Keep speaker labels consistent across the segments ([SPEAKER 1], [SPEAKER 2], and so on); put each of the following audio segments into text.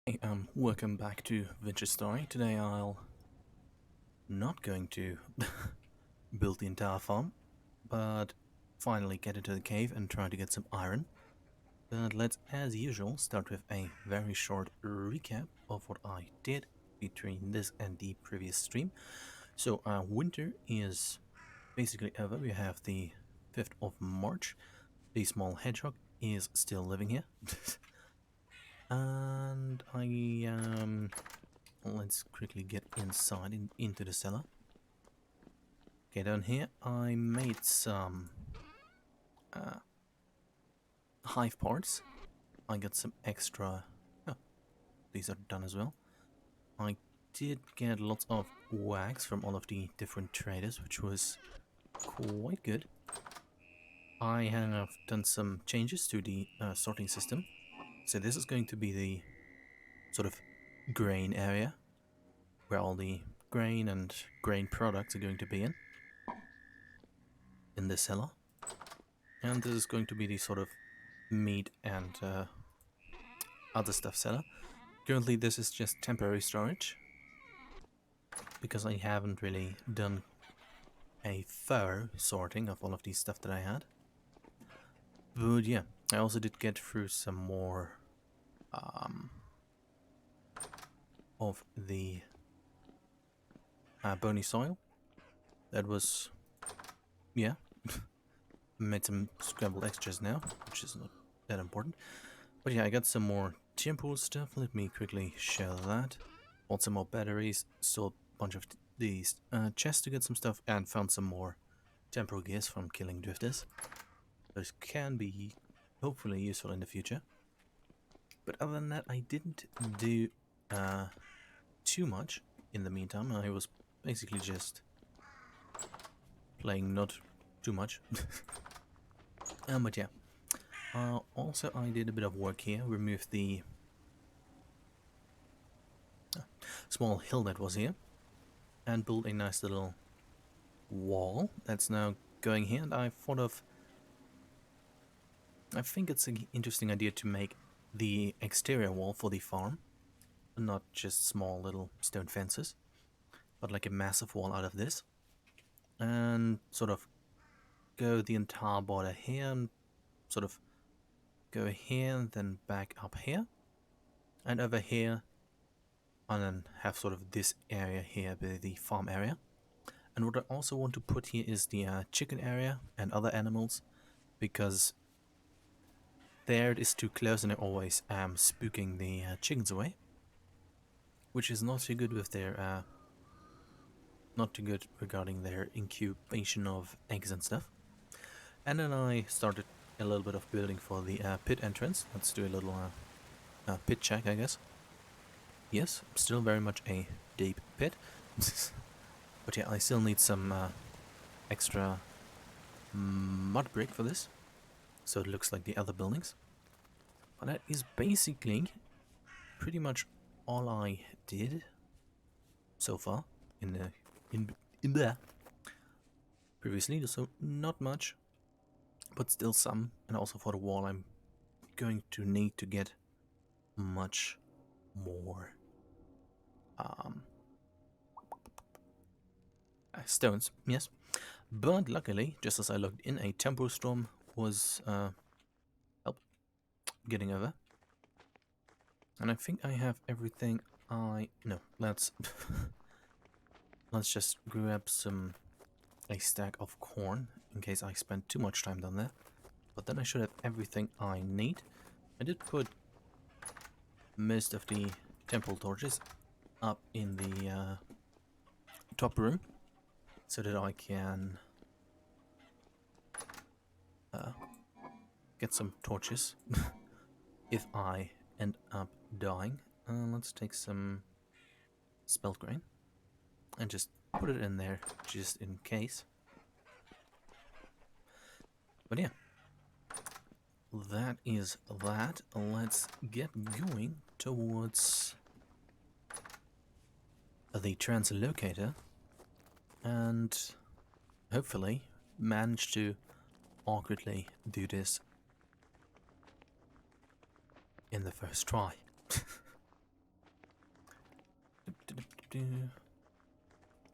[SPEAKER 1] Hey, welcome back to Venture Story. Today I'll not going to build the entire farm, but finally get into the cave and try to get some iron. But let's, as usual, start with a very short recap of what I did between this and the previous stream. So, winter is basically over. We have the 5th of March. The small hedgehog is still living here. And let's quickly get inside into the cellar. Okay, down here I made some hive parts. I got some extra. Oh, these are done as well. I did get lots of wax from all of the different traders, which was quite good. I have done some changes to the sorting system. So this is going to be the sort of grain area where all the grain and grain products are going to be in this cellar. And this is going to be the sort of meat and other stuff cellar. Currently this is just temporary storage because I haven't really done a thorough sorting of all of these stuff that I had. But yeah, I also did get through some more of the bony soil. That was, yeah, made some scrambled extras now, which is not that important. But yeah, I got some more temporal stuff. Let me quickly show that. Bought some more batteries, stole a bunch of these chests to get some stuff, and found some more temporal gears from killing drifters. Those can be hopefully useful in the future. But other than that, I didn't do too much in the meantime. I was basically just playing not too much. But yeah. Also, I did a bit of work here. Removed the small hill that was here. And built a nice little wall that's now going here. And I thought of... I think it's an interesting idea to make the exterior wall for the farm. Not just small little stone fences. But like a massive wall out of this. And sort of go the entire border here and sort of go here, then back up here, and over here, and then have sort of this area here be the farm area. And what I also want to put here is the chicken area and other animals, because there it is too close and I always am spooking the chickens away, which is not too good with their not too good regarding their incubation of eggs and stuff. And then I started a little bit of building for the pit entrance. Let's do a little pit check, I guess. Yes, still very much a deep pit. But yeah, I still need some extra mud brick for this, so it looks like the other buildings. But that is basically pretty much all I did so far in there previously. So not much, but still some. And also for the wall, I'm going to need to get much more stones, yes. But luckily, just as I logged in, a temporal storm was getting over. And I think I have everything no, let's let's just grab a stack of corn in case I spend too much time down there. But then I should have everything I need. I did put most of the temple torches up in the top room so that I can get some torches if I end up dying. Let's take some spelt grain and just put it in there just in case. But yeah, that is that. Let's get going towards the translocator and hopefully manage to awkwardly do this in the first try.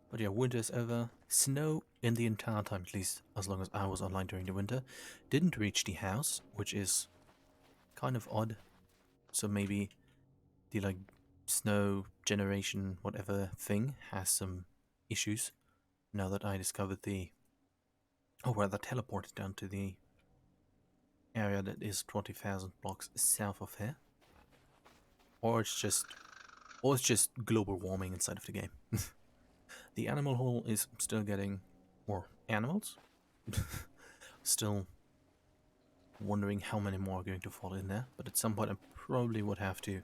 [SPEAKER 1] But yeah, winter's over. Snow in the entire time, at least as long as I was online during the winter, didn't reach the house, which is kind of odd. So maybe the like snow generation whatever thing has some issues now that I discovered the rather teleported down to the area that is 20,000 blocks south of here. Or it's just global warming inside of the game. The animal hole is still getting more animals. Still wondering how many more are going to fall in there, but at some point I probably would have to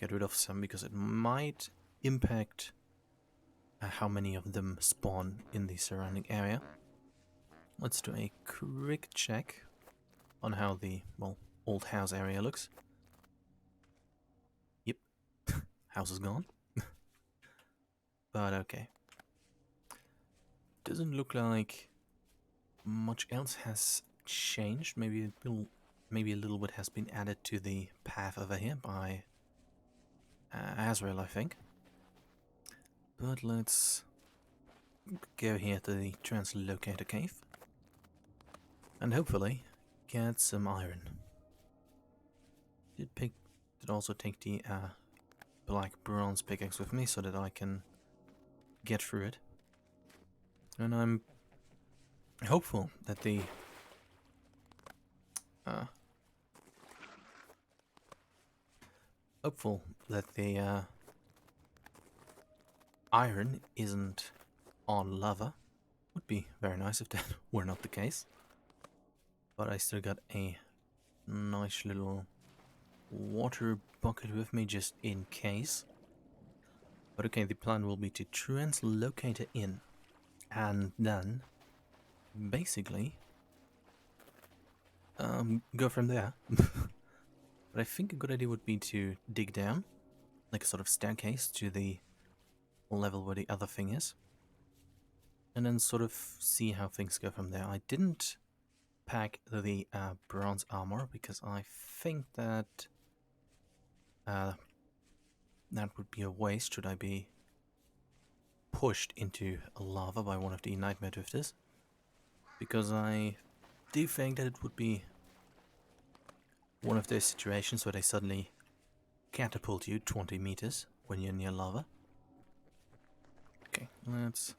[SPEAKER 1] get rid of some because it might impact how many of them spawn in the surrounding area. Let's do a quick check on how the, well, old house area looks. Yep, house is gone. But okay. Doesn't look like much else has changed. Maybe a little bit has been added to the path over here by Azrael, I think. But let's go here to the translocator cave and hopefully get some iron. Did also take the black bronze pickaxe with me so that I can get through it. And I'm hopeful that the iron isn't on lava. Would be very nice if that were not the case. But I still got a nice little water bucket with me just in case. But okay, the plan will be to translocate it in and then basically go from there. But I think a good idea would be to dig down, like a sort of staircase to the level where the other thing is, and then sort of see how things go from there. I didn't pack the bronze armor because I think that that would be a waste should I be pushed into lava by one of the nightmare drifters, because I do think that it would be one of those situations where they suddenly catapult you 20 meters when you're near lava. Okay, let's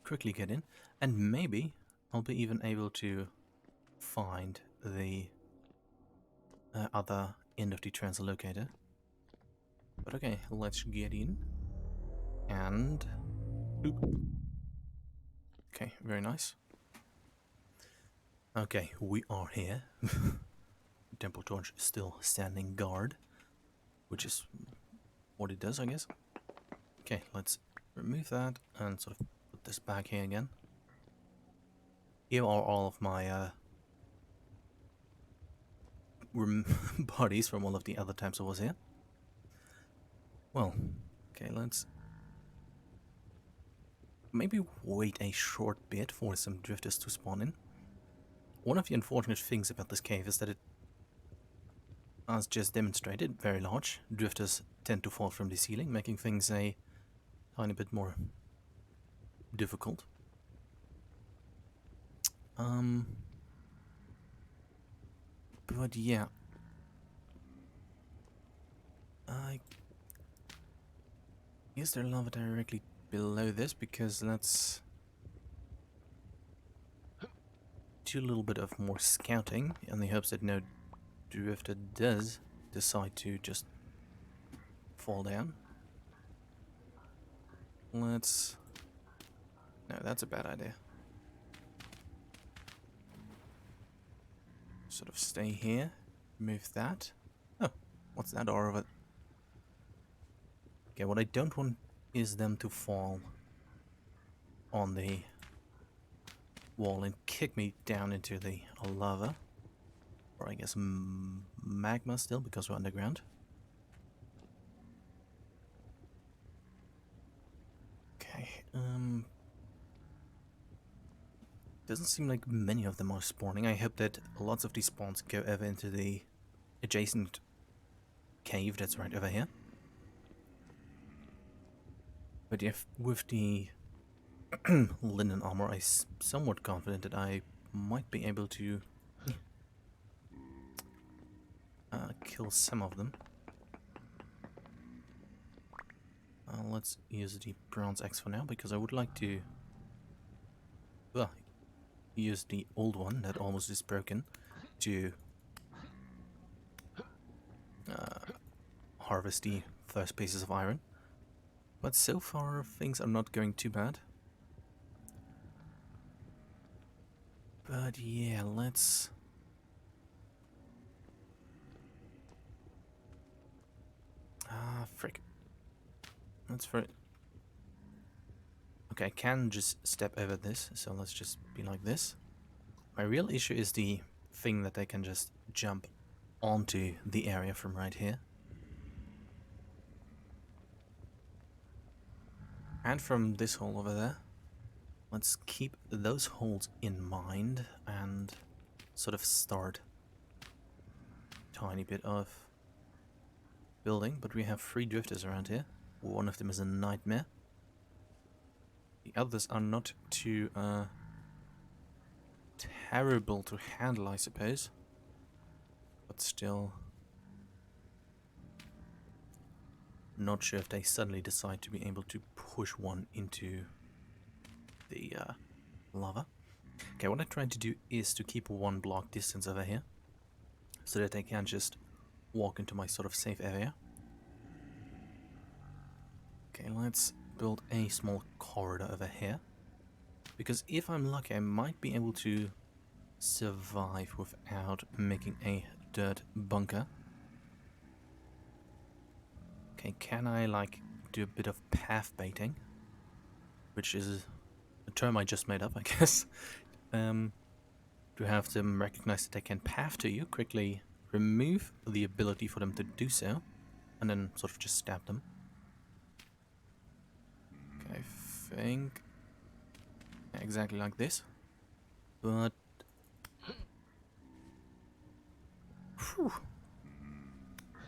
[SPEAKER 1] quickly get in, and maybe I'll be even able to find the other end of the translocator. But okay, let's get in. And boop. Okay, very nice. Okay, we are here. Temple Torch still standing guard, which is what it does, I guess. Okay, let's remove that and sort of put this back here again. Here are all of my bodies from all of the other times I was here. Well, okay, let's maybe wait a short bit for some drifters to spawn in. One of the unfortunate things about this cave is that it, as just demonstrated, very large. Drifters tend to fall from the ceiling, making things a tiny bit more difficult. But yeah. Is there lava directly below this? Because that's do a little bit of more scouting in the hopes that no drifter does decide to just fall down. Let's... No, that's a bad idea. Sort of stay here. Move that. Oh, what's that door of it? Okay, what I don't want is them to fall on the wall and kick me down into the lava. Or I guess magma still, because we're underground. Okay, doesn't seem like many of them are spawning. I hope that lots of these spawns go over into the adjacent cave that's right over here. But if with the linen armor, I'm somewhat confident that I might be able to kill some of them. Let's use the bronze axe for now, because I would like to use the old one that almost is broken to harvest the first pieces of iron. But so far things are not going too bad. But yeah, let's... frick. That's for it. Okay, I can just step over this, so let's just be like this. My real issue is the thing that I can just jump onto the area from right here. And from this hole over there. Let's keep those holes in mind and sort of start a tiny bit of building. But we have 3 drifters around here. One of them is a nightmare. The others are not too terrible to handle, I suppose. But still, not sure if they suddenly decide to be able to push one into the lava. Okay, what I try to do is to keep 1 block distance over here, so that they can just walk into my sort of safe area. Okay, let's build a small corridor over here, because if I'm lucky I might be able to survive without making a dirt bunker. Okay, can I like do a bit of path baiting, which is a term I just made up, I guess. To have them recognize that they can path to you, quickly remove the ability for them to do so, and then sort of just stab them. Okay, I think exactly like this. But whew.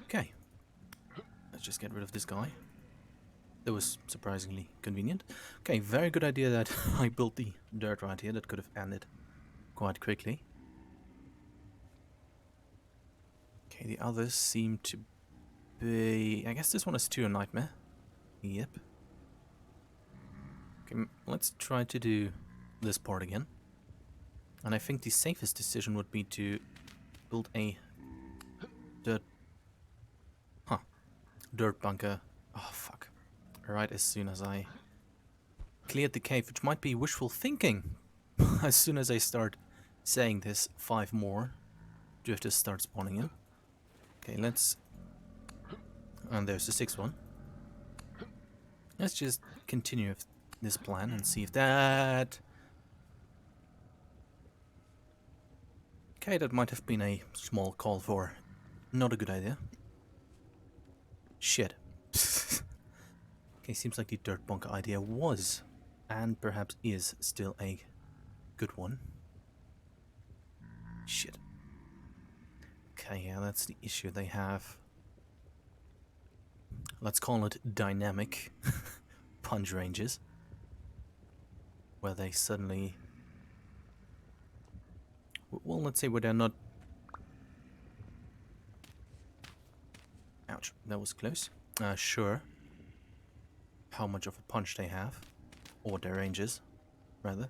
[SPEAKER 1] Okay, let's just get rid of this guy. That was surprisingly convenient. Okay, very good idea that I built the dirt right here. That could have ended quite quickly. Okay, the others seem to be... I guess this one is too a nightmare. Yep. Okay, let's try to do this part again. And I think the safest decision would be to build a dirt bunker. Oh, fuck. Right as soon as I cleared the cave, which might be wishful thinking. As soon as I start saying this, 5 more drifters start spawning in. Okay, let's... And there's the 6th one. Let's just continue with this plan and see if that... Okay, that might have been a small call for not a good idea. Shit. Okay, seems like the dirt bunker idea was, and perhaps is, still a good one. Shit. Okay, yeah, that's the issue they have. Let's call it dynamic punch ranges, where they suddenly... Well, let's say where they're not... Ouch, that was close. Sure. How much of a punch they have, or what their range is, rather.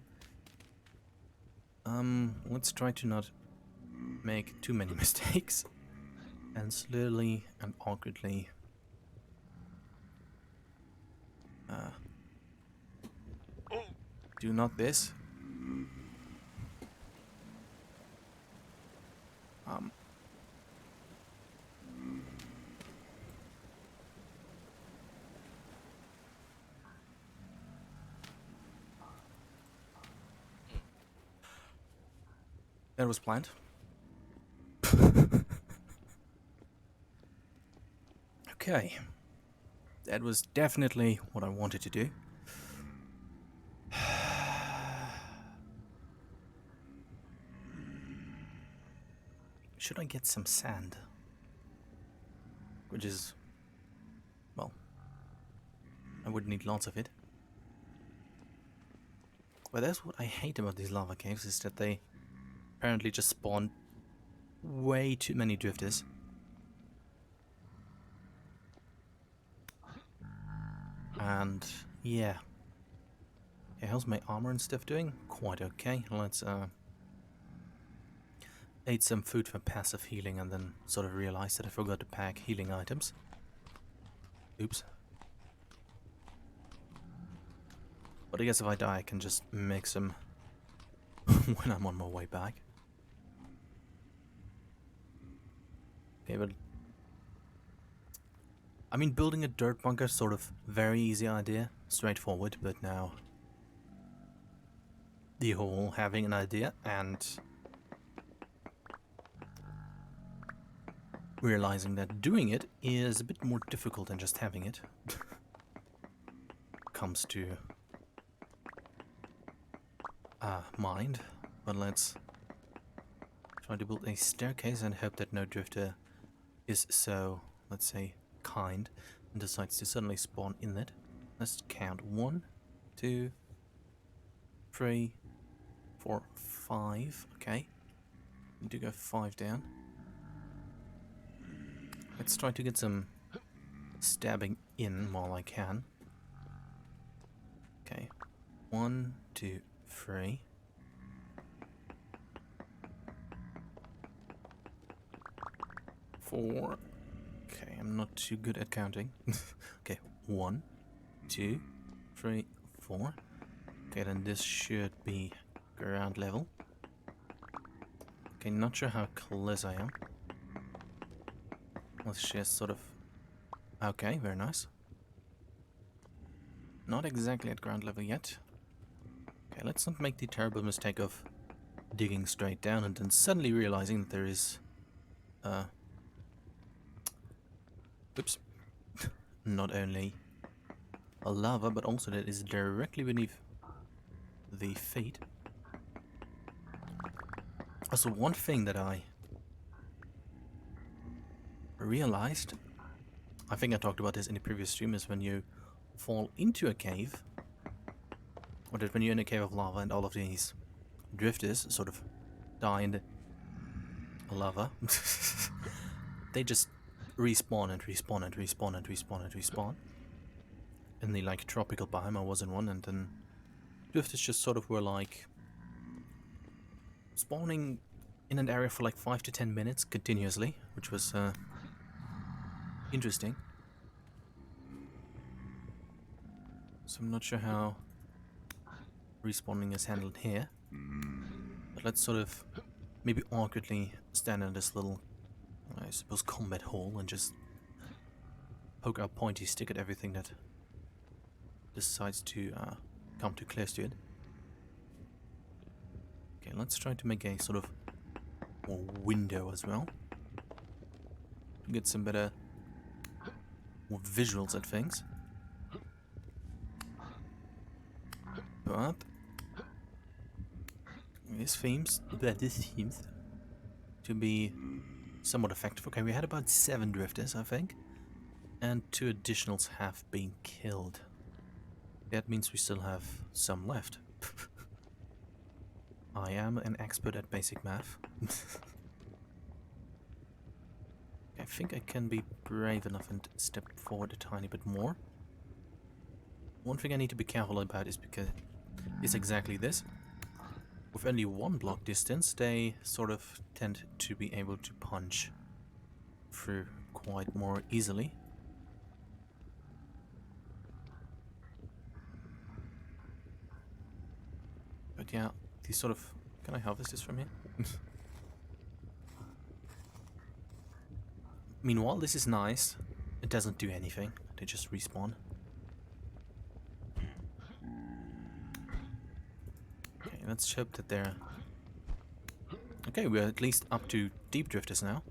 [SPEAKER 1] Let's try to not make too many mistakes, and slowly and awkwardly do not this. That was planned. Okay. That was definitely what I wanted to do. Should I get some sand? Which is, well, I would need lots of it. But that's what I hate about these lava caves, is that they apparently just spawn way too many drifters. And yeah. Okay, how's my armor and stuff doing? Quite okay. Let's ate some food for passive healing and then sort of realized that I forgot to pack healing items. Oops. But I guess if I die I can just make some when I'm on my way back. Okay, but I mean, building a dirt bunker, sort of very easy idea, straightforward, but now the whole having an idea and realizing that doing it is a bit more difficult than just having it. Comes to mind. But let's try to build a staircase and hope that no drifter is so, let's say, kind and decides to suddenly spawn in it. Let's count 1, 2, 3, 4, 5. Okay, need to go 5 down. Let's try to get some stabbing in while I can. Okay, 1, 2, 3. Four. Okay, I'm not too good at counting. Okay, 1, 2, 3, 4. Okay, then this should be ground level. Okay, not sure how close I am. Let's just sort of... Okay, very nice. Not exactly at ground level yet. Okay, let's not make the terrible mistake of digging straight down and then suddenly realizing that there is... Oops. Not only a lava, but also that is directly beneath the feet. Also, one thing that I realized, I think I talked about this in the previous stream, is when you fall into a cave, or that when you're in a cave of lava and all of these drifters sort of die in the lava, they just respawn and respawn and respawn and respawn and respawn. In the like tropical biome I was in one, and then drifters just sort of were like spawning in an area for like 5 to 10 minutes continuously, which was interesting. So I'm not sure how respawning is handled here, but let's sort of maybe awkwardly stand in this little, I suppose, combat hole and just poke our pointy stick at everything that decides to come too close to it. Okay, let's try to make a sort of more window as well. Get some better more visuals at things. But this seems to be somewhat effective. Okay, we had about 7 drifters, I think, and 2 additionals have been killed. That means we still have some left. I am an expert at basic math. I think I can be brave enough and step forward a tiny bit more. One thing I need to be careful about is exactly this. With only 1 block distance, they sort of tend to be able to punch through quite more easily. But yeah, these sort of... Can I harvest this from here? Meanwhile, this is nice. It doesn't do anything. They just respawn. Okay, let's hope that they're... Okay, we're at least up to deep drifters now,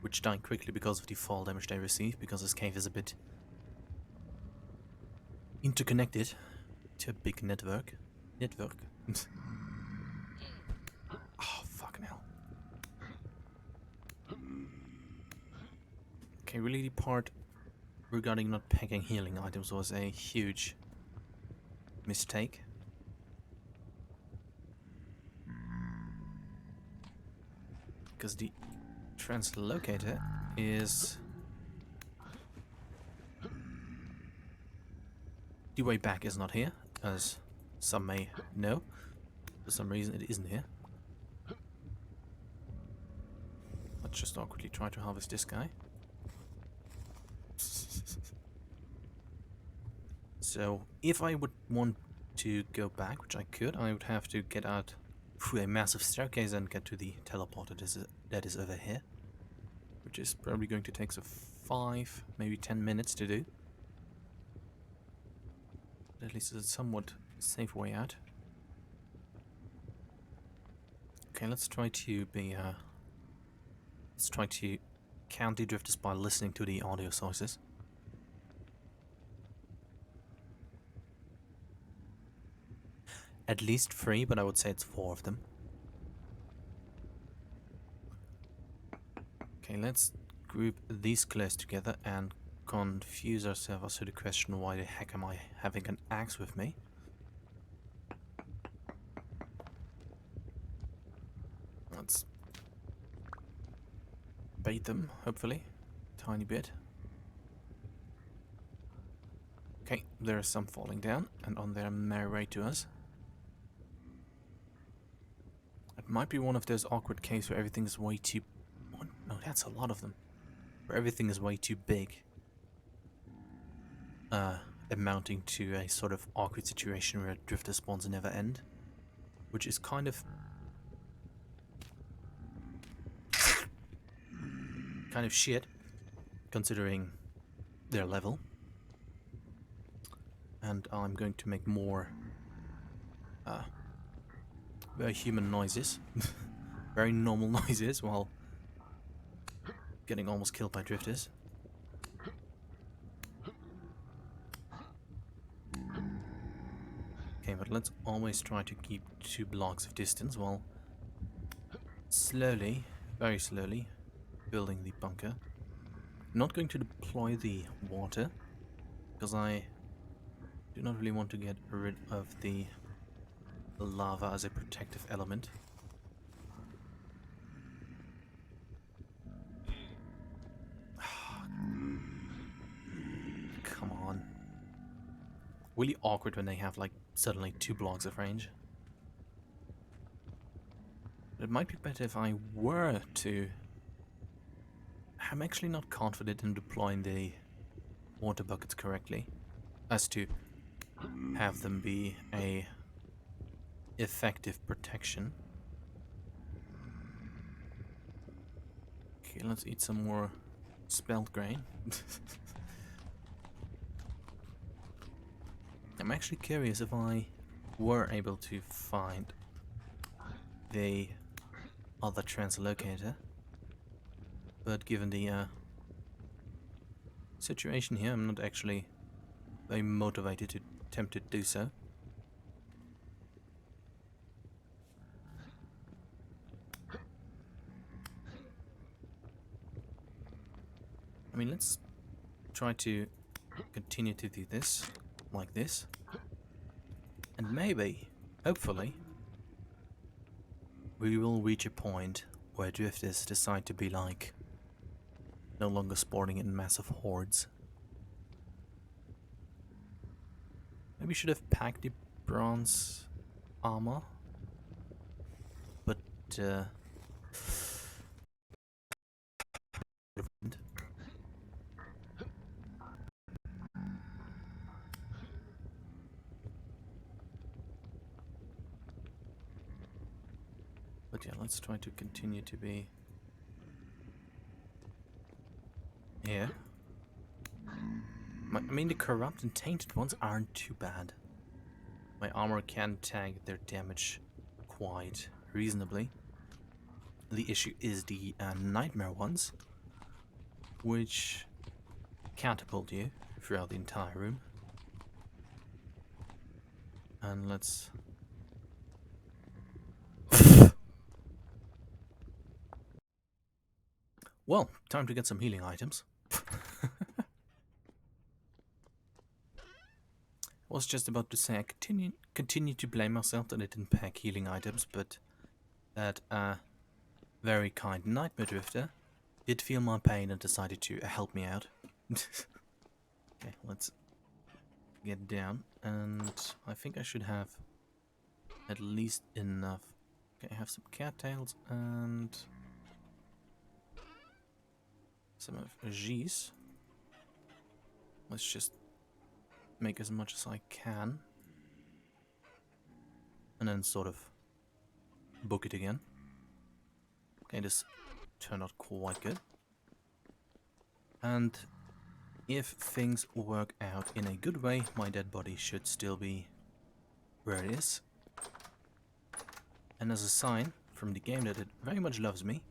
[SPEAKER 1] which die quickly because of the fall damage they receive, because this cave is a bit interconnected to a big network. Oh, fucking hell. Okay, really the part regarding not packing healing items was a huge mistake. Because the translocator is the way back is not here, as some may know. For some reason it isn't here. Let's just awkwardly try to harvest this guy. So if I would want to go back, which I could, I would have to get out through a massive staircase and get to the teleporter that is over here, which is probably going to take 5, maybe 10 minutes to do. But at least it's a somewhat safe way out. Okay, let's try to count the drifters by listening to the audio sources. At least 3, but I would say it's 4 of them. Okay, let's group these close together and confuse ourselves to the question, why the heck am I having an axe with me? Let's bait them, hopefully. Tiny bit. Okay, there is some falling down and on their merry way to us. It might be one of those awkward cases where everything is way too... Oh, no, that's a lot of them. Where everything is way too big. Amounting to a sort of awkward situation where drifter spawns never end. Which is kind of shit, considering their level. And I'm going to make more very human noises, very normal noises, while getting almost killed by drifters. Okay, but let's always try to keep 2 blocks of distance while slowly, very slowly, building the bunker. I'm not going to deploy the water, because I do not really want to get rid of the lava as a protective element. Come on. Really awkward when they have like suddenly 2 blocks of range. It might be better if I were to... I'm actually not confident in deploying the water buckets correctly, as to have them be a effective protection. Okay, let's eat some more spelt grain. I'm actually curious if I were able to find the other translocator, but given the situation here, I'm not actually very motivated to attempt to do so. I mean, let's try to continue to do this, like this. And maybe, hopefully, we will reach a point where drifters decide to be like, no longer spawning in massive hordes. Maybe we should have packed the bronze armor. But, yeah, let's try to continue to be here. I mean, the corrupt and tainted ones aren't too bad. My armor can tag their damage quite reasonably. The issue is the nightmare ones, which catapult you throughout the entire room. And let's... Well, time to get some healing items. was just about to say I continue to blame myself that I didn't pack healing items, but that a very kind nightmare drifter did feel my pain and decided to help me out. Okay, let's get down, and I think I should have at least enough. Okay, I have some cattails and some of G's. Let's just make as much as I can, and then sort of book it again. Okay, this turned out quite good. And if things work out in a good way, my dead body should still be where it is. And as a sign from the game that it very much loves me,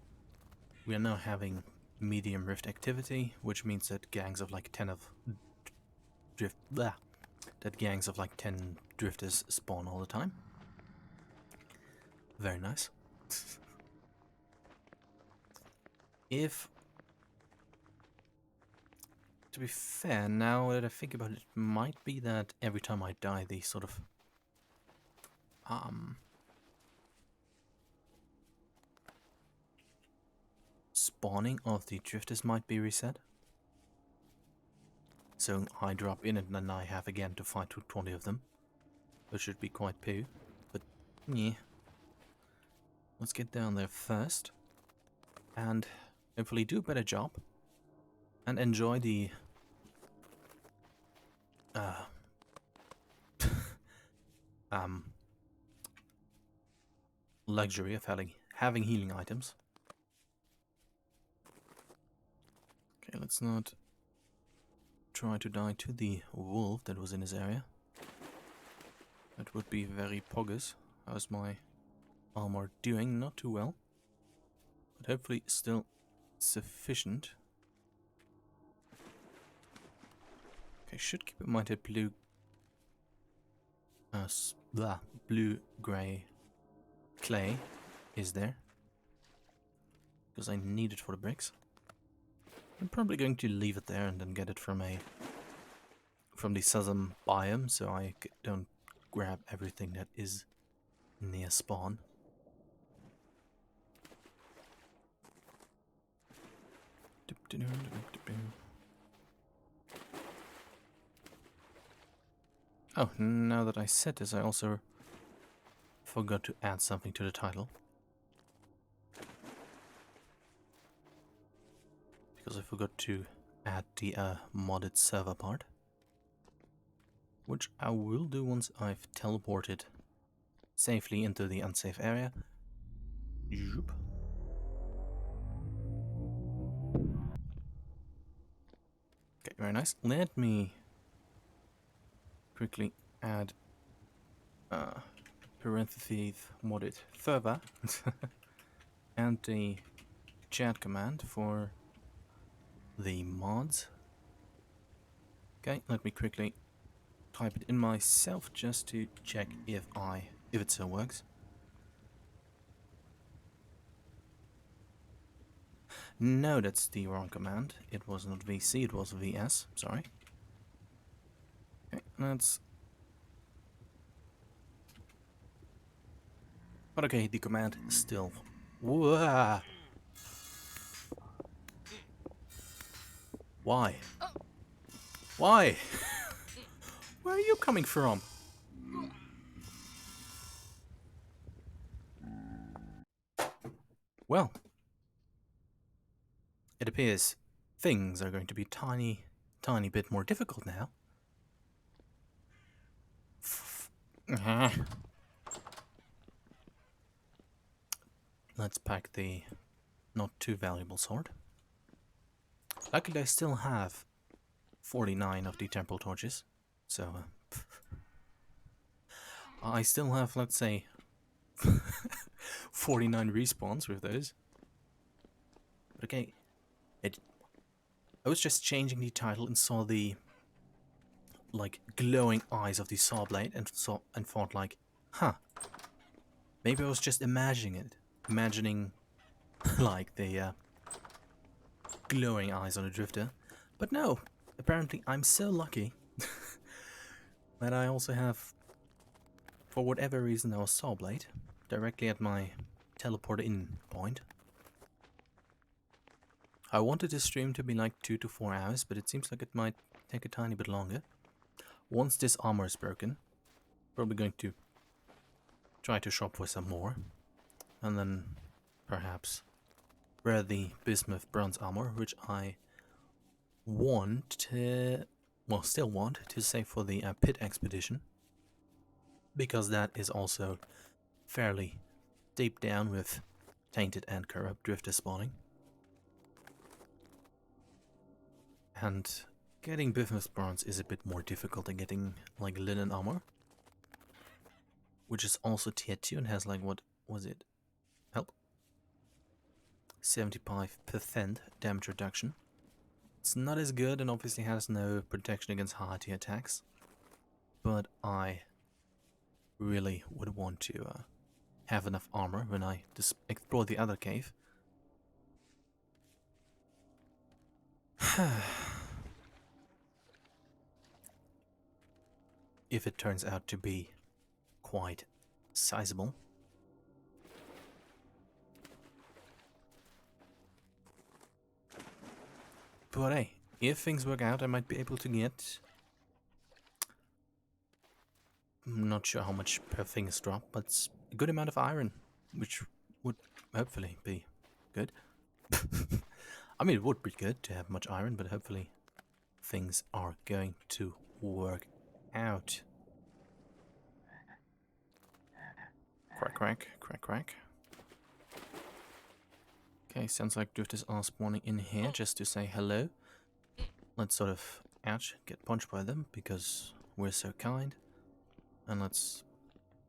[SPEAKER 1] we are now having medium rift activity, which means that gangs of like 10 drifters spawn all the time. Very nice. To be fair, now that I think about it, it might be that every time I die, the sort of spawning of the drifters might be reset. So I drop in and then I have again to fight 20 of them. Which should be quite poo. But yeah. Let's get down there first. And hopefully do a better job. And enjoy the luxury of having healing items. Okay, let's not try to die to the wolf that was in this area. That would be very poggers. How's my armor doing? Not too well. But hopefully still sufficient. Okay, should keep in mind that blue-grey clay is there. Because I need it for the bricks. I'm probably going to leave it there and then get it from the southern biome, so I don't grab everything that is near spawn. Oh, now that I said this, I also forgot to add something to the title. Because I forgot to add the modded server part. Which I will do once I've teleported safely into the unsafe area. Zoop. Okay, very nice. Let me quickly add parentheses modded server and the chat command for the mods. Okay, let me quickly type it in myself just to check if it still works. No, that's the wrong command. It was not VC, it was VS. Sorry. Okay, let's. But okay, the command still. Whoa. Why? Why? Where are you coming from? Well, it appears things are going to be tiny bit more difficult now. Let's pack the not too valuable sword. Luckily I still have 49 of the temple torches, so I still have, let's say, 49 respawns with those. But okay, I was just changing the title and saw the like glowing eyes of the saw blade and thought like, huh, maybe I was just imagining like the glowing eyes on a drifter. But no, apparently I'm so lucky. But I also have, for whatever reason, our saw blade directly at my teleport in point. I wanted this stream to be like 2 to 4 hours, but it seems like it might take a tiny bit longer. Once this armor is broken, probably going to try to shop for some more, and then perhaps wear the bismuth bronze armor, which I want to, well, still want to save for the pit expedition, because that is also fairly deep down with tainted and corrupt drifter spawning. And getting bismuth bronze is a bit more difficult than getting like linen armor, which is also tier 2 and has like, what was it? Help. 75% damage reduction. It's not as good and obviously has no protection against high tier attacks, but I really would want to have enough armor when I just explore the other cave. If it turns out to be quite sizable. But hey, if things work out, I might be able to get... I'm not sure how much per thing is dropped, but a good amount of iron, which would hopefully be good. I mean, it would be good to have much iron, but hopefully things are going to work out. Quack, quack, quack, quack. Okay, sounds like drifters are spawning in here just to say hello. Let's sort of, ouch, get punched by them because we're so kind. And let's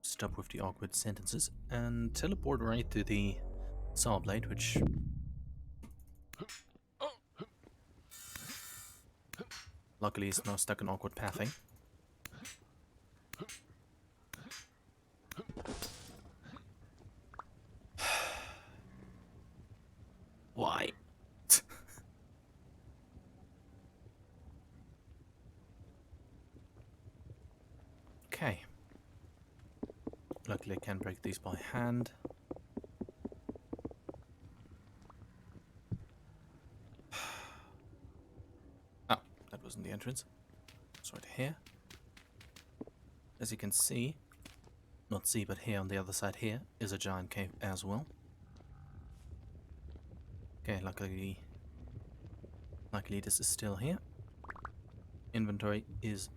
[SPEAKER 1] stop with the awkward sentences and teleport right to the saw blade, which... luckily is now stuck in awkward pathing. Why? Okay. Luckily I can break these by hand. Oh, that wasn't the entrance. It's right here. As you can see, not see, but here on the other side here is a giant cave as well. Okay, luckily this is still here. Inventory is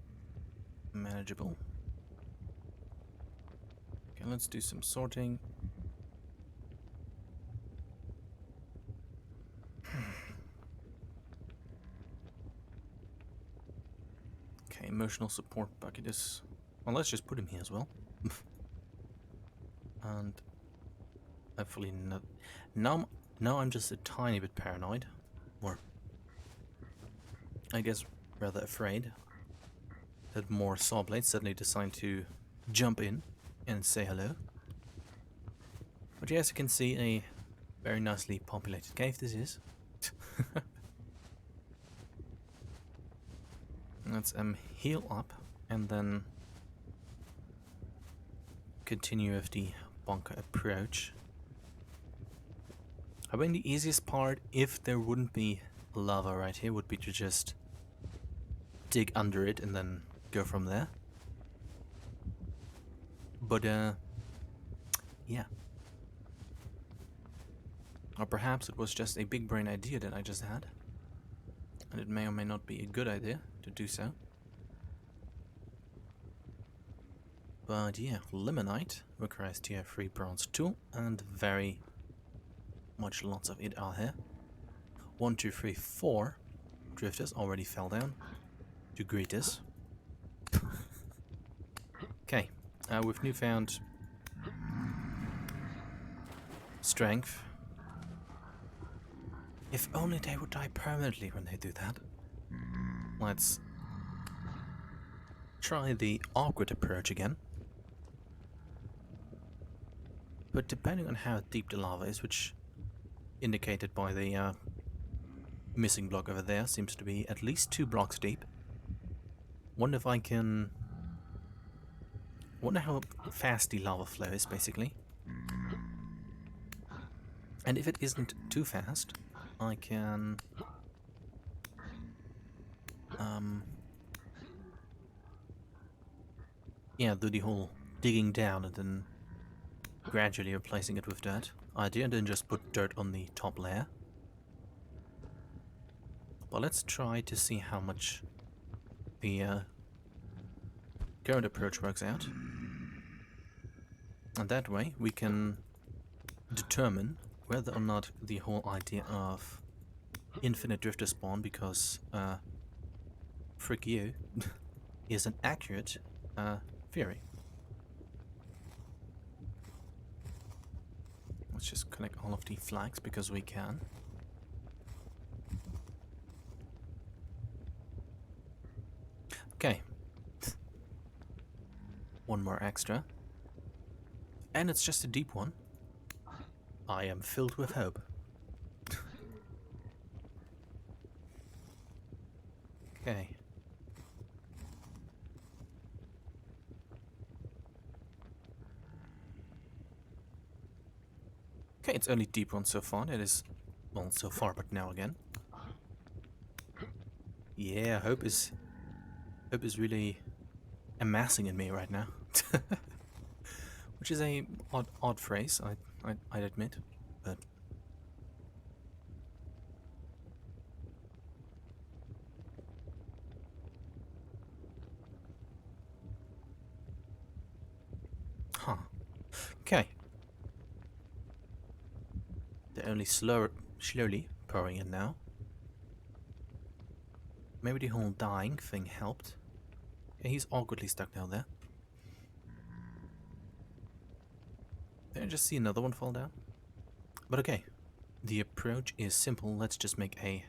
[SPEAKER 1] manageable. Okay, let's do some sorting. Okay, emotional support bucket is... well, let's just put him here as well. And hopefully not... Now I'm just a tiny bit paranoid. Or I guess rather afraid that more saw blades suddenly decide to jump in and say hello. But yeah, as you can see, a very nicely populated cave this is. Let's heal up and then continue with the bunker approach. I mean, the easiest part, if there wouldn't be lava right here, would be to just dig under it and then go from there. But yeah. Or perhaps it was just a big brain idea that I just had, and it may or may not be a good idea to do so. But yeah, limonite requires tier 3 bronze tool, and very much lots of it are here. 1, 2, 3, 4 drifters already fell down to greet us. Okay, with newfound strength. If only they would die permanently when they do that. Let's try the awkward approach again. But depending on how deep the lava is, which indicated by the missing block over there, seems to be at least 2 blocks deep. Wonder if I can Wonder how fast the lava flow is, basically. And if it isn't too fast, I can yeah, do the whole digging down and then gradually replacing it with dirt idea, and then just put dirt on the top layer. But let's try to see how much the current approach works out. And that way we can determine whether or not the whole idea of infinite drifter spawn, because frick you, is an accurate theory. Let's just connect all of the flags because we can. Okay. One more extra. And it's just a deep one. I am filled with hope. Okay. Okay, it's only deep one so far. It is, well, so far, but now again. Yeah, hope is really amassing in me right now. Which is a odd phrase, I'd admit, but huh. Okay. They're only slowly pouring in now. Maybe the whole dying thing helped. Okay, he's awkwardly stuck down there. Did I just see another one fall down? But okay. The approach is simple. Let's just make a...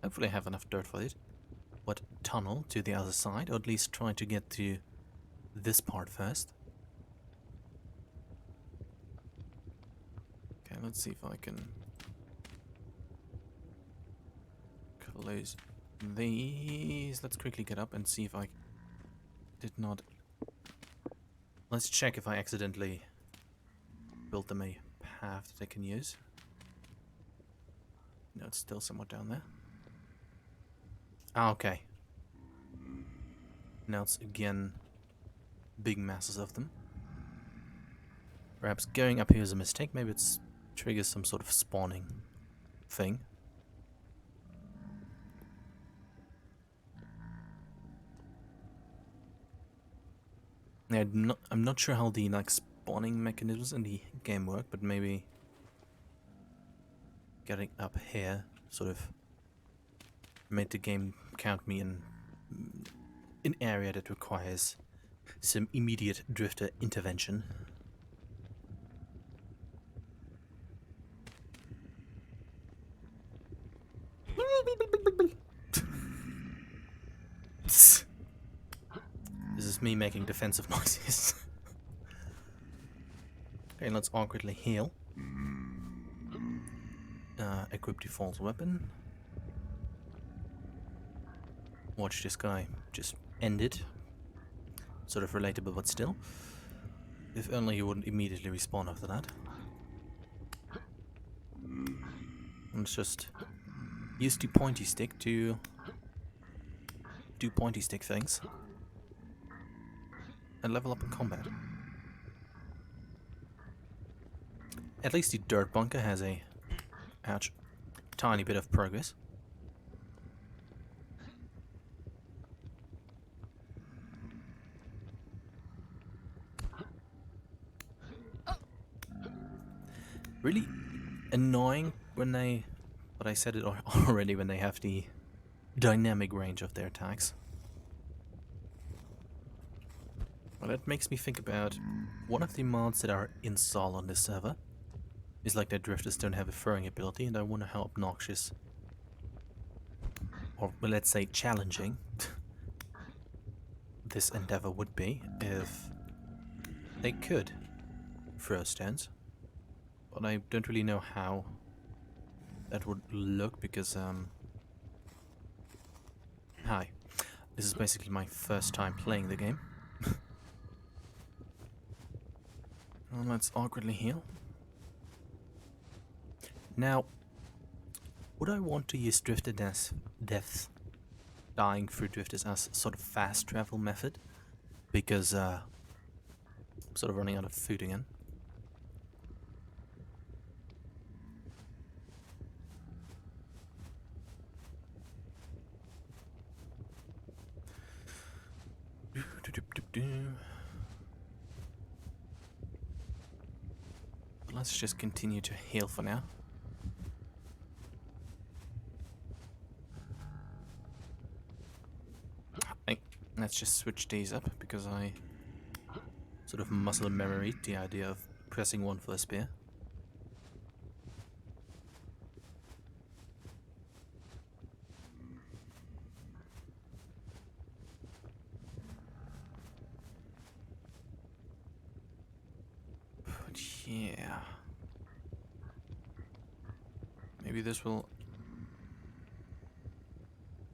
[SPEAKER 1] hopefully I have enough dirt for it. What, tunnel to the other side? Or at least try to get to this part first. Okay, let's see if I can close these. Let's quickly get up and see if I did not... Let's check if I accidentally built them a path that I can use. No, it's still somewhat down there. Ah, okay. Now it's again big masses of them. Perhaps going up here is a mistake. Maybe it's triggers some sort of spawning thing. Yeah, I'm not sure how the like spawning mechanisms in the game work, but maybe getting up here sort of made the game count me in an area that requires some immediate drifter intervention. This is me making defensive noises. Okay, let's awkwardly heal. Equip default weapon. Watch this guy just end it. Sort of relatable, but still. If only he wouldn't immediately respawn after that. Let's just use the pointy stick to do pointy stick things. And level up in combat. At least the dirt bunker has a tiny bit of progress. Really annoying when they, but I said it already, when they have the dynamic range of their attacks. Well, that makes me think about one of the mods that are installed on this server. Is like that drifters don't have a throwing ability, and I wonder how obnoxious, or well, let's say challenging, this endeavor would be if they could throw stones. But I don't really know how that would look, because hi, this is basically my first time playing the game. let's awkwardly heal. Now, would I want to use drifter deaths, dying through drifters as sort of fast travel method? Because, I'm sort of running out of food again. Let's just continue to heal for now. Let's just switch these up because I sort of muscle memory the idea of pressing one for a spear. But yeah, maybe this will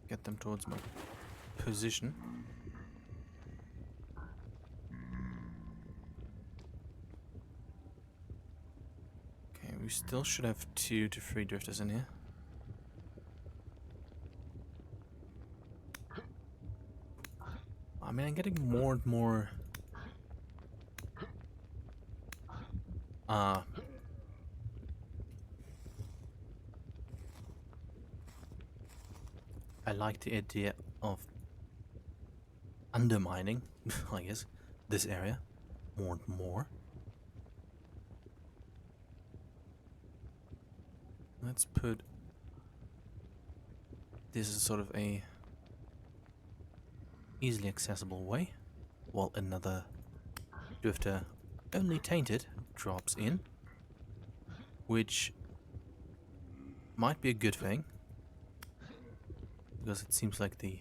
[SPEAKER 1] get them towards my position. Okay, we still should have 2 to 3 drifters in here. I mean, I'm getting more and more I like the idea of undermining, I guess, this area more and more. Let's put this as sort of a easily accessible way, while another drifter, only tainted, drops in, which might be a good thing, because it seems like the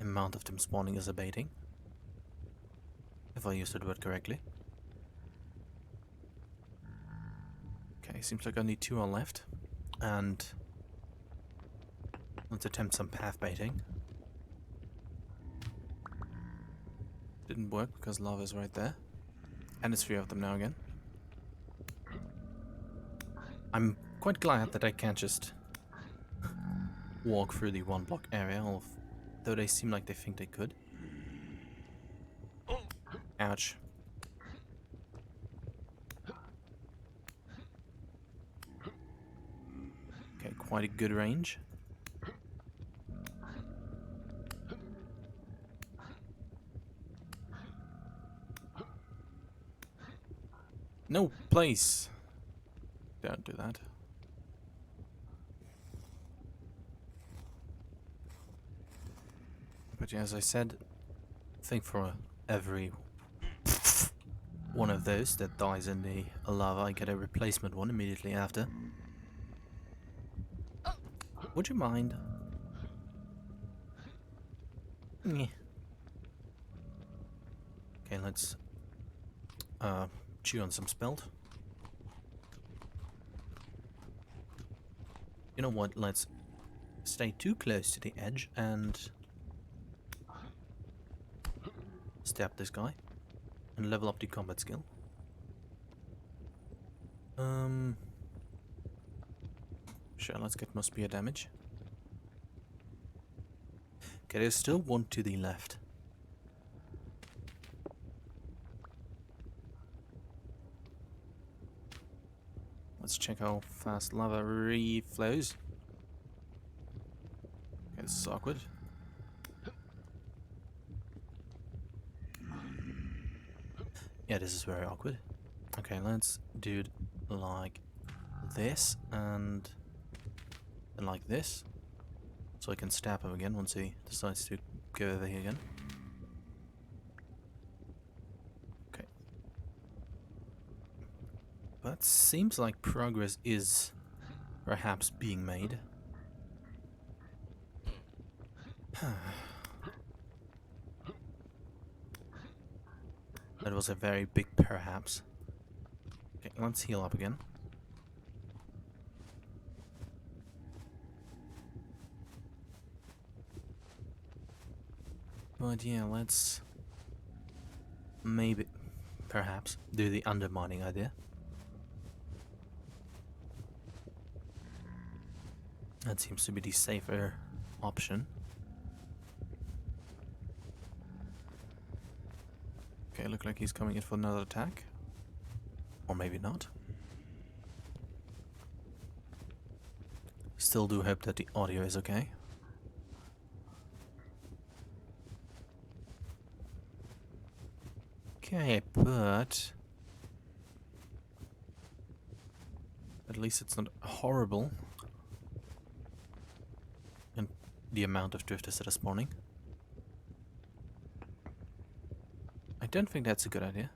[SPEAKER 1] amount of them spawning is abating, if I used the word correctly. Okay, seems like only 2 are left, and let's attempt some path baiting. Didn't work because lava is right there, and it's 3 of them now again. I'm quite glad that I can't just walk through the 1 block area, though they seem like they think they could. Ouch. Okay, quite a good range. No place! Don't do that. But yeah, as I said, I think for every one of those that dies in the lava, I get a replacement one immediately after. Would you mind? Yeah. Okay, let's chew on some spelt. You know what, let's stay too close to the edge and stab this guy and level up the combat skill. Sure, let's get more spear damage. Okay, there's still 1 to the left. Let's check how fast lava reflows. Okay, this is awkward. Yeah, this is very awkward. Okay, let's do it like this and like this, so I can stab him again once he decides to go over here again. Okay. But seems like progress is perhaps being made. That was a very big perhaps. Okay, let's heal up again. But yeah, let's maybe, perhaps, do the undermining idea. That seems to be the safer option. Okay, look like he's coming in for another attack. Or maybe not. Still do hope that the audio is okay. Okay, but at least it's not horrible. And the amount of drifters that are spawning. I don't think that's a good idea.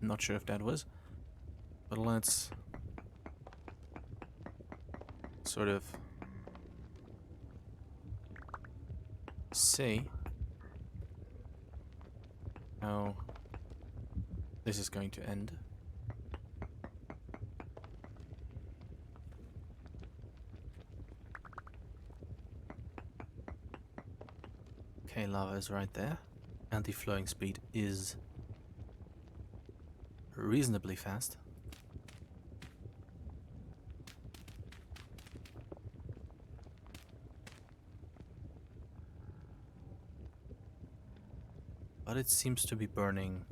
[SPEAKER 1] Not sure if that was. But let's sort of see how this is going to end. Okay, lava is right there. And the flowing speed is reasonably fast. But it seems to be burning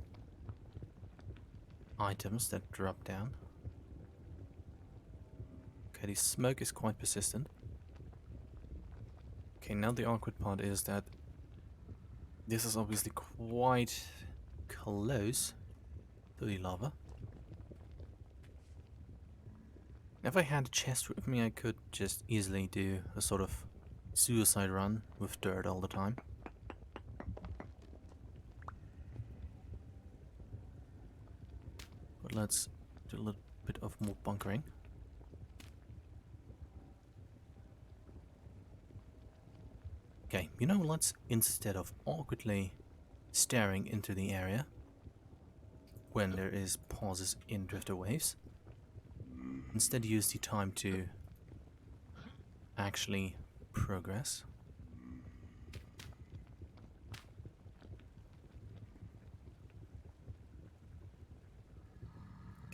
[SPEAKER 1] items that drop down. Okay, the smoke is quite persistent. Okay, now the awkward part is that this is obviously quite close to the lava. If I had a chest with me, I could just easily do a sort of suicide run with dirt all the time. But let's do a little bit of more bunkering. Okay, you know, let's, instead of awkwardly staring into the area when there is pauses in drifter waves, instead use the time to actually progress.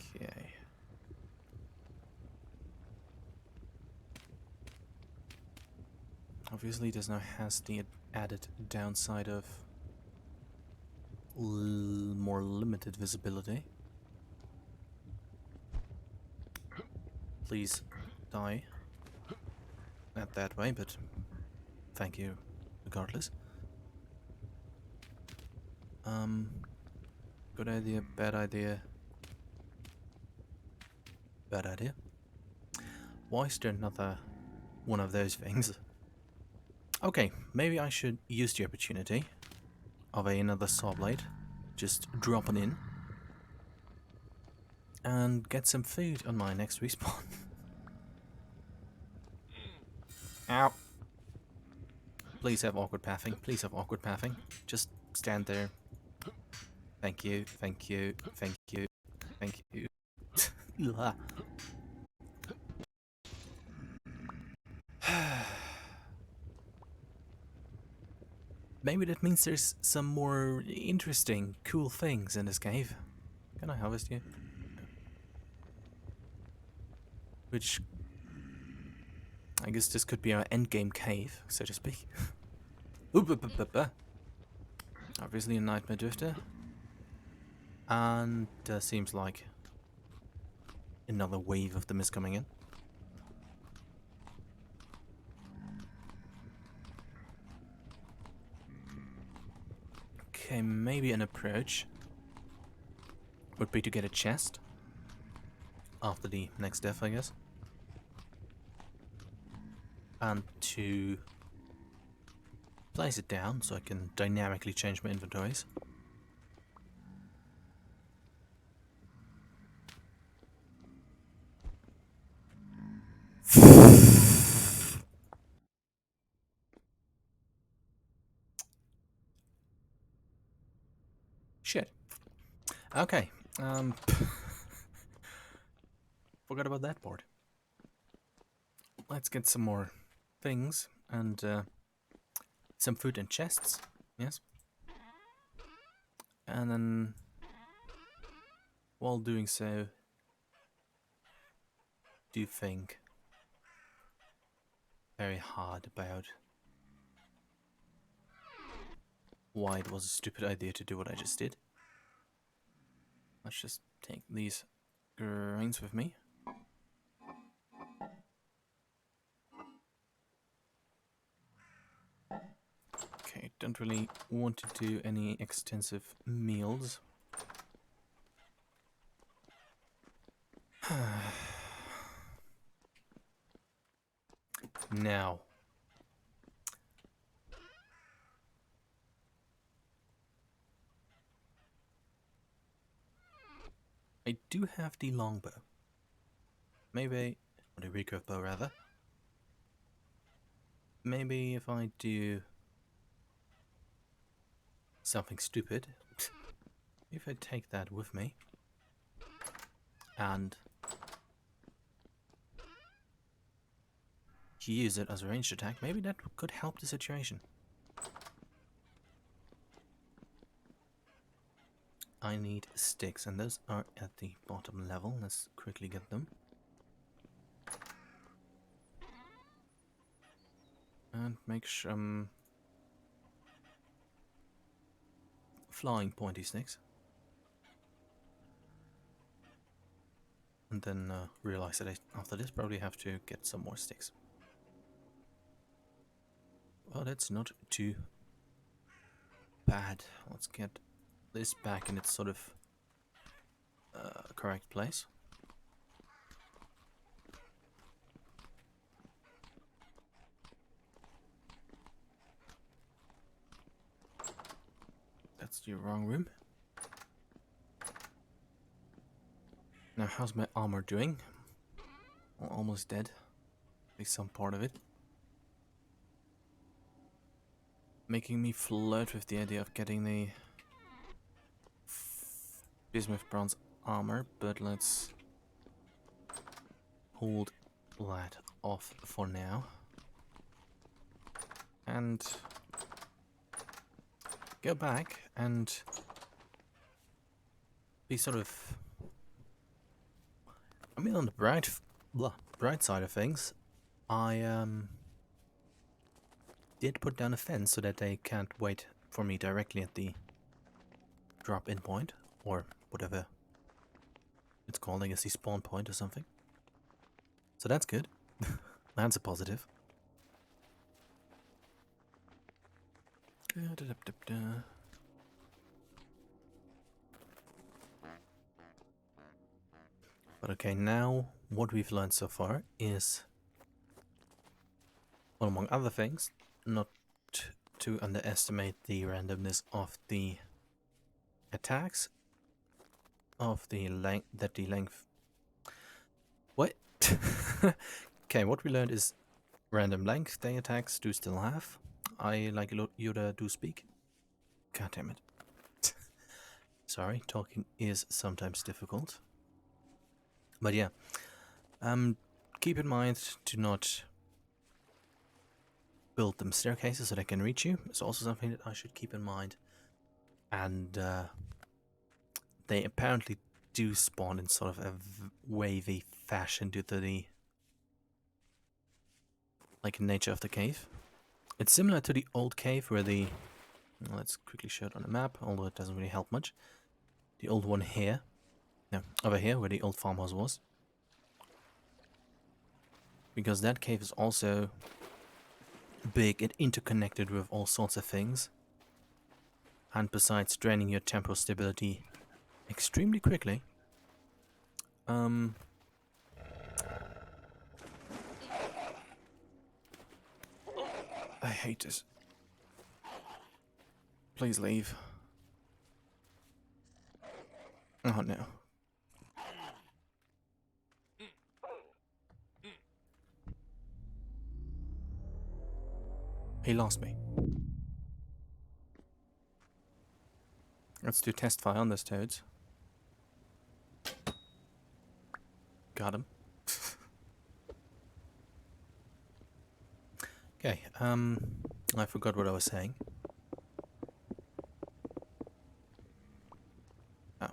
[SPEAKER 1] Okay. Obviously this now has the added downside of more limited visibility. Please die. Not that way, but thank you regardless. Good idea, bad idea. Bad idea. Why is there another one of those things? Okay, maybe I should use the opportunity of another saw blade, just dropping in, and get some food on my next respawn. Ow. Please have awkward pathing, please have awkward pathing. Just stand there. Thank you, thank you, thank you, thank you. Maybe that means there's some more interesting, cool things in this cave. Can I harvest you? Which, I guess this could be our endgame cave, so to speak. Obviously a nightmare drifter. And seems like another wave of them is coming in. Okay, maybe an approach would be to get a chest after the next death, I guess. And to place it down so I can dynamically change my inventories. Shit. Okay. Forgot about that part. Let's get some more things and some food in chests. Yes. And then, while doing so, do think very hard about why it was a stupid idea to do what I just did. Let's just take these grains with me. Okay, don't really want to do any extensive meals. Now, I do have the longbow. Maybe, or the recurve bow rather. Maybe if I do something stupid, if I take that with me and use it as a ranged attack, maybe that could help the situation. I need sticks, and those are at the bottom level. Let's quickly get them. And make some flying pointy sticks. And then realize that I, after this, probably have to get some more sticks. Well, that's not too bad. Let's get this back in its sort of correct place. That's the wrong room. Now, how's my armor doing? Well, almost dead. At least some part of it. Making me flirt with the idea of getting the bismuth bronze armor, but let's hold that off for now. And go back and be sort of... I mean, on the bright side of things, I did put down a fence so that they can't wait for me directly at the drop-in point, or whatever it's called, I guess the spawn point or something. So that's good. That's a positive. But okay, now what we've learned so far is, well, among other things, not to underestimate the randomness of the attacks, of the length, that the length... What? Okay, what we learned is random length they attacks do still have. I, like Yoda, do speak. God damn it. Sorry, talking is sometimes difficult. But yeah, keep in mind to not build them staircases so they can reach you. It's also something that I should keep in mind. And they apparently do spawn in sort of a wavy fashion due to the nature of the cave. It's similar to the old cave where the... Let's quickly show it on the map, although it doesn't really help much. The old one here. No, over here where the old farmhouse was. Because that cave is also big and interconnected with all sorts of things. And besides draining your temporal stability extremely quickly, I hate this. Please leave. Oh no. He lost me. Let's do test fire on this toads. Got him. Okay, I forgot what I was saying. Oh.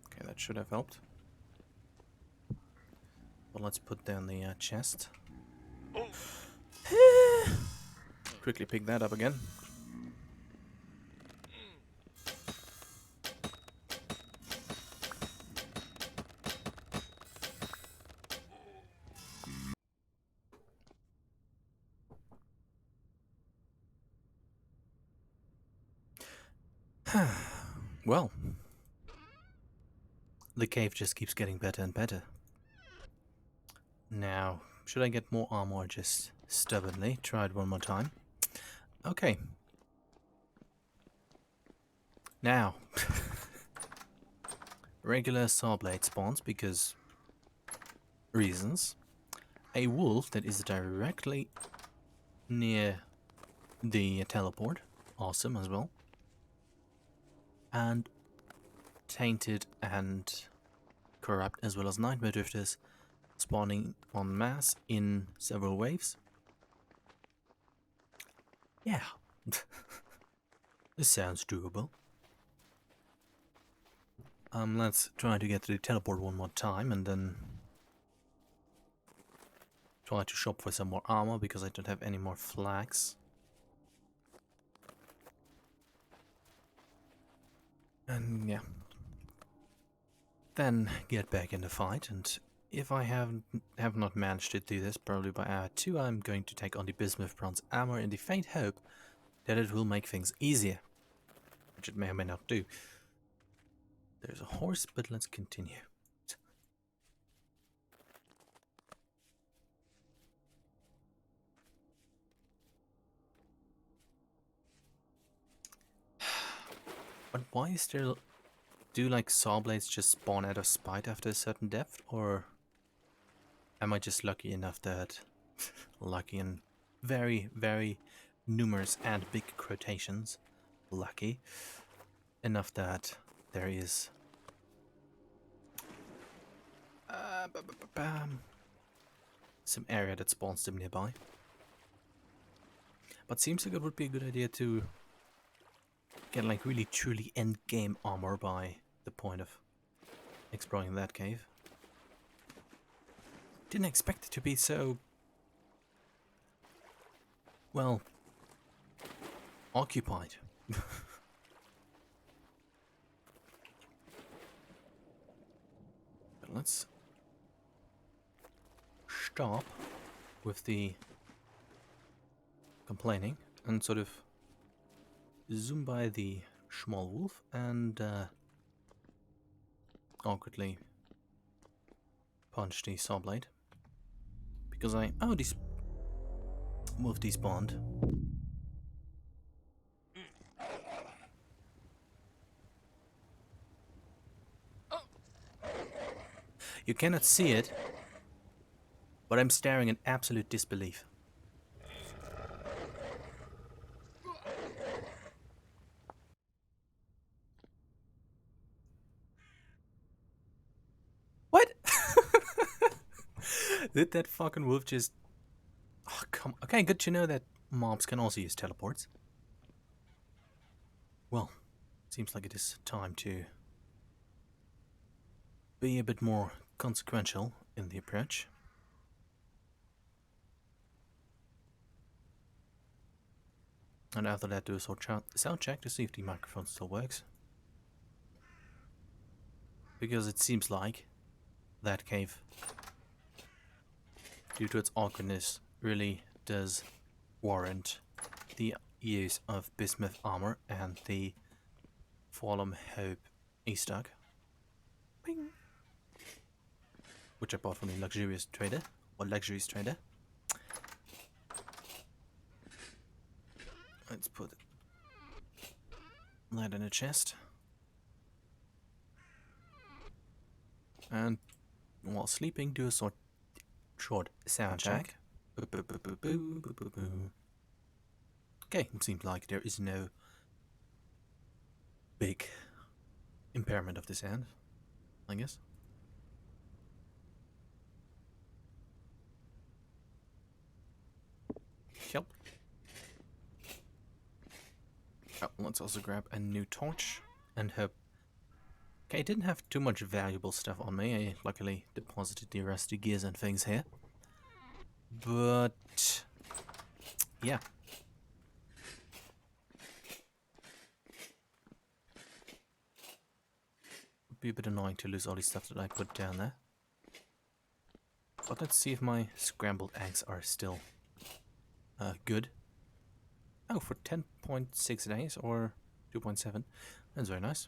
[SPEAKER 1] Okay, that should have helped. But let's put down the chest. Quickly pick that up again. Well, the cave just keeps getting better and better. Now, should I get more armor or just stubbornly try it one more time? Okay. Now, regular saw blade spawns because reasons. A wolf that is directly near the teleport, awesome as well. And tainted and corrupt as well as nightmare drifters spawning en masse in several waves. Yeah. This sounds doable. Let's try to get to the teleport one more time and then try to shop for some more armor because I don't have any more flags. And yeah. Then get back in the fight, and if I have not managed to do this, probably by hour 2, I'm going to take on the bismuth bronze armor in the faint hope that it will make things easier. Which it may or may not do. There's a horse, but let's continue. But why is there... Do like saw blades just spawn out of spite after a certain depth, or am I just lucky enough that... lucky in very, very numerous and big quotations, lucky enough that there is... some area that spawns them nearby. But seems like it would be a good idea to get like really truly end game armor by the point of exploring that cave. Didn't expect it to be so... well... occupied. But let's stop with the complaining and sort of zoom by the small wolf and awkwardly punch the saw blade because I this wolf despawned. You cannot see it, but I'm staring in absolute disbelief. What? Did that fucking wolf just... oh, come... Okay, good to know that mobs can also use teleports. Well, seems like it is time to be a bit more consequential in the approach. And after that, do a sound check to see if the microphone still works. Because it seems like that cave, due to its awkwardness, really does warrant the use of bismuth armor and the Fallen Hope Easter egg. Bing. Which I bought from the luxurious trader, or luxuries trader. Let's put that in a chest. And while sleeping, do a short sound check. Okay, it seems like there is no big impairment of the sound. I guess. Yep. Oh, let's also grab a new torch and hope. Okay, I didn't have too much valuable stuff on me. I luckily deposited the rusty gears and things here. But yeah. Would be a bit annoying to lose all the stuff that I put down there. But let's see if my scrambled eggs are still good. Oh, for 10.6 days or 2.7. That's very nice.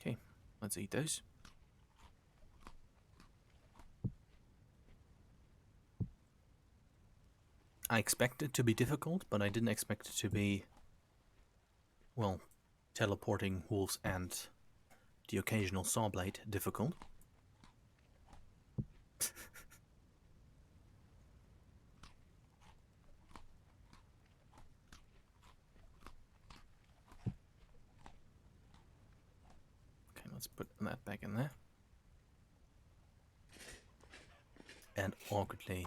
[SPEAKER 1] Okay, let's eat those. I expected it to be difficult, but I didn't expect it to be, well, teleporting wolves and the occasional saw blade difficult. Okay, let's put that back in there. And awkwardly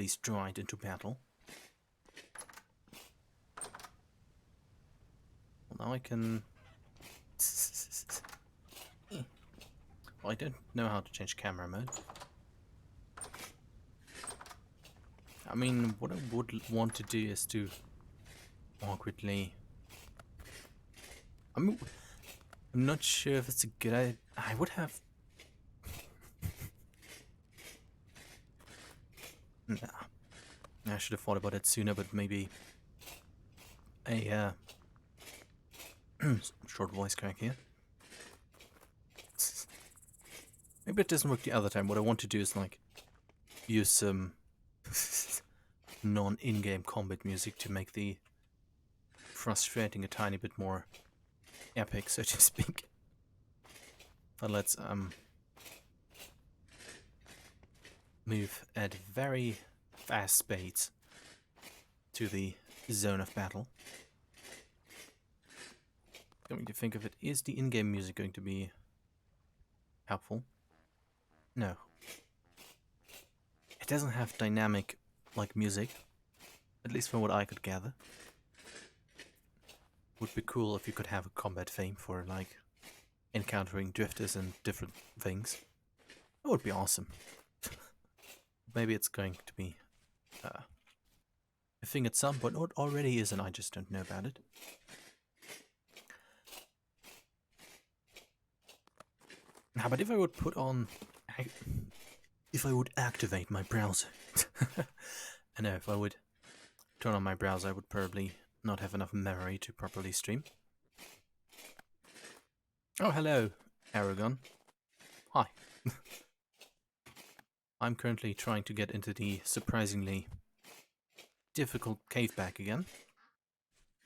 [SPEAKER 1] stride into battle. Well, now I can... Well, I don't know how to change camera mode. I mean, what I would want to do is to awkwardly... I'm not sure if it's a good idea. I would have... Nah. I should have thought about it sooner, but maybe a short voice crack here. Maybe it doesn't work the other time. What I want to do is like use some non-in-game combat music to make the frustrating a tiny bit more epic, so to speak. But let's move at very fast speeds to the zone of battle. Coming to think of it, is the in-game music going to be helpful? No. It doesn't have dynamic like music, at least from what I could gather. Would be cool if you could have a combat theme for like encountering drifters and different things. That would be awesome. Maybe it's going to be a thing at some point, or it already is and I just don't know about it. Now, but if I would put on... If I would activate my browser... I know, if I would turn on my browser, I would probably not have enough memory to properly stream. Oh, hello, Aragon. Hi. I'm currently trying to get into the surprisingly difficult cave back again.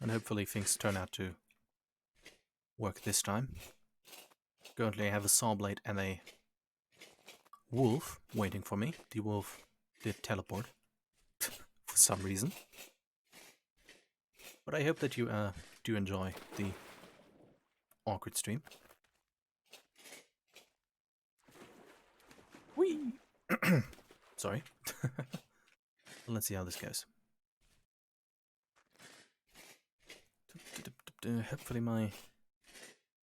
[SPEAKER 1] And hopefully things turn out to work this time. Currently I have a saw blade and a wolf waiting for me. The wolf did teleport for some reason. But I hope that you do enjoy the awkward stream. Whee! Sorry. Let's see how this goes. Hopefully my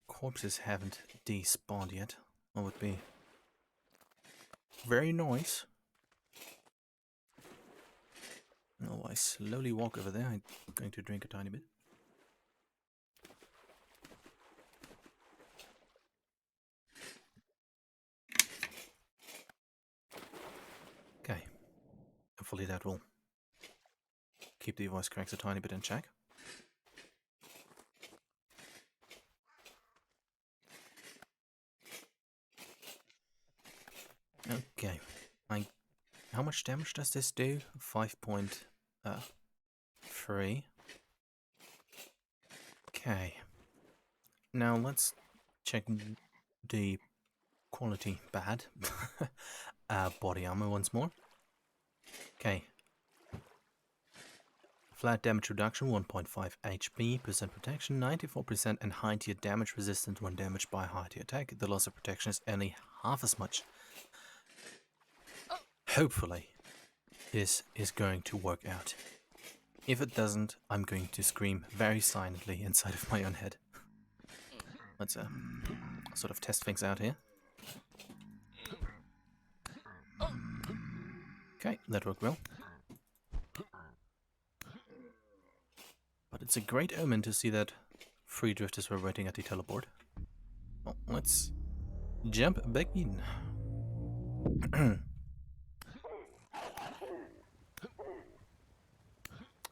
[SPEAKER 1] corpses haven't despawned yet. That would be very nice. Oh, I slowly walk over there. I'm going to drink a tiny bit. Okay. Hopefully that will keep the voice cracks a tiny bit in check. Okay. How much damage does this do? 5.3. Okay. Now let's check the quality bad body armor once more. Okay. Flat damage reduction, 1.5 HP, percent protection, 94%, and high tier damage resistant when damaged by high tier attack. The loss of protection is only half as much. Hopefully, this is going to work out. If it doesn't, I'm going to scream very silently inside of my own head. Let's sort of test things out here. Okay, that worked well. But it's a great omen to see that 3 drifters were waiting at the teleport. Well, let's jump back in.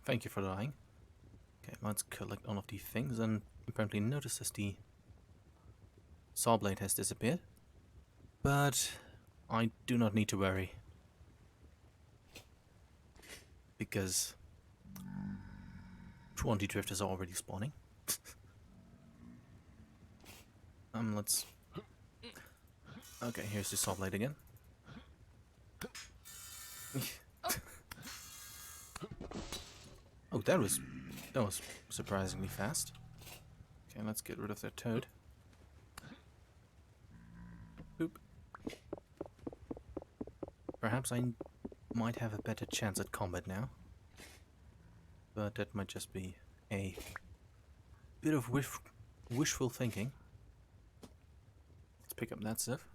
[SPEAKER 1] Thank you for dying. Okay, let's collect all of these things and apparently notice as the saw blade has disappeared. But I do not need to worry, because 20 drifters are already spawning. Let's... Okay, here's the saw blade again. Oh, that was surprisingly fast. Okay, let's get rid of that toad. Boop. Perhaps I might have a better chance at combat now. But that might just be a bit of wishful thinking. Let's pick up that stuff.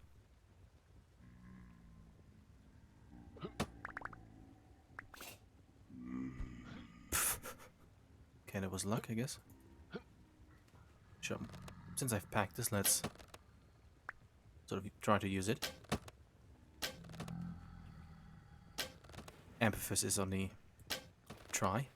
[SPEAKER 1] Okay, that was luck, I guess. Sure. Since I've packed this, let's sort of try to use it. Amphiphis is on the try.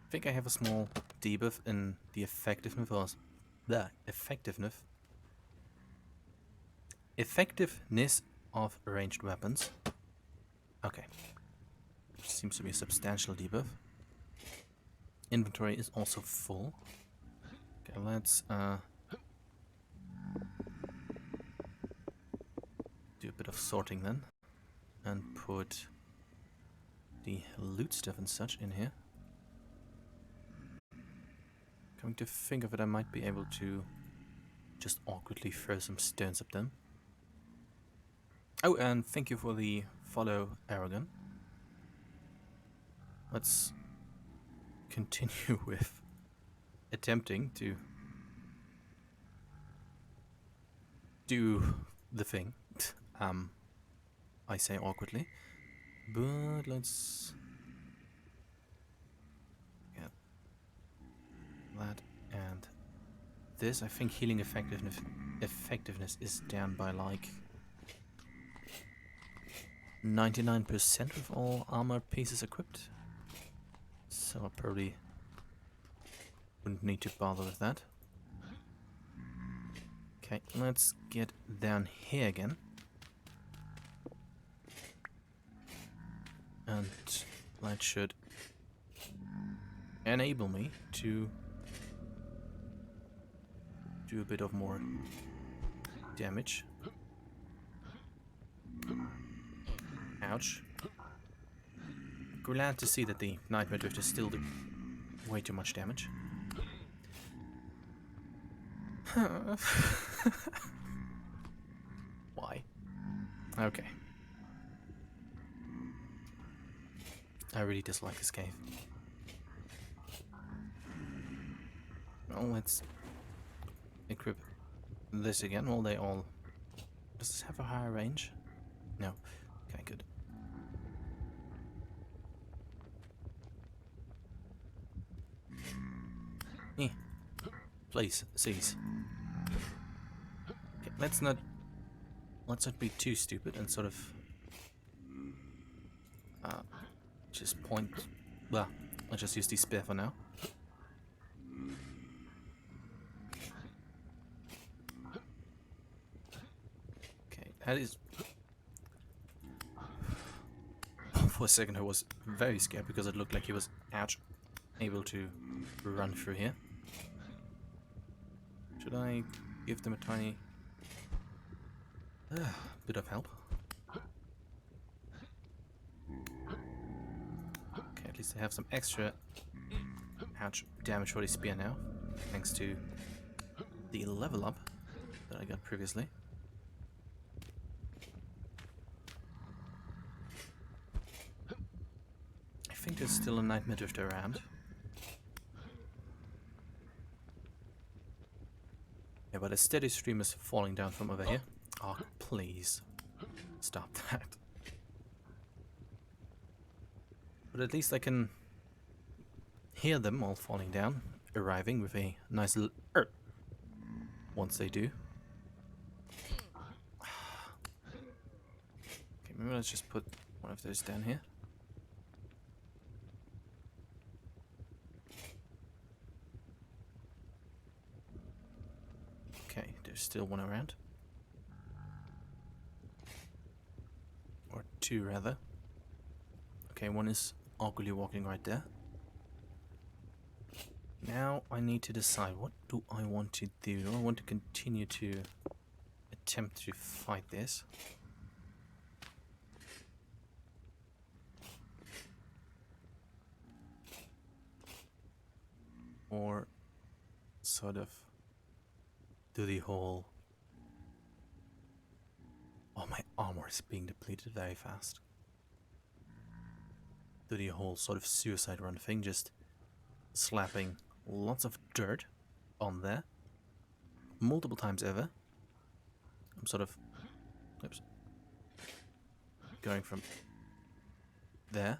[SPEAKER 1] I think I have a small debuff in the effectiveness of ranged weapons. Okay. Seems to be a substantial debuff. Inventory is also full. Okay, let's do a bit of sorting then. And put the loot stuff and such in here. Coming to think of it, I might be able to just awkwardly throw some stones at them. Oh, and thank you for the follow, Aragon. Let's continue with attempting to do the thing. I say awkwardly, but let's get that and this. I think healing effectiveness is down by like 99% with all armor pieces equipped, so I probably wouldn't need to bother with that. Okay, let's get down here again. And that should enable me to do a bit of more damage. Ouch. Glad to see that the Nightmare Drift is still doing way too much damage. Why? Okay. I really dislike this cave. Well, let's equip this again. Well, they all... Does this have a higher range? No. Okay, good. Please, cease. Okay, let's not be too stupid and sort of just point. Well, let's just use the spear for now. Okay, that is. For a second, I was very scared because it looked like he was able to run through here. Should I give them a tiny... Bit of help. Okay, at least I have some extra damage for the spear now, thanks to the level up that I got previously. I think there's still a nightmare drifter around. Yeah, but a steady stream is falling down from over here. Oh, please. Stop that. But at least I can hear them all falling down, arriving with a nice little once they do. Okay, maybe let's just put one of those down here. Okay, there's still one around. Or two, rather. Okay, one is uglily walking right there. Now I need to decide, what do I want to do? Do I want to continue to attempt to fight this? Or sort of do the whole... Oh, my armor is being depleted very fast. Do the whole sort of suicide run thing, just slapping lots of dirt on there multiple times over. I'm sort of going from there.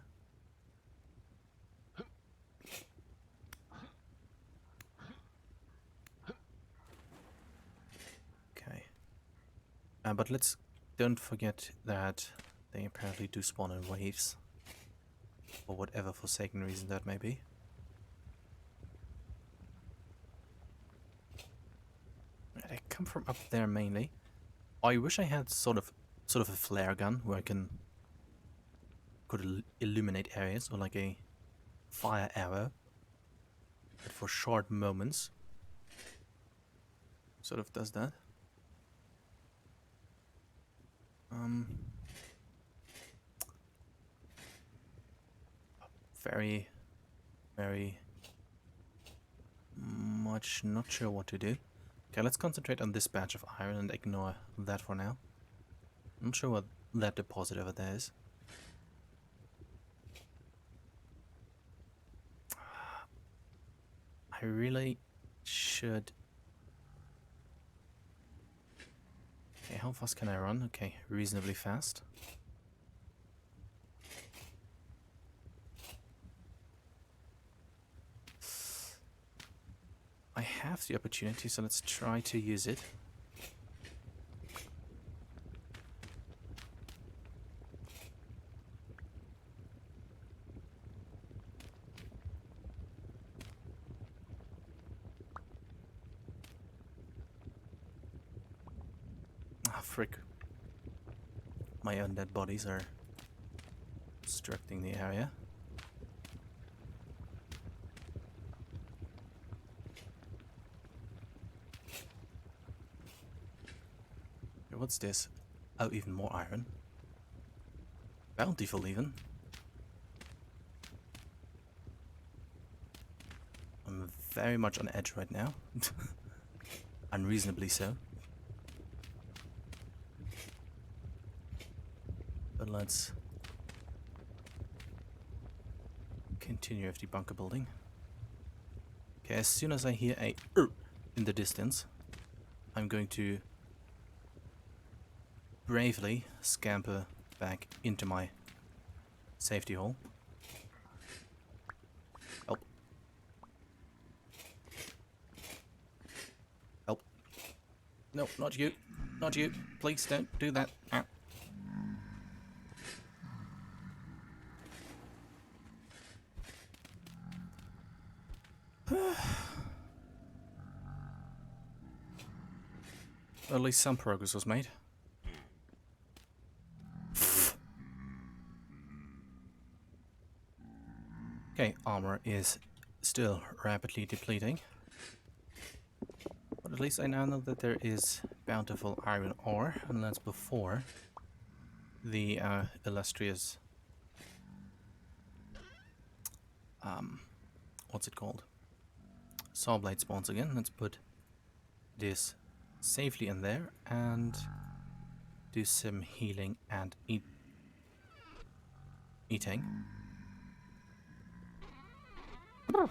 [SPEAKER 1] Okay. But don't forget that they apparently do spawn in waves. For whatever forsaken reason that may be. They come from up there mainly. I wish I had sort of a flare gun where I could illuminate areas, or like a fire arrow, but for short moments. Sort of does that. Very much not sure what to do. Okay, let's concentrate on this batch of iron and ignore that for now. I'm not sure what that deposit over there is. I really should... Okay, how fast can I run? Okay, reasonably fast. I have the opportunity, so let's try to use it. Ah, frick. My undead bodies are obstructing the area. What's this? Oh, even more iron. Bountiful, even. I'm very much on edge right now. Unreasonably so. But let's continue with the bunker building. Okay, as soon as I hear a in the distance, I'm going to bravely scamper back into my safety hole. Help. Help. No, not you. Not you. Please don't do that. Ow. At least some progress was made. Okay, armor is still rapidly depleting. But But at least I now know that there is bountiful iron ore, and that's before the illustrious what's it called? Saw blade spawns again. Let's put this safely in there and do some healing and eating. But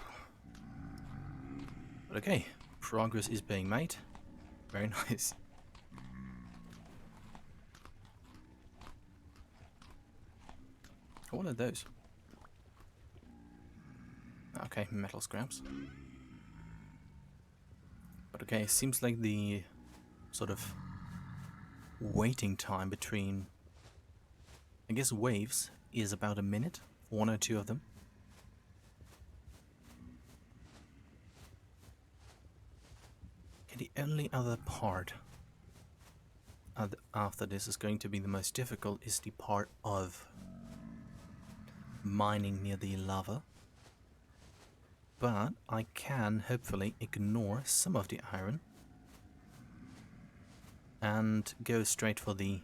[SPEAKER 1] okay, progress is being made. Very nice. What are those? Okay, metal scraps. But okay, seems like the sort of waiting time between, I guess, waves is about a minute, one or two of them. Okay, the only other part after this is going to be the most difficult is the part of mining near the lava. But I can hopefully ignore some of the iron and go straight for the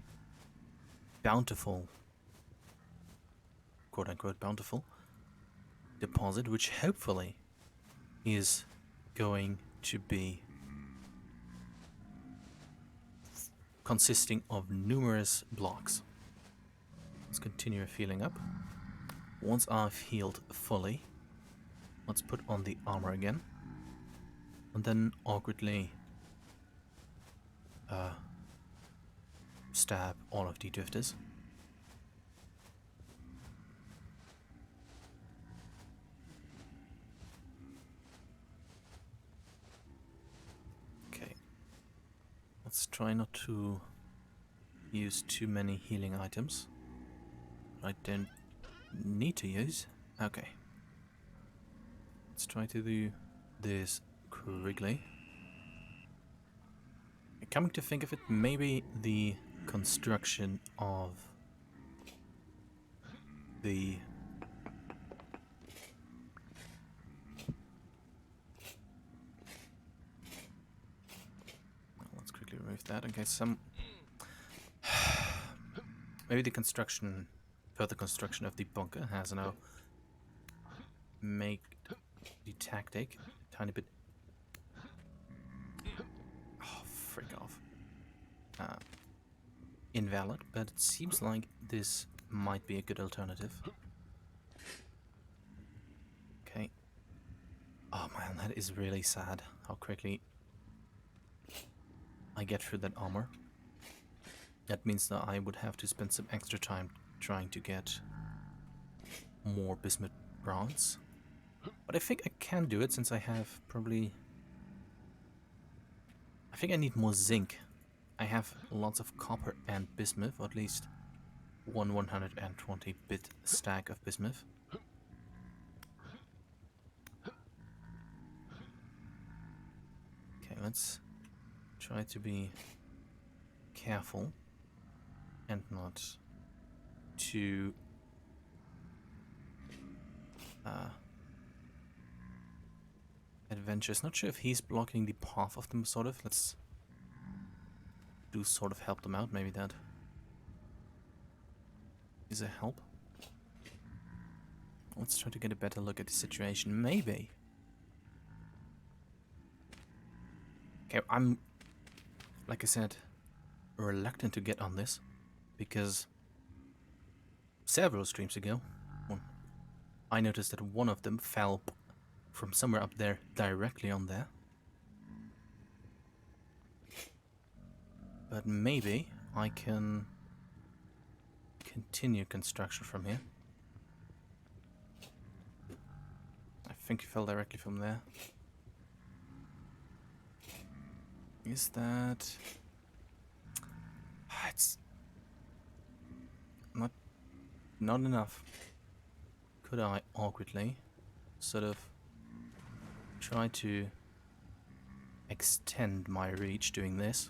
[SPEAKER 1] bountiful, quote-unquote bountiful, deposit, which hopefully is going to be consisting of numerous blocks. Let's continue filling up. Once I've healed fully, let's put on the armor again, and then awkwardly stab all of the drifters. Okay, let's try not to use too many healing items. I don't need to use. Okay, let's try to do this quickly. Coming to think of it, maybe the construction of the let's quickly remove that. Okay, maybe the further construction of the bunker has now made the tactic a tiny bit frick off invalid, but it seems like this might be a good alternative. Okay. Oh man, that is really sad how quickly I get through that armor. That means that I would have to spend some extra time trying to get more bismuth bronze. But I think I can do it since I have probably... I think I need more zinc. I have lots of copper and bismuth, or at least one 120-bit stack of bismuth. Okay, let's try to be careful and not too adventurous. Not sure if he's blocking the path of them, sort of. Let's do sort of help them out. Maybe that is a help. Let's try to get a better look at the situation. Maybe. Okay, I'm, like I said, reluctant to get on this because several streams ago, I noticed that one of them fell from somewhere up there directly on there. But maybe I can continue construction from here. I think he fell directly from there. Is that... It's not enough. Could I awkwardly sort of try to extend my reach doing this?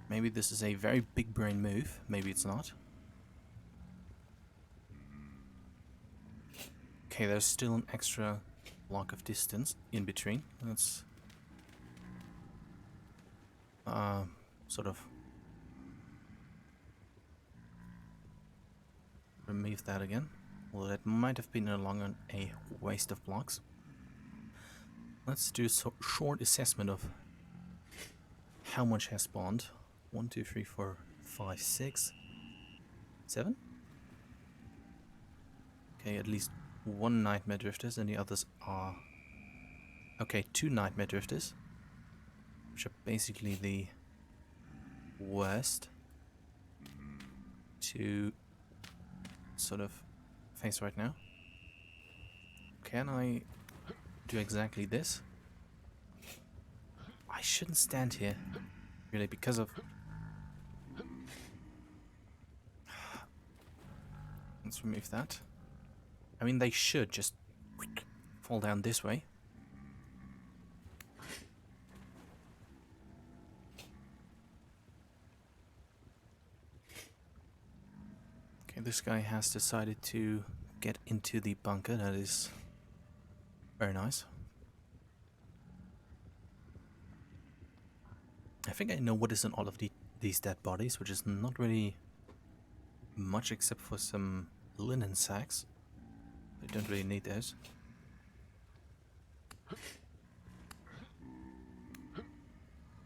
[SPEAKER 1] Maybe this is a very big brain move. Maybe it's not. Okay, there's still an extra block of distance in between. Let's sort of remove that again. Well, that might have been no longer a waste of blocks. Let's do a short assessment of how much has spawned. 1, 2, 3, 4, 5, 6, 7. Okay, at least one nightmare drifters, and the others are... Okay, 2 nightmare drifters, which are basically the worst to sort of face right now. Can I do exactly this? I shouldn't stand here, really, because of... Let's remove that. I mean, they should just fall down this way. Okay, this guy has decided to get into the bunker. That is very nice. I think I know what is in all of these dead bodies, which is not really much except for some linen sacks. I don't really need those.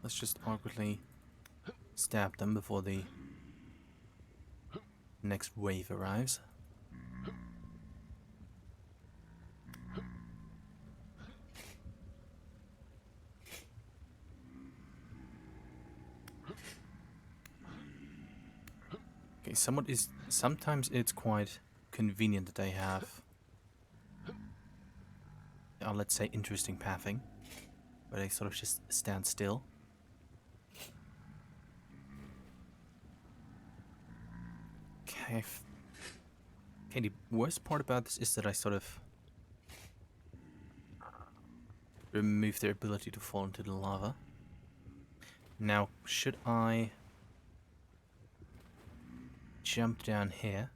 [SPEAKER 1] Let's just awkwardly stab them before the next wave arrives. Okay, sometimes it's quite convenient that they have, let's say, interesting pathing, where they sort of just stand still. Okay, the worst part about this is that I sort of remove their ability to fall into the lava. Now, should I jump down here?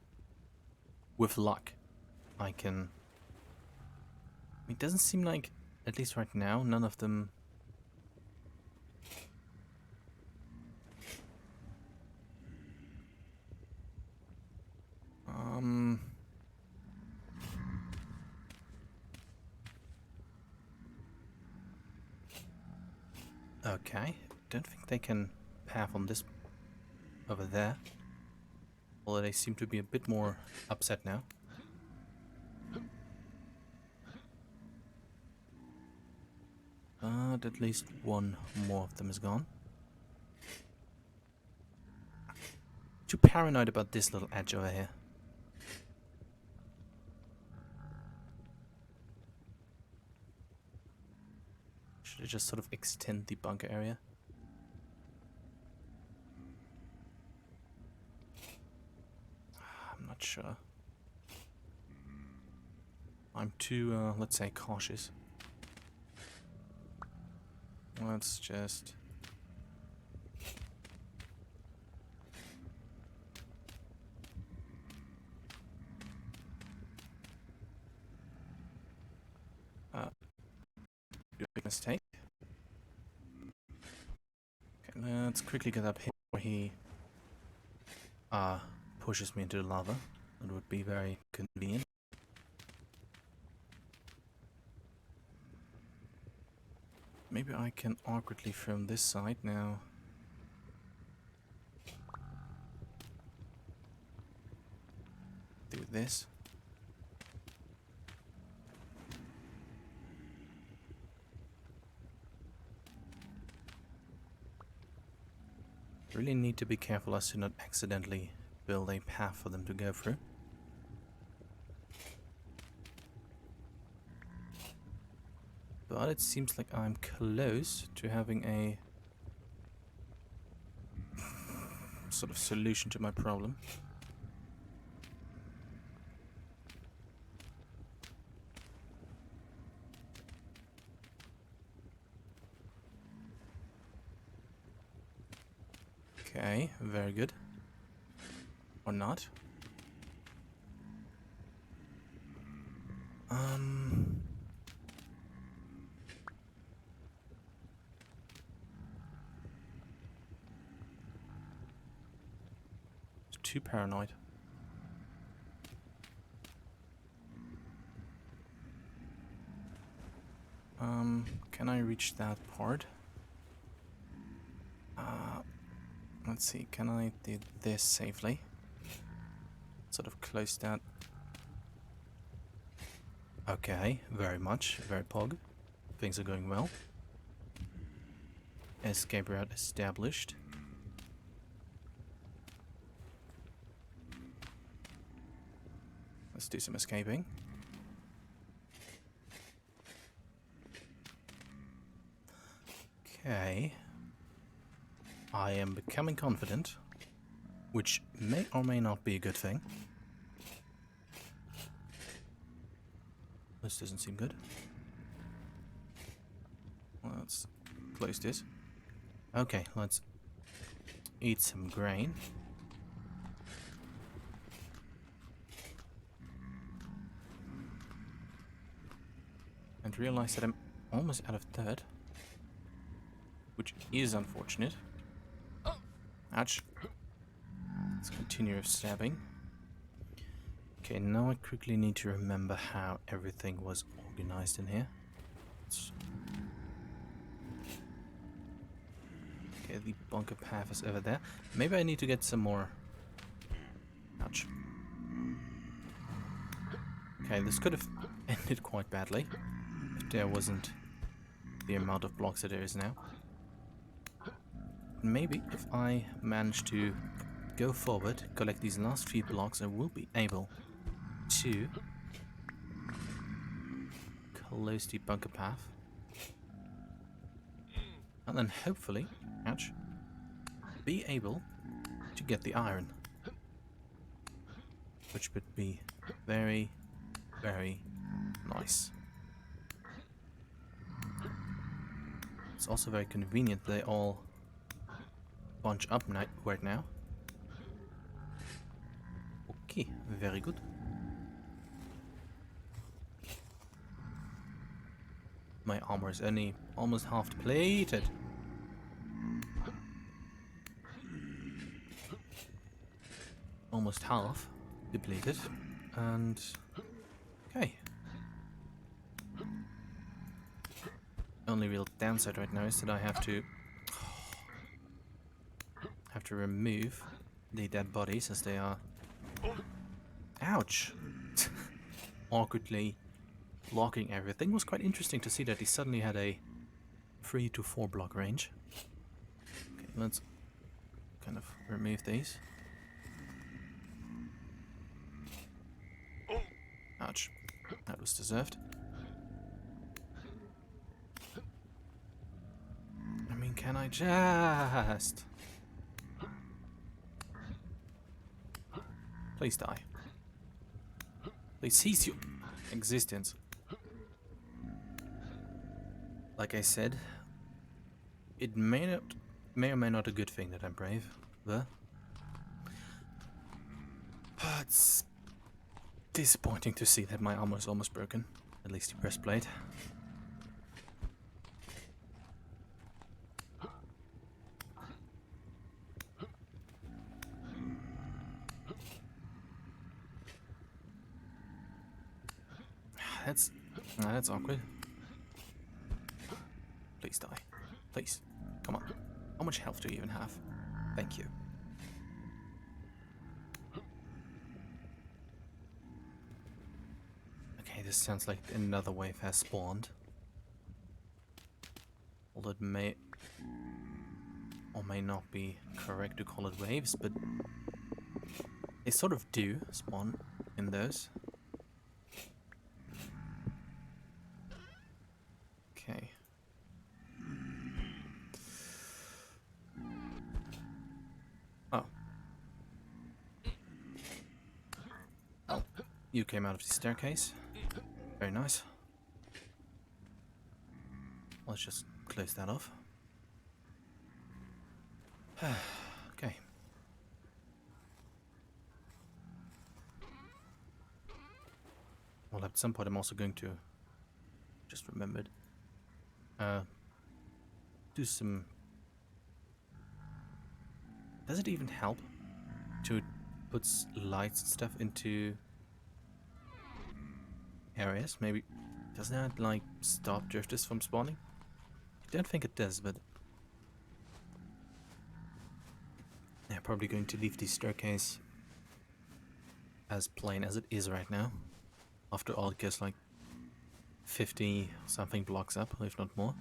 [SPEAKER 1] With luck, I can... It doesn't seem like, at least right now, none of them... Okay, don't think they can path on this over there. Although they seem to be a bit more upset now. But at least one more of them is gone. Too paranoid about this little edge over here. Should I just sort of extend the bunker area? I'm not sure. I'm too, let's say, cautious. Let's just... do a big mistake. Okay, let's quickly get up here where he pushes me into the lava. That would be very convenient. Maybe I can awkwardly from this side now. Do this. Really need to be careful as to not accidentally build a path for them to go through. But it seems like I'm close to having a sort of solution to my problem. Okay, very good. Or not. too paranoid. Can I reach that part? Let's see, can I do this safely? Sort of close that. Okay, very pog. Things are going well. Escape route established. Let's do some escaping. Okay. I am becoming confident, which may or may not be a good thing. This doesn't seem good. Let's close this. Okay, let's eat some grain. And realize that I'm almost out of third, which is unfortunate. Ouch. Let's continue with stabbing. Okay, now I quickly need to remember how everything was organized in here. Okay, the bunker path is over there. Maybe I need to get some more. Ouch. Okay, this could have ended quite badly if there wasn't the amount of blocks that there is now. Maybe if I manage to go forward, collect these last few blocks, I will be able to close the bunker path. And then hopefully, ouch, be able to get the iron. Which would be very, very nice. It's also very convenient they all bunch up right now. Okay, very good. My armor is only almost half depleted. Almost half depleted. And okay. Only real downside right now is that I have to remove the dead bodies as they are, ouch, awkwardly blocking everything. It was quite interesting to see that he suddenly had a 3 to 4 block range. Okay, let's kind of remove these. Ouch, that was deserved. I mean, can I just... Please die. Please cease your existence. Like I said, it may or may not a good thing that I'm brave, but it's disappointing to see that my armor is almost broken. At least the breastplate. That's awkward. Please die. Please. Come on. How much health do you even have? Thank you. Okay, this sounds like another wave has spawned. Although it may or may not be correct to call it waves, but they sort of do spawn in those. Okay. Oh. Oh. You came out of the staircase. Very nice. Let's just close that off. Okay. Well, at some point I'm also going to, just remembered, do some... Does it even help to puts lights and stuff into areas. Maybe does that like stop drifters from spawning? I don't think it does, but they're probably going to leave the staircase as plain as it is right now. After all, it goes like 50 something blocks up, if not more.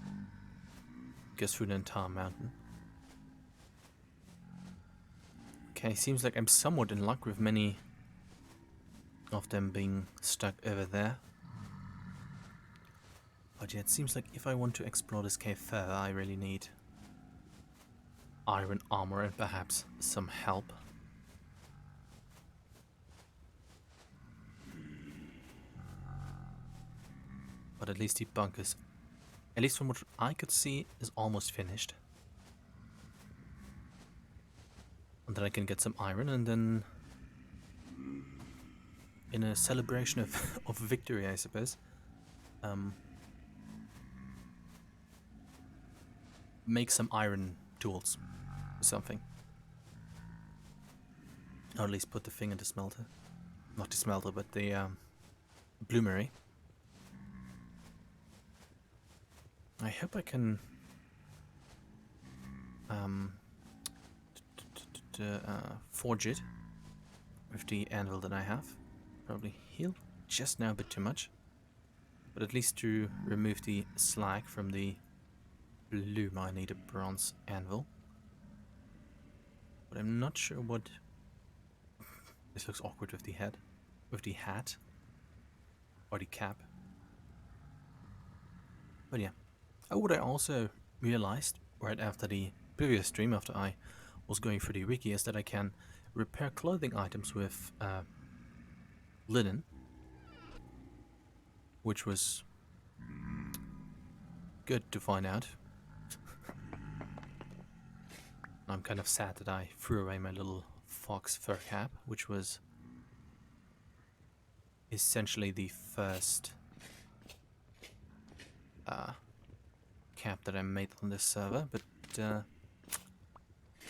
[SPEAKER 1] Goes through the entire mountain. Okay, seems like I'm somewhat in luck with many of them being stuck over there. But yeah, it seems like if I want to explore this cave further, I really need iron armor and perhaps some help. But at least the bunkers, at least from what I could see, is almost finished. And then I can get some iron, and then in a celebration of victory, I suppose, make some iron tools or something. Or at least put the thing in the smelter. Not the smelter, but the bloomery. I hope I can forge it with the anvil that I have. Probably heal just now a bit too much, but at least to remove the slag from the bloom I need a bronze anvil. But I'm not sure what... This looks awkward with the head, with the hat or the cap. But yeah. Oh, what I also realized right after the previous stream, after I was going through the wiki, is that I can repair clothing items with linen, which was good to find out. I'm kind of sad that I threw away my little fox fur cap, which was essentially the first cap that I made on this server, but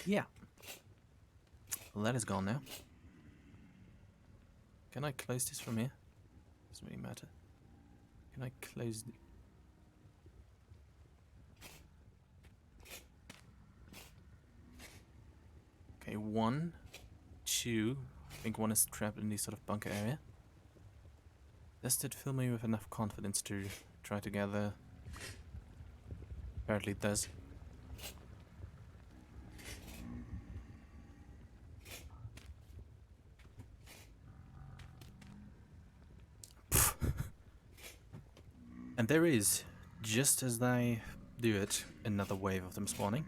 [SPEAKER 1] yeah. Well, that is gone now. Can I close this from here? Doesn't really matter. Can I close the... Okay, 1, 2. I think one is trapped in the sort of bunker area. Does that fill me with enough confidence to try to gather? Apparently it does. And there is, just as they do it, another wave of them spawning.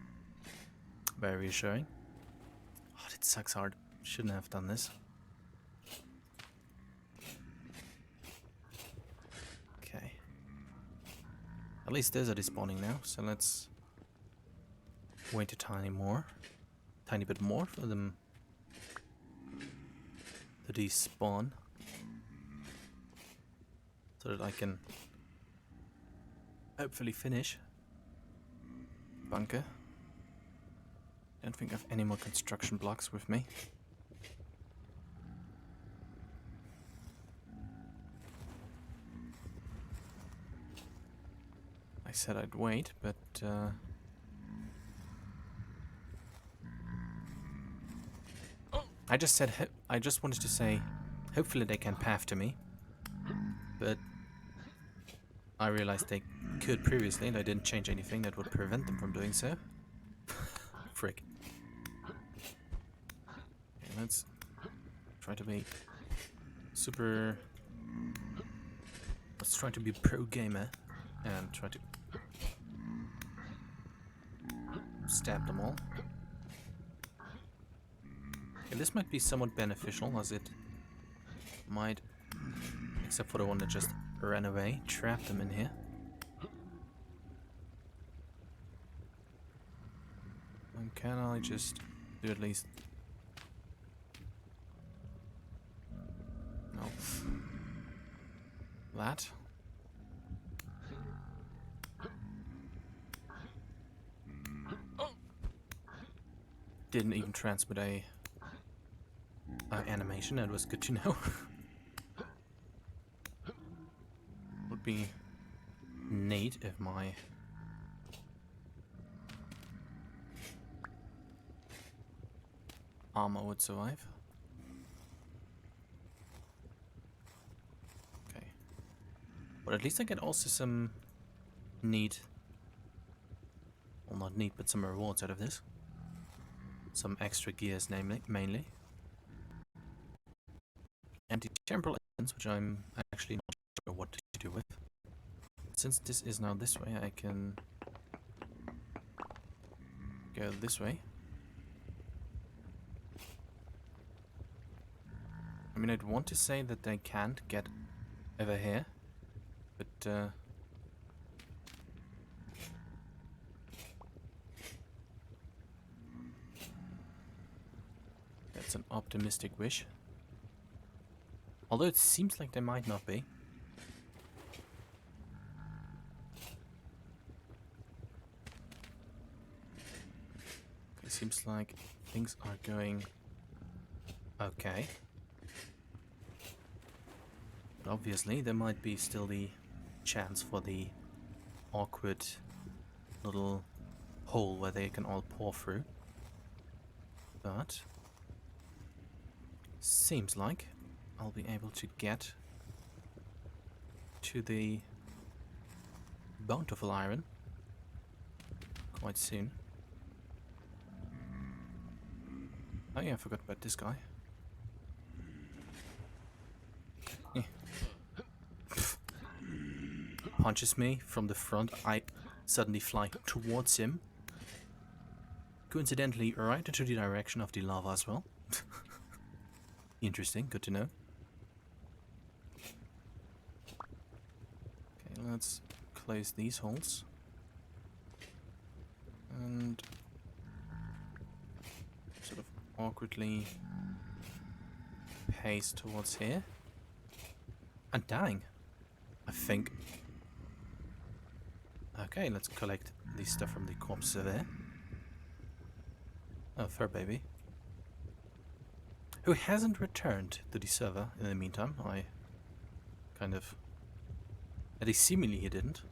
[SPEAKER 1] Very reassuring. Oh, it sucks hard. Shouldn't have done this. Okay. At least those are despawning now, so let's wait a tiny bit more for them to despawn. So that I can hopefully finish bunker. Don't think I have any more construction blocks with me. I said I'd wait, but I just wanted to say hopefully they can path to me, but I realized they could previously and I didn't change anything that would prevent them from doing so. Frick. Okay, let's try to be super... Let's try to be pro gamer and try to stab them all. Okay, this might be somewhat beneficial, as it might, except for the one that just ran away, trap them in here. And can I just do at least... No. That? Didn't even transmit a animation. That was good to know. Would be neat if my armor would survive. Okay. But at least I get also some neat, well, not neat, but some rewards out of this. Some extra gears, mainly. Anti-temporal essence, which I'm actually not sure what to do with. Since this is now this way, I can go this way. I mean, I'd want to say that they can't get over here, but that's an optimistic wish. Although it seems like they might not be. It seems like things are going okay. But obviously there might be still the chance for the awkward little hole where they can all pour through. But seems like I'll be able to get to the bountiful iron quite soon. Oh yeah, I forgot about this guy. Punches me from the front, I suddenly fly towards him. Coincidentally, right into the direction of the lava as well. Interesting, good to know. Okay, let's close these holes. And sort of awkwardly pace towards here. And dang, I think. Okay, let's collect the stuff from the corpse there. Oh, fur baby. Who hasn't returned to the server in the meantime. I kind of... At least seemingly he didn't.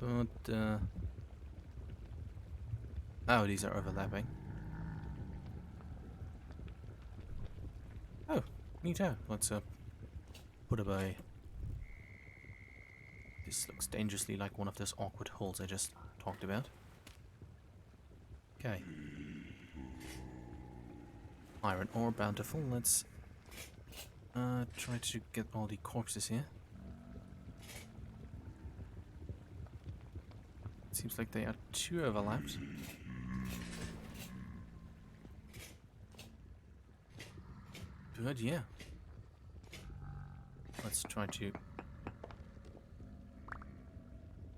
[SPEAKER 1] But, oh, these are overlapping. Oh, neato. Let's, put away. This looks dangerously like one of those awkward holes I just talked about. Okay. Iron ore, bountiful. Let's try to get all the corpses here. Seems like they are too overlapped. But yeah. Let's try to...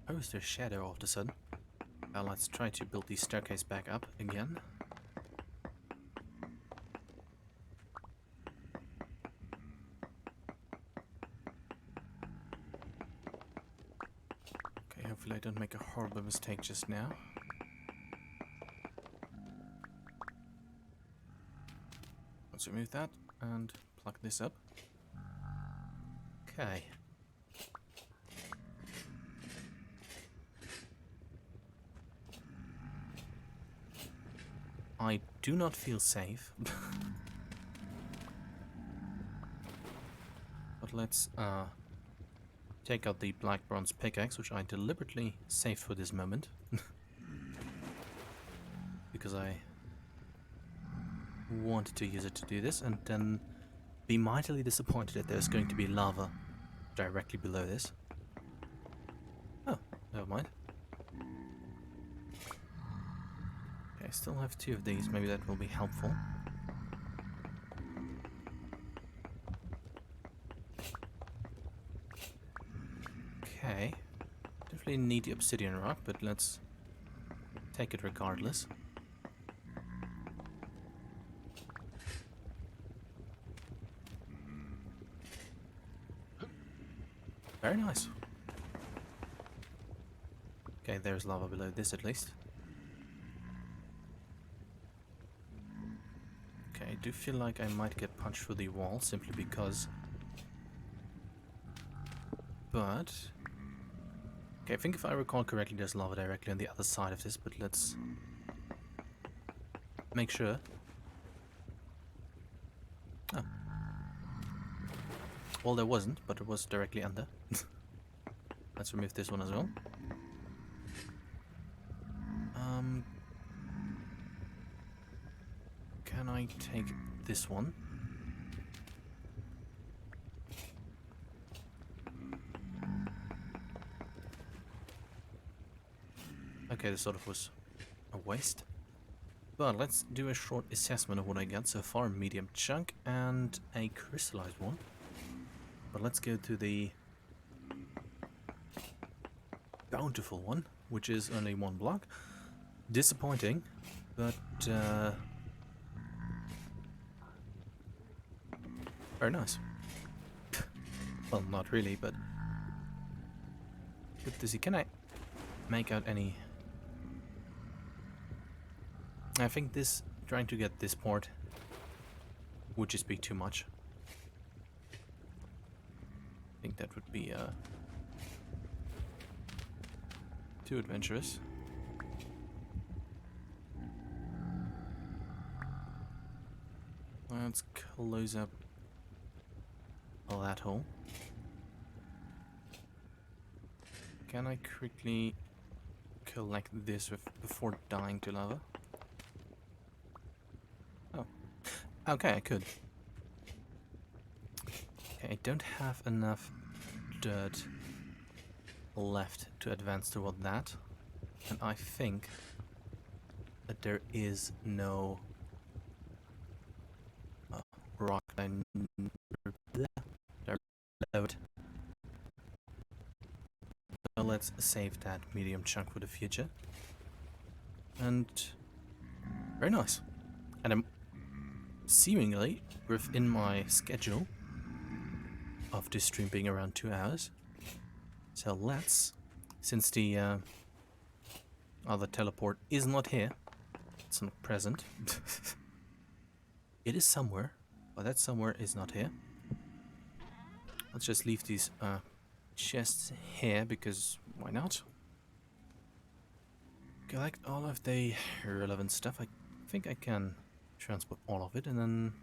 [SPEAKER 1] Oh, is there a shadow all of a sudden? Well, let's try to build the staircase back up again. Okay, hopefully I don't make a horrible mistake just now. Let's remove that and plug this up. Okay. I do not feel safe. But let's take out the black bronze pickaxe, which I deliberately saved for this moment. Because I wanted to use it to do this, and then be mightily disappointed that there's going to be lava directly below this. Oh, never mind. I still have 2 of these, maybe that will be helpful. Okay. Definitely need the obsidian rock, but let's take it regardless. Very nice. Okay, there's lava below this at least. do feel like I might get punched through the wall simply because. But okay, I think if I recall correctly, there's lava directly on the other side of this. But let's make sure. Oh. Well, there wasn't, but it was directly under. Let's remove this one as well. Can I take this one? Okay, this sort of was a waste. But let's do a short assessment of what I got so far. Medium chunk and a crystallized one. But let's go to the bountiful one, which is only one block. Disappointing, but very nice. Well, not really, but good to see. Can I make out any? I think this, trying to get this port would just be too much. I think that would be too adventurous. Let's close up all that hole. Can I quickly collect this before dying to lava? Oh. Okay, I could. Okay, I don't have enough dirt left to advance toward that. And I think that there is no rock that I load. So let's save that medium chunk for the future. And very nice. And I'm seemingly within my schedule of this stream being around 2 hours. So let's, since the other teleport is not here, it's not present. It is somewhere, but that somewhere is not here. Let's just leave these chests here, because why not? Collect all of the relevant stuff. I think I can transport all of it, and then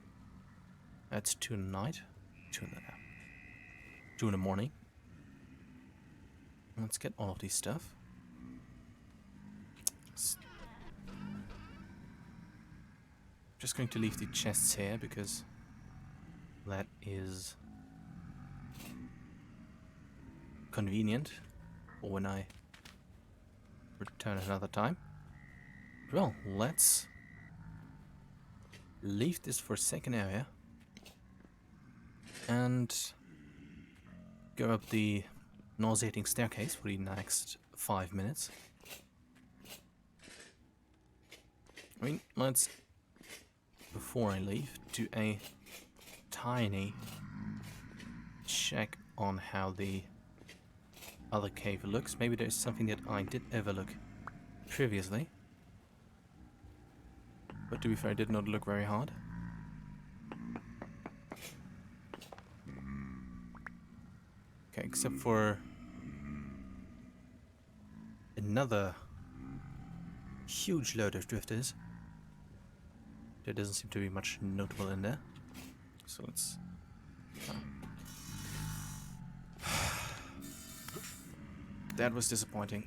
[SPEAKER 1] that's 2 in the night, 2 in the morning. Let's get all of these stuff. Just going to leave the chests here because that is convenient for when I return another time. Well, let's leave this for a second area and go up the nauseating staircase for the next 5 minutes. I mean, let's, before I leave, do a tiny check on how the other cave looks. Maybe there's something that I did overlook previously. But to be fair, I did not look very hard. Okay, except for another huge load of drifters. There doesn't seem to be much notable in there. So let's... That was disappointing.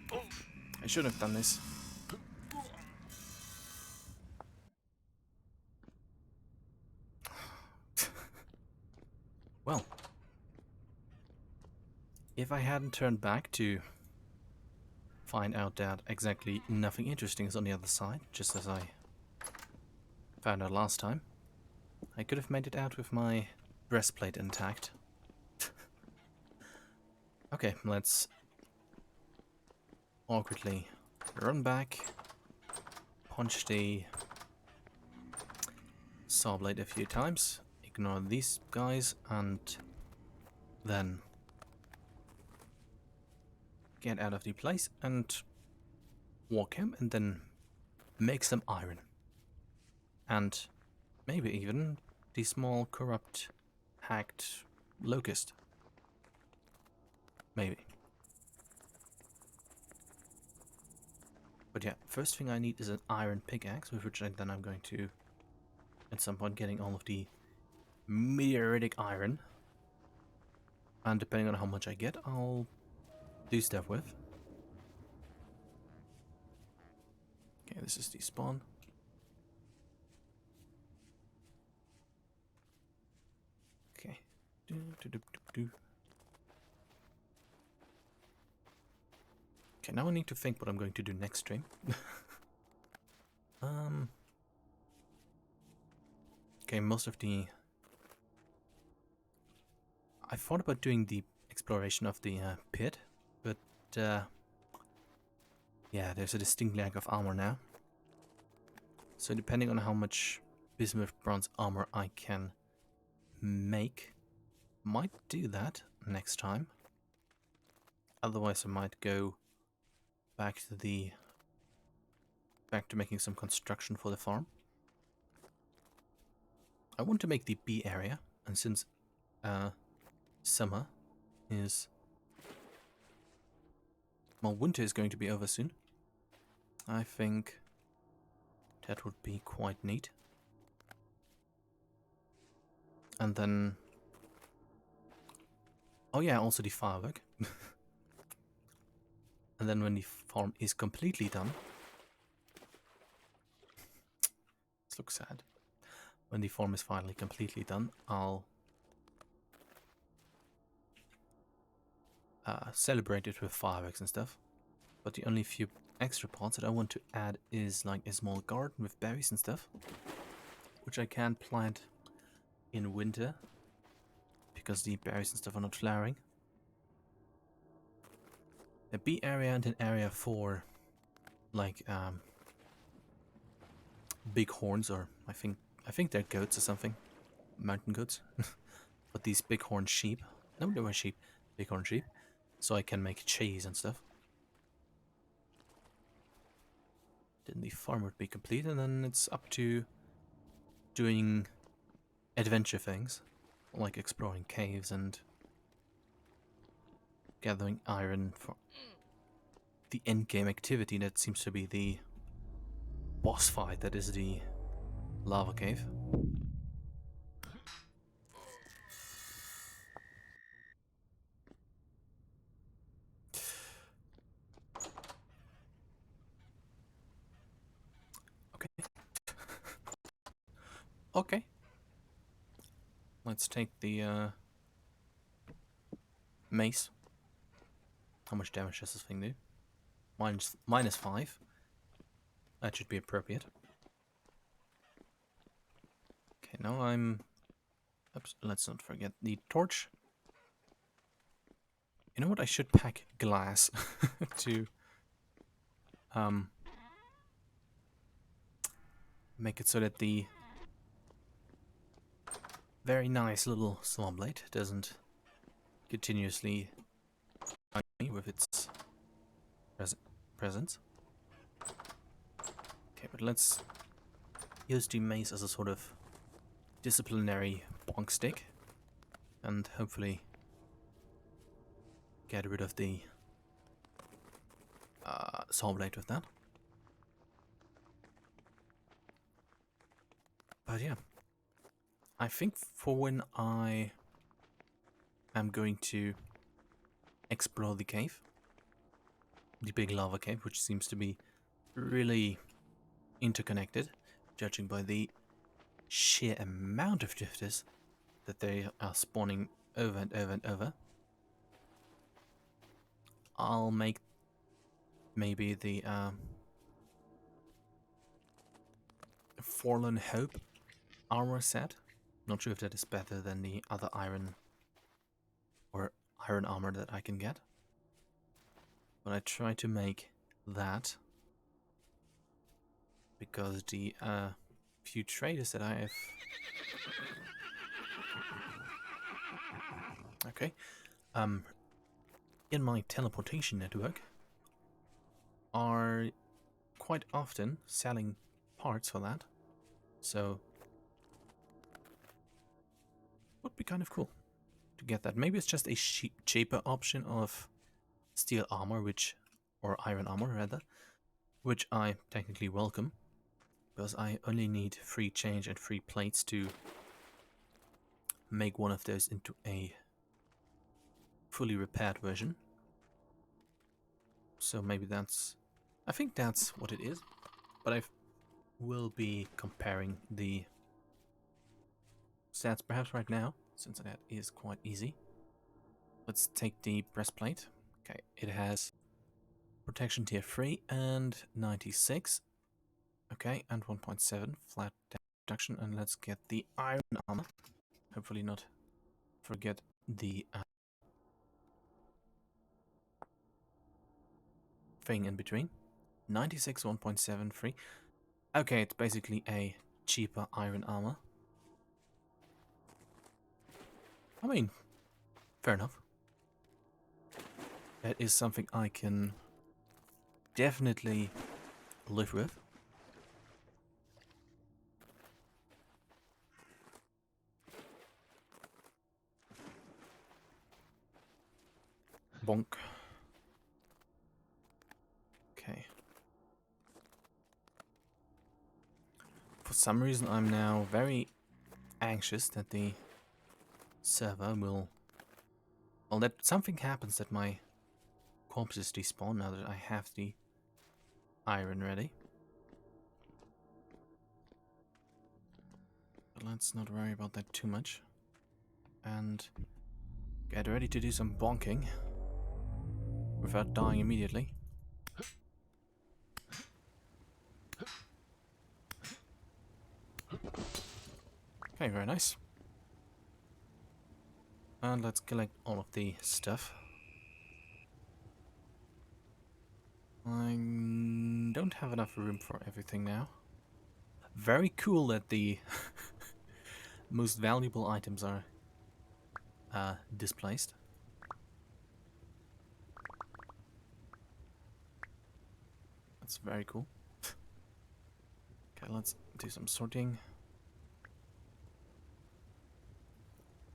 [SPEAKER 1] I shouldn't have done this. Well, if I hadn't turned back to find out that exactly nothing interesting is on the other side, just as I found out last time, I could have made it out with my breastplate intact. Okay, let's awkwardly run back, punch the saw blade a few times, ignore these guys, and then get out of the place and walk him, and then make some iron. And Maybe even the small, corrupt, hacked locust. Maybe. But yeah, first thing I need is an iron pickaxe, with which then I'm going to, at some point, getting all of the meteoritic iron. And depending on how much I get, I'll do stuff with. Okay, this is the spawn. Okay. Okay, now I need to think what I'm going to do next stream. Okay, most of the... I thought about doing the exploration of the pit, but yeah, there's a distinct lack of armor now. So depending on how much bismuth bronze armor I can make, might do that next time. Otherwise I might go back to making some construction for the farm. I want to make the bee area, and since summer is... well, winter is going to be over soon, I think that would be quite neat. And then... oh yeah, also the firework. And then when the farm is completely done... this looks sad. When the farm is finally completely done, I'll celebrate it with fireworks and stuff. But the only few extra parts that I want to add is like a small garden with berries and stuff, which I can't plant in winter because the berries and stuff are not flowering. A bee area and an area for like big horns, or I think they're goats or something, mountain goats. But these bighorn sheep, no, they were sheep, bighorn sheep, so I can make cheese and stuff. Then the farm would be complete, and then it's up to doing adventure things, like exploring caves and gathering iron for the endgame activity that seems to be the boss fight, that is the lava cave. Okay. Okay. Let's take the mace. How much damage does this thing do? Minus 5. That should be appropriate. Okay, now I'm... oops, let's not forget the torch. You know what? I should pack glass to make it so that the very nice little saw blade doesn't continuously fight me with its presence. Okay, but let's use the mace as a sort of disciplinary bonk stick, and hopefully get rid of the saw blade with that. But yeah, I think for when I am going to explore the cave, the big lava cave, which seems to be really interconnected, judging by the sheer amount of drifters that they are spawning over and over and over, I'll make maybe the Forlorn Hope armor set. Not sure if that is better than the other iron armor that I can get, but I try to make that because the few traders that I have... okay, in my teleportation network are quite often selling parts for that. So Would be kind of cool to get that. Maybe it's just a cheaper option of steel armor, or iron armor rather, which I technically welcome, because I only need free change and free plates to make one of those into a fully repaired version. So maybe I think that's what it is, but I will be comparing the stats perhaps right now, since that is quite easy. Let's take the breastplate. Okay, it has protection tier 3 and 96. Okay, and 1.7 flat protection, and let's get the iron armor. Hopefully not forget the thing in between. 96, 1.73. Okay, it's basically a cheaper iron armor. I mean, fair enough. That is something I can definitely live with. Bonk. Okay. For some reason, I'm now very anxious that the server will... Well, that something happens that my corpses despawn now that I have the iron ready. But let's not worry about that too much. And get ready to do some bonking without dying immediately. Okay, very nice. And let's collect all of the stuff. I don't have enough room for everything now. Very cool that the most valuable items are displaced. That's very cool. Okay, let's do some sorting.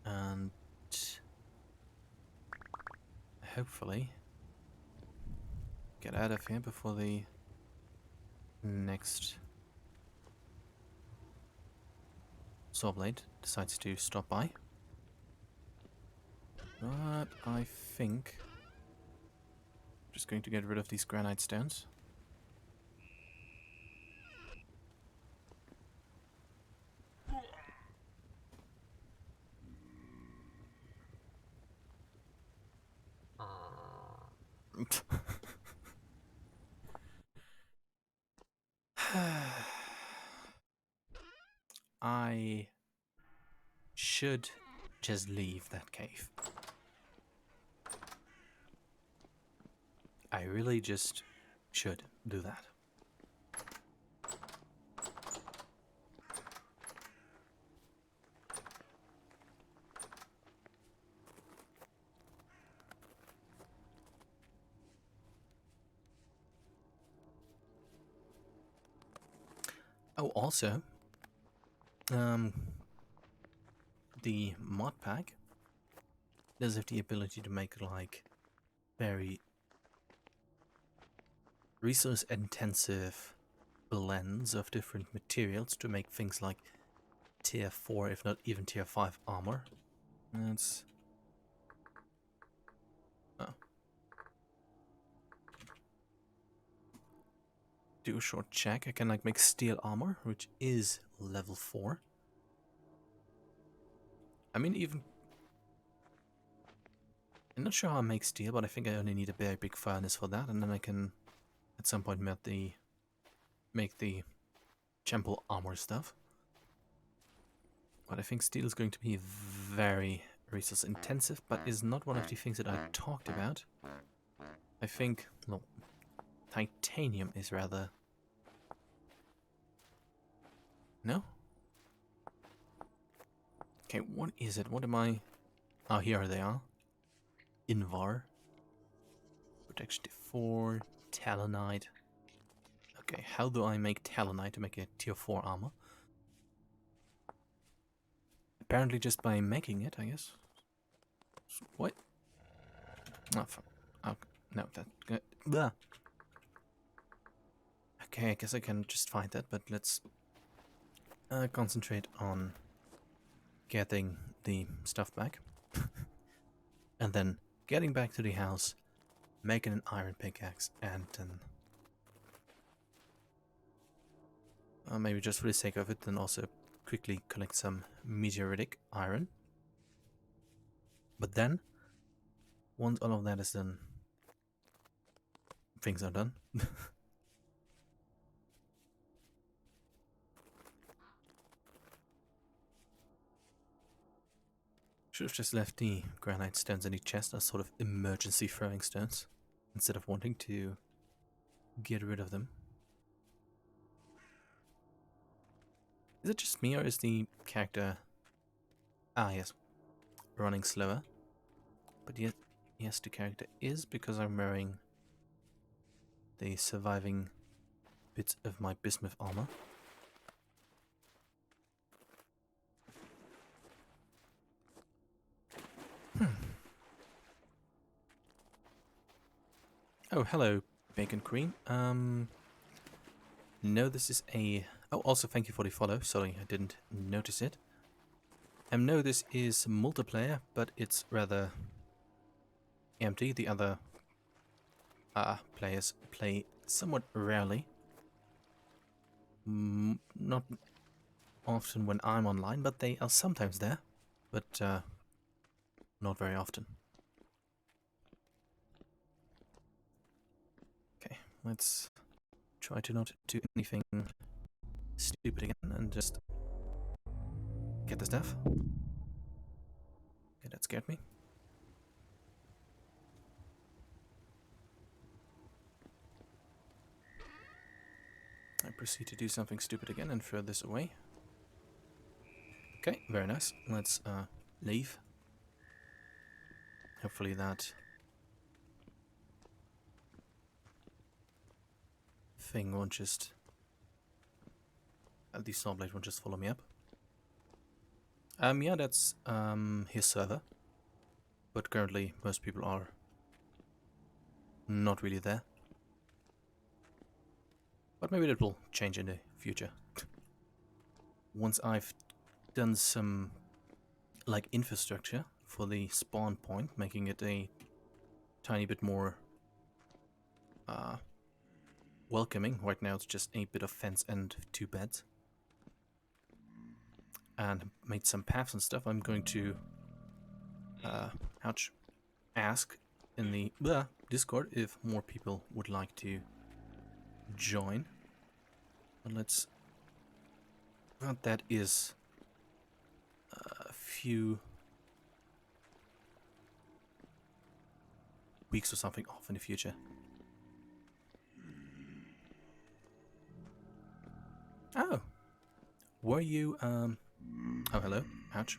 [SPEAKER 1] And hopefully get out of here before the next saw blade decides to stop by. But I think I'm just going to get rid of these granite stones. I should just leave that cave. I really just should do that. Oh, also, the mod pack does have the ability to make like very resource intensive blends of different materials to make things like tier 4 if not even tier 5 armor. That's do a short check. I can like make steel armor, which is level 4. I mean, even I'm not sure how I make steel, but I think I only need a very big furnace for that, and then I can at some point make the temple armor stuff. But I think steel is going to be very resource intensive, but is not one of the things that I talked about. I think, well, titanium is rather... No? Okay, what is it? What am I... Oh, here they are. Invar. Protection to 4. Talonite. Okay, how do I make talonite to make a tier 4 armor? Apparently just by making it, I guess. What? Oh, oh no, that... Blah. Okay, I guess I can just find that, but let's concentrate on getting the stuff back. And then getting back to the house, making an iron pickaxe, and then... maybe just for the sake of it, then also quickly collect some meteoritic iron. But then, once all of that is done, things are done. Should have just left the granite stones in the chest as sort of emergency throwing stones, instead of wanting to get rid of them. Is it just me, or is the character... Ah, yes. Running slower? But yes, the character is, because I'm wearing the surviving bits of my bismuth armor. Oh, hello, Bacon Cream. No, this is a... Oh, also thank you for the follow. Sorry, I didn't notice it. No, this is multiplayer, but it's rather empty. The other players play somewhat rarely. Not often when I'm online, but they are sometimes there. But not very often. Okay, let's try to not do anything stupid again and just get the stuff. Okay, that scared me. I proceed to do something stupid again and throw this away. Okay, very nice. Let's leave. Hopefully that thing won't just... the saw blade won't just follow me up. Yeah, that's his server. But currently most people are not really there. But maybe that will change in the future. Once I've done some like infrastructure for the spawn point, making it a tiny bit more welcoming. Right now it's just a bit of fence and 2 beds. And made some paths and stuff. I'm going to ask in the Discord if more people would like to join. But let's... Well, that is a few weeks or something off in the future. Oh, were you oh, hello, ouch.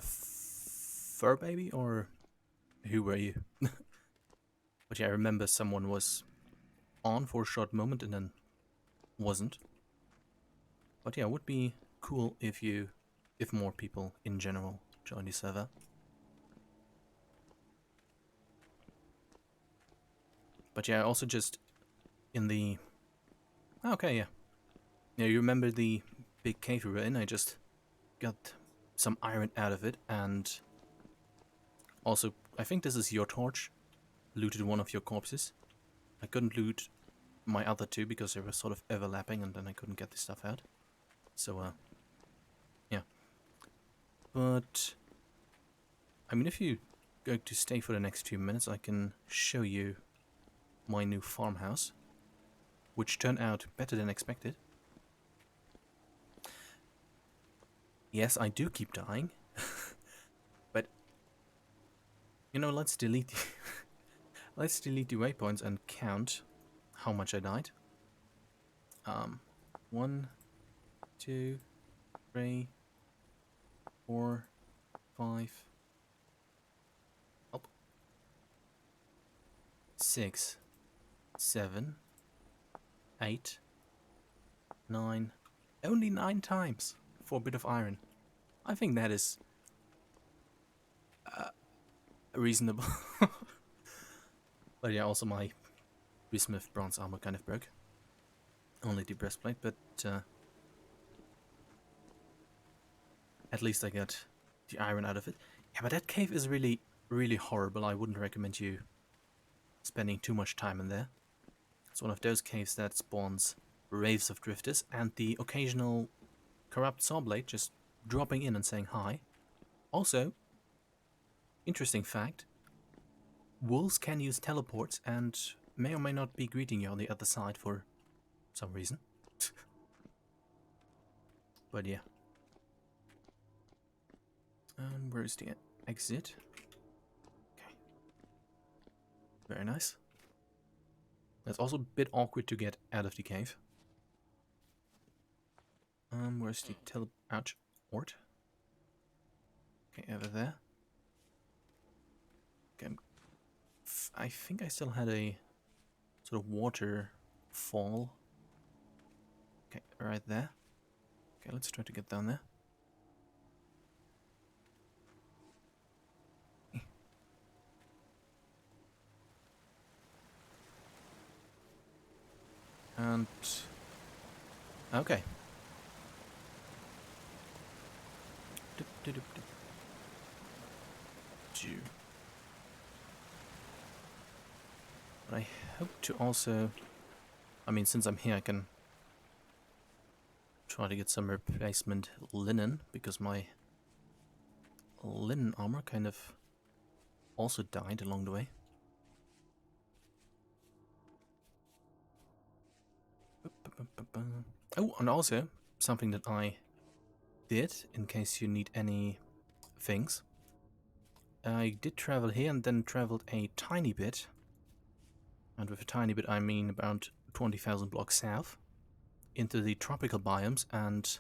[SPEAKER 1] Fur baby, or who were you? But yeah, I remember someone was on for a short moment and then wasn't. But yeah, it would be cool if more people in general join the server. But yeah, also just in the... Okay, yeah. Yeah, you remember the big cave we were in? I just got some iron out of it, and also, I think this is your torch. Looted one of your corpses. I couldn't loot my other 2 because they were sort of overlapping, and then I couldn't get the stuff out. So, yeah. But, I mean, if you're going to stay for the next few minutes, I can show you my new farmhouse, which turned out better than expected. Yes, I do keep dying, but, you know, let's delete the let's delete the waypoints and count how much I died. 1, 2, 3, 4, 5, 6, 7, 8, 9. Only 9 times for a bit of iron. I think that is reasonable. But yeah, also my bismuth bronze armor kind of broke. Only the breastplate, but at least I got the iron out of it. Yeah, but that cave is really, really horrible. I wouldn't recommend you spending too much time in there. It's one of those caves that spawns waves of drifters and the occasional corrupt sawblade just dropping in and saying hi. Also, interesting fact, wolves can use teleports and may or may not be greeting you on the other side for some reason. But yeah. Where is the exit? Okay. Very nice. That's also a bit awkward to get out of the cave. Where's the ouch, ort? Okay, over there. Okay, I think I still had a sort of waterfall. Okay, right there. Okay, let's try to get down there. And okay. But I hope to also, I mean, since I'm here, I can try to get some replacement linen, because my linen armor kind of also died along the way. Oh, and also something that I did, in case you need any things. I did travel here and then traveled a tiny bit. And with a tiny bit, I mean about 20,000 blocks south into the tropical biomes. And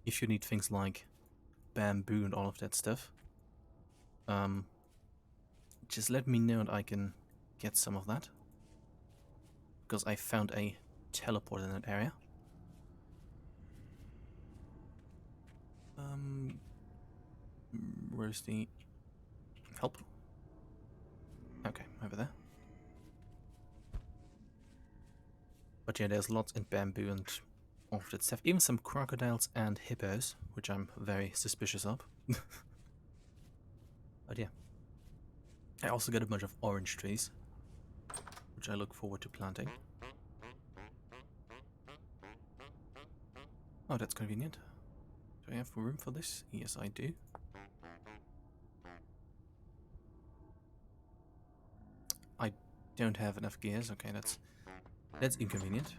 [SPEAKER 1] if you need things like bamboo and all of that stuff, just let me know and I can get some of that. Because I found a teleport in that area. Where's the help? Okay, over there. But yeah, there's lots in bamboo and all of that stuff. Even some crocodiles and hippos, which I'm very suspicious of. But yeah. I also got a bunch of orange trees, which I look forward to planting. Oh, that's convenient. Do I have room for this? Yes, I do. I don't have enough gears. Okay, that's inconvenient.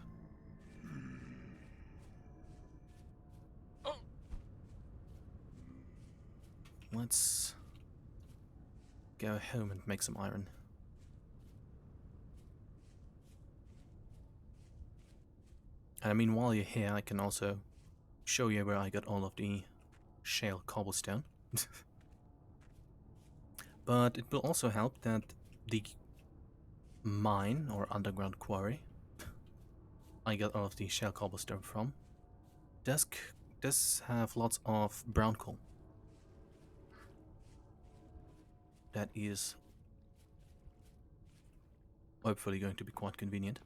[SPEAKER 1] Let's go home and make some iron. And I mean, while you're here, I can also show you where I got all of the shale cobblestone. But it will also help that the mine or underground quarry I got all of the shale cobblestone from does have lots of brown coal. That is hopefully going to be quite convenient.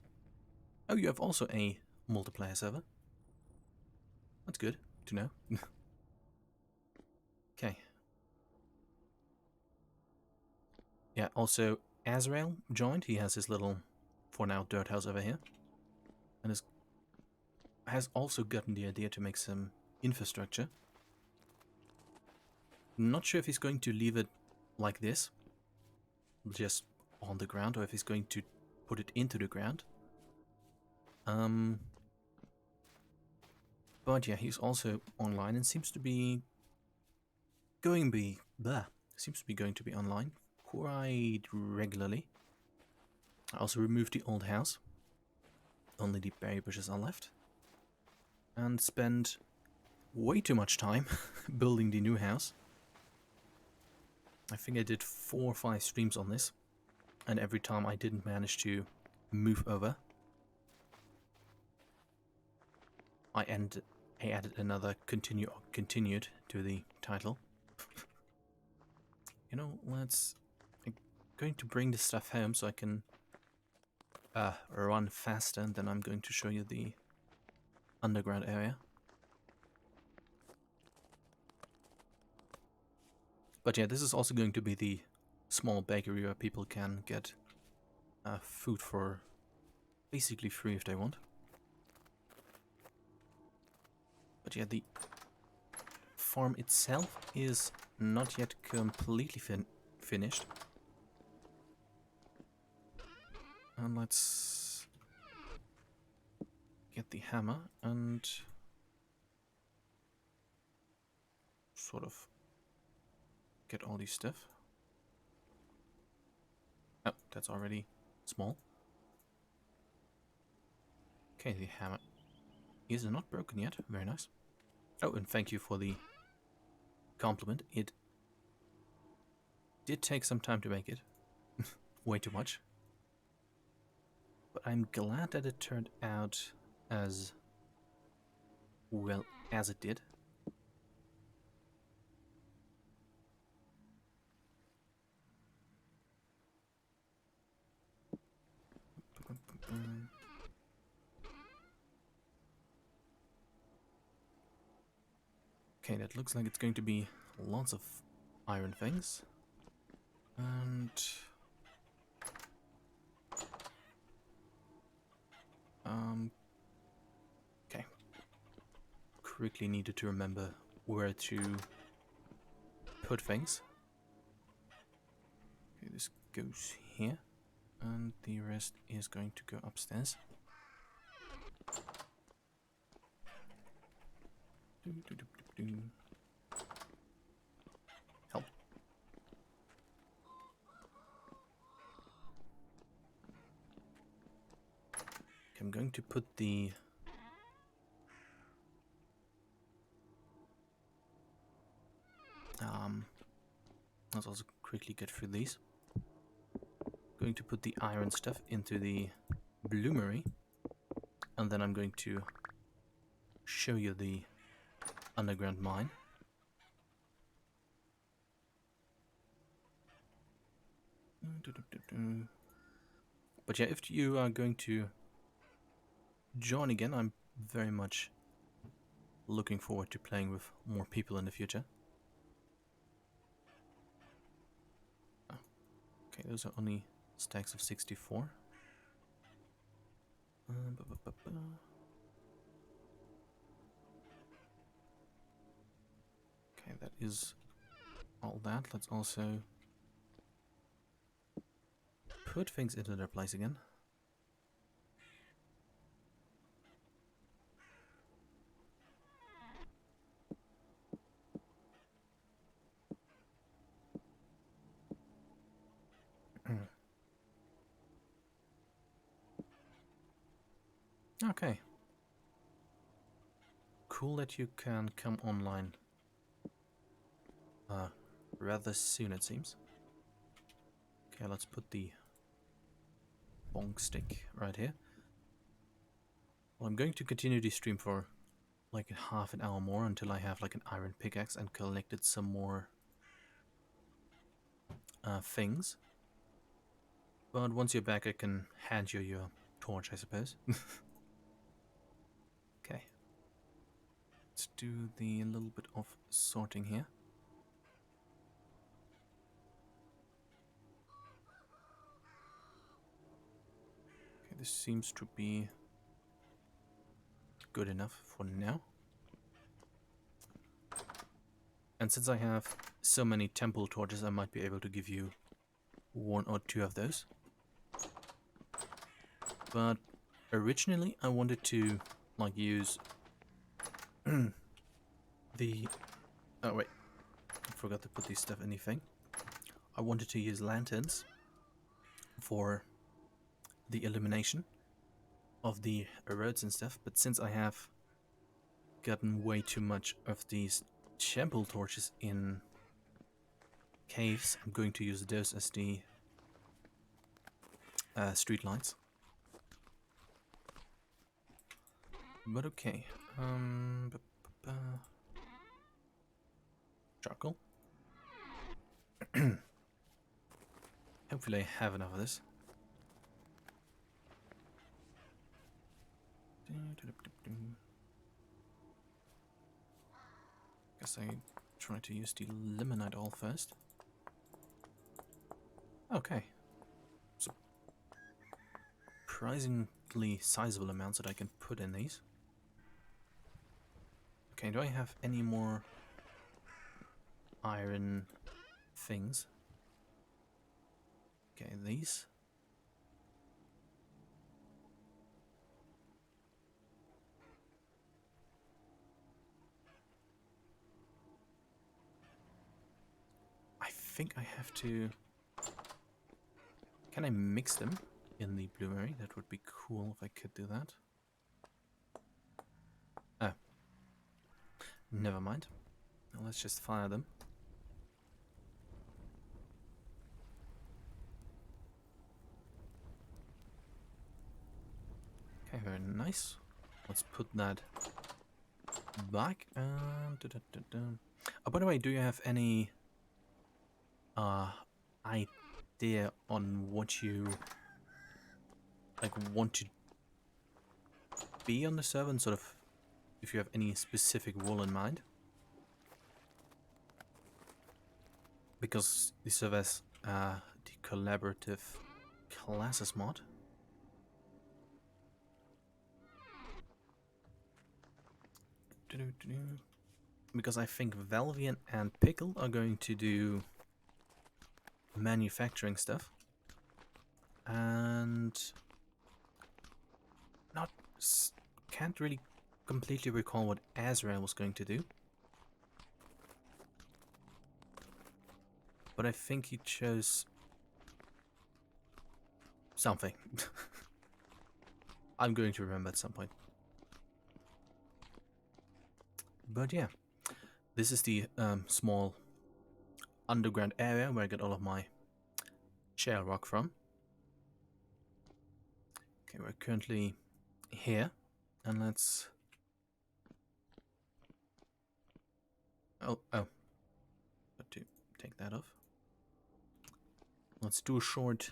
[SPEAKER 1] Oh, you have also a multiplayer server. That's good to know. Okay. Yeah, also Azrael joined. He has his little, for now, dirt house over here. And has also gotten the idea to make some infrastructure. Not sure if he's going to leave it like this, just on the ground, or if he's going to put it into the ground. But yeah, he's also online and seems to be going to be online quite regularly. I also removed the old house. Only the berry bushes are left. And spent way too much time building the new house. I think I did 4 or 5 streams on this. And every time I didn't manage to move over, I ended I added another continued to the title. You know, I'm going to bring this stuff home so I can run faster, and then I'm going to show you the underground area. But yeah, this is also going to be the small bakery where people can get food for basically free if they want. But yeah, the farm itself is not yet completely finished. And let's get the hammer and sort of get all these stuff. Oh, that's already small. Okay, the hammer is not broken yet. Very nice. Oh, and thank you for the compliment. It did take some time to make it. Way too much. But I'm glad that it turned out as well as it did. Okay, that looks like it's going to be lots of iron things. And okay. Quickly needed to remember where to put things. Okay, this goes here, and the rest is going to go upstairs. Help. Okay, I'm going to put the let's also quickly get through these. Going to put the iron stuff into the bloomery, and then I'm going to show you the underground mine. But yeah, if you are going to join again, I'm very much looking forward to playing with more people in the future. Oh, okay, those are only stacks of 64. Okay, that is all that. Let's also put things into their place again. Okay. Cool that you can come online rather soon, it seems. Okay, let's put the bonk stick right here. Well, I'm going to continue the stream for like half an hour more until I have like an iron pickaxe and collected some more things. But once you're back, I can hand you your torch, I suppose. Okay. Let's do the little bit of sorting here. Okay, this seems to be good enough for now. And since I have so many temple torches, I might be able to give you one or two of those. But originally I wanted to like use the... Oh wait, I forgot to put this stuff in the thing. I wanted to use lanterns for the illumination of the roads and stuff, but since I have gotten way too much of these temple torches in caves, I'm going to use those as the street lights. But okay, Charcoal. Hopefully I have enough of this. Guess I try to use the limonite all first. Okay. Surprisingly sizable amounts that I can put in these. Okay, do I have any more iron things? Okay, these. I think I have to... Can I mix them in the bloomery? That would be cool if I could do that. Oh. Never mind. Now let's just fire them. Okay, very nice. Let's put that back. Oh, by the way, do you have any idea on what you want to be on the server, and sort of if you have any specific role in mind? Because the server has the collaborative classes mod. Because I think Valvian and Pickle are going to do manufacturing stuff, and can't really completely recall what Azrael was going to do, but I think he chose something. I'm going to remember at some point. But yeah, this is the small underground area where I get all of my shale rock from. Okay, we're currently here, and let's... Oh, got to take that off. Let's do a short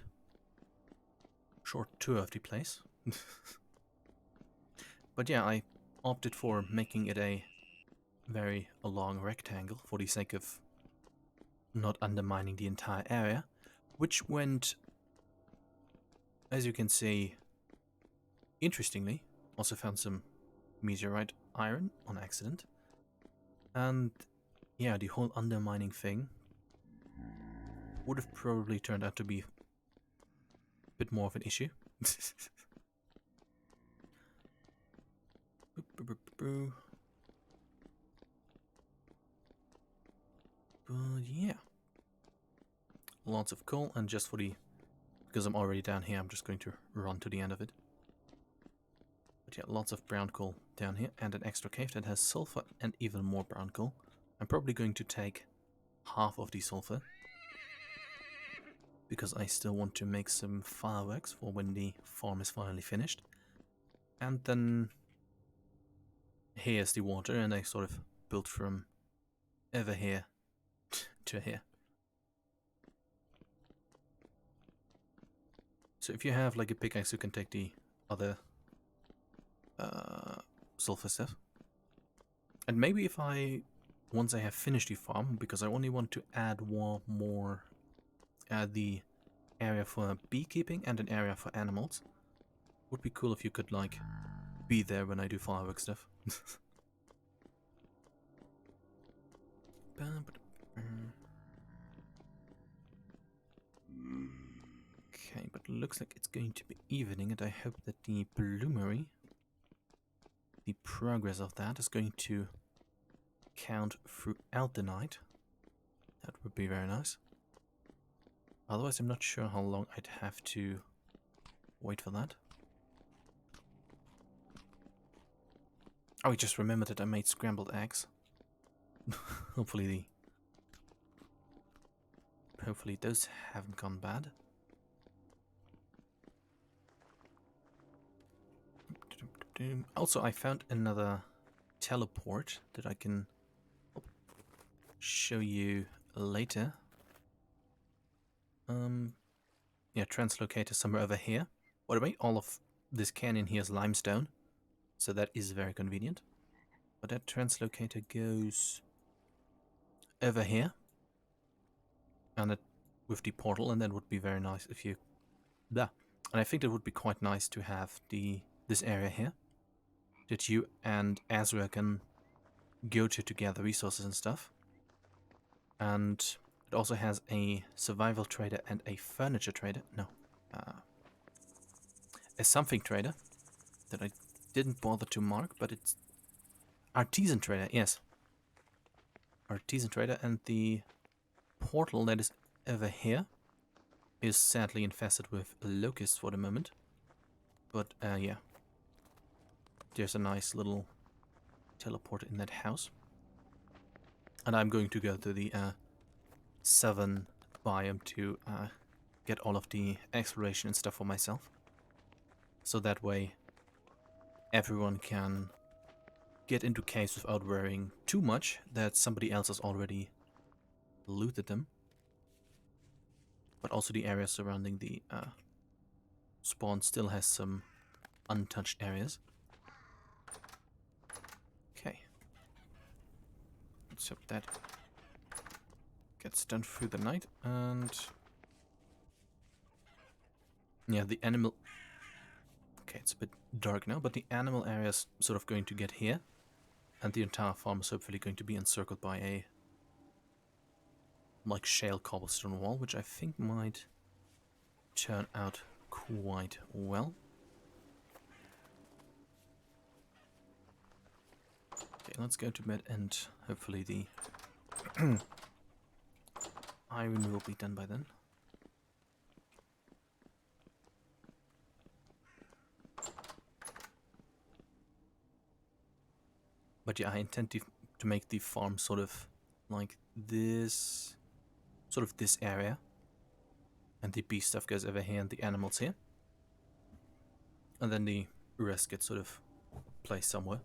[SPEAKER 1] tour of the place. But yeah, I opted for making it a very long rectangle for the sake of not undermining the entire area, which went, as you can see, interestingly. Also found some meteorite iron on accident, and yeah, the whole undermining thing would have probably turned out to be a bit more of an issue. But yeah, lots of coal, and just for the... because I'm already down here, I'm just going to run to the end of it. But yeah, lots of brown coal down here, and an extra cave that has sulfur and even more brown coal. I'm probably going to take half of the sulfur, because I still want to make some fireworks for when the farm is finally finished. And then here's the water, and I sort of built from over here to here. So if you have like a pickaxe, you can take the other sulfur stuff. And maybe if once I have finished the farm, because I only want to add one more, the area for beekeeping and an area for animals. Would be cool if you could like be there when I do firework stuff. Okay, but it looks like it's going to be evening, and I hope that the bloomery, the progress of that, is going to count throughout the night. That would be very nice. Otherwise, I'm not sure how long I'd have to wait for that. Oh, I just remembered that I made scrambled eggs. Hopefully those haven't gone bad. Also, I found another teleport that I can show you later. Yeah, translocator somewhere over here. By the way, all of this canyon here is limestone, so that is very convenient. But that translocator goes over here, and it, with the portal, and that would be very nice if you... Yeah. And I think it would be quite nice to have this area here, that you and Azra can go to gather resources and stuff. And it also has a survival trader and a furniture trader. No. A something trader that I didn't bother to mark, but it's artisan trader, yes. Artisan trader, and the portal that is over here is sadly infested with locusts for the moment. But yeah, there's a nice little teleporter in that house. And I'm going to go to the 7 biome to get all of the exploration and stuff for myself. So that way everyone can get into caves without worrying too much that somebody else has already looted them. But also the area surrounding the spawn still has some untouched areas. Okay. Let's hope that gets done through the night. And yeah, the animal... Okay, it's a bit dark now, but the animal area is sort of going to get here. And the entire farm is hopefully going to be encircled by a like shale cobblestone wall, which I think might turn out quite well. Okay, let's go to bed, and hopefully the iron will be done by then. But yeah, I intend to make the farm sort of like this, sort of this area. And the bee stuff goes over here and the animals here. And then the rest gets sort of placed somewhere.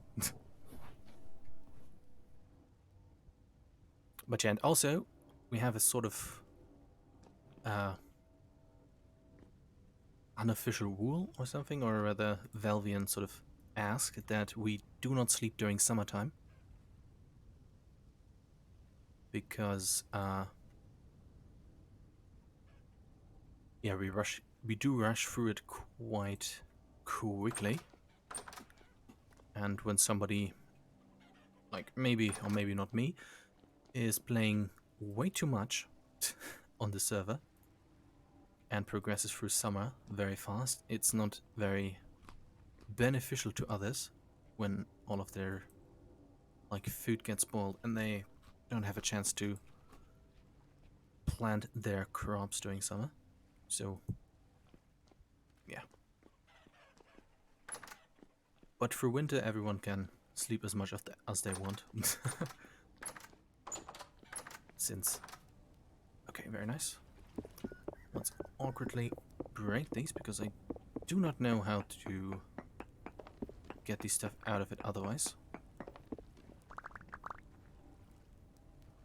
[SPEAKER 1] But yeah, and also we have a sort of unofficial rule or something, or rather Valvian sort of ask that we do not sleep during summertime. Because yeah, we do rush through it quite quickly. And when somebody, like maybe or maybe not me, is playing way too much on the server and progresses through summer very fast, it's not very beneficial to others when all of their like food gets spoiled and they don't have a chance to plant their crops during summer. So yeah. But for winter, everyone can sleep as much as they want. Since... Okay, very nice. Let's awkwardly break these, because I do not know how to get this stuff out of it otherwise.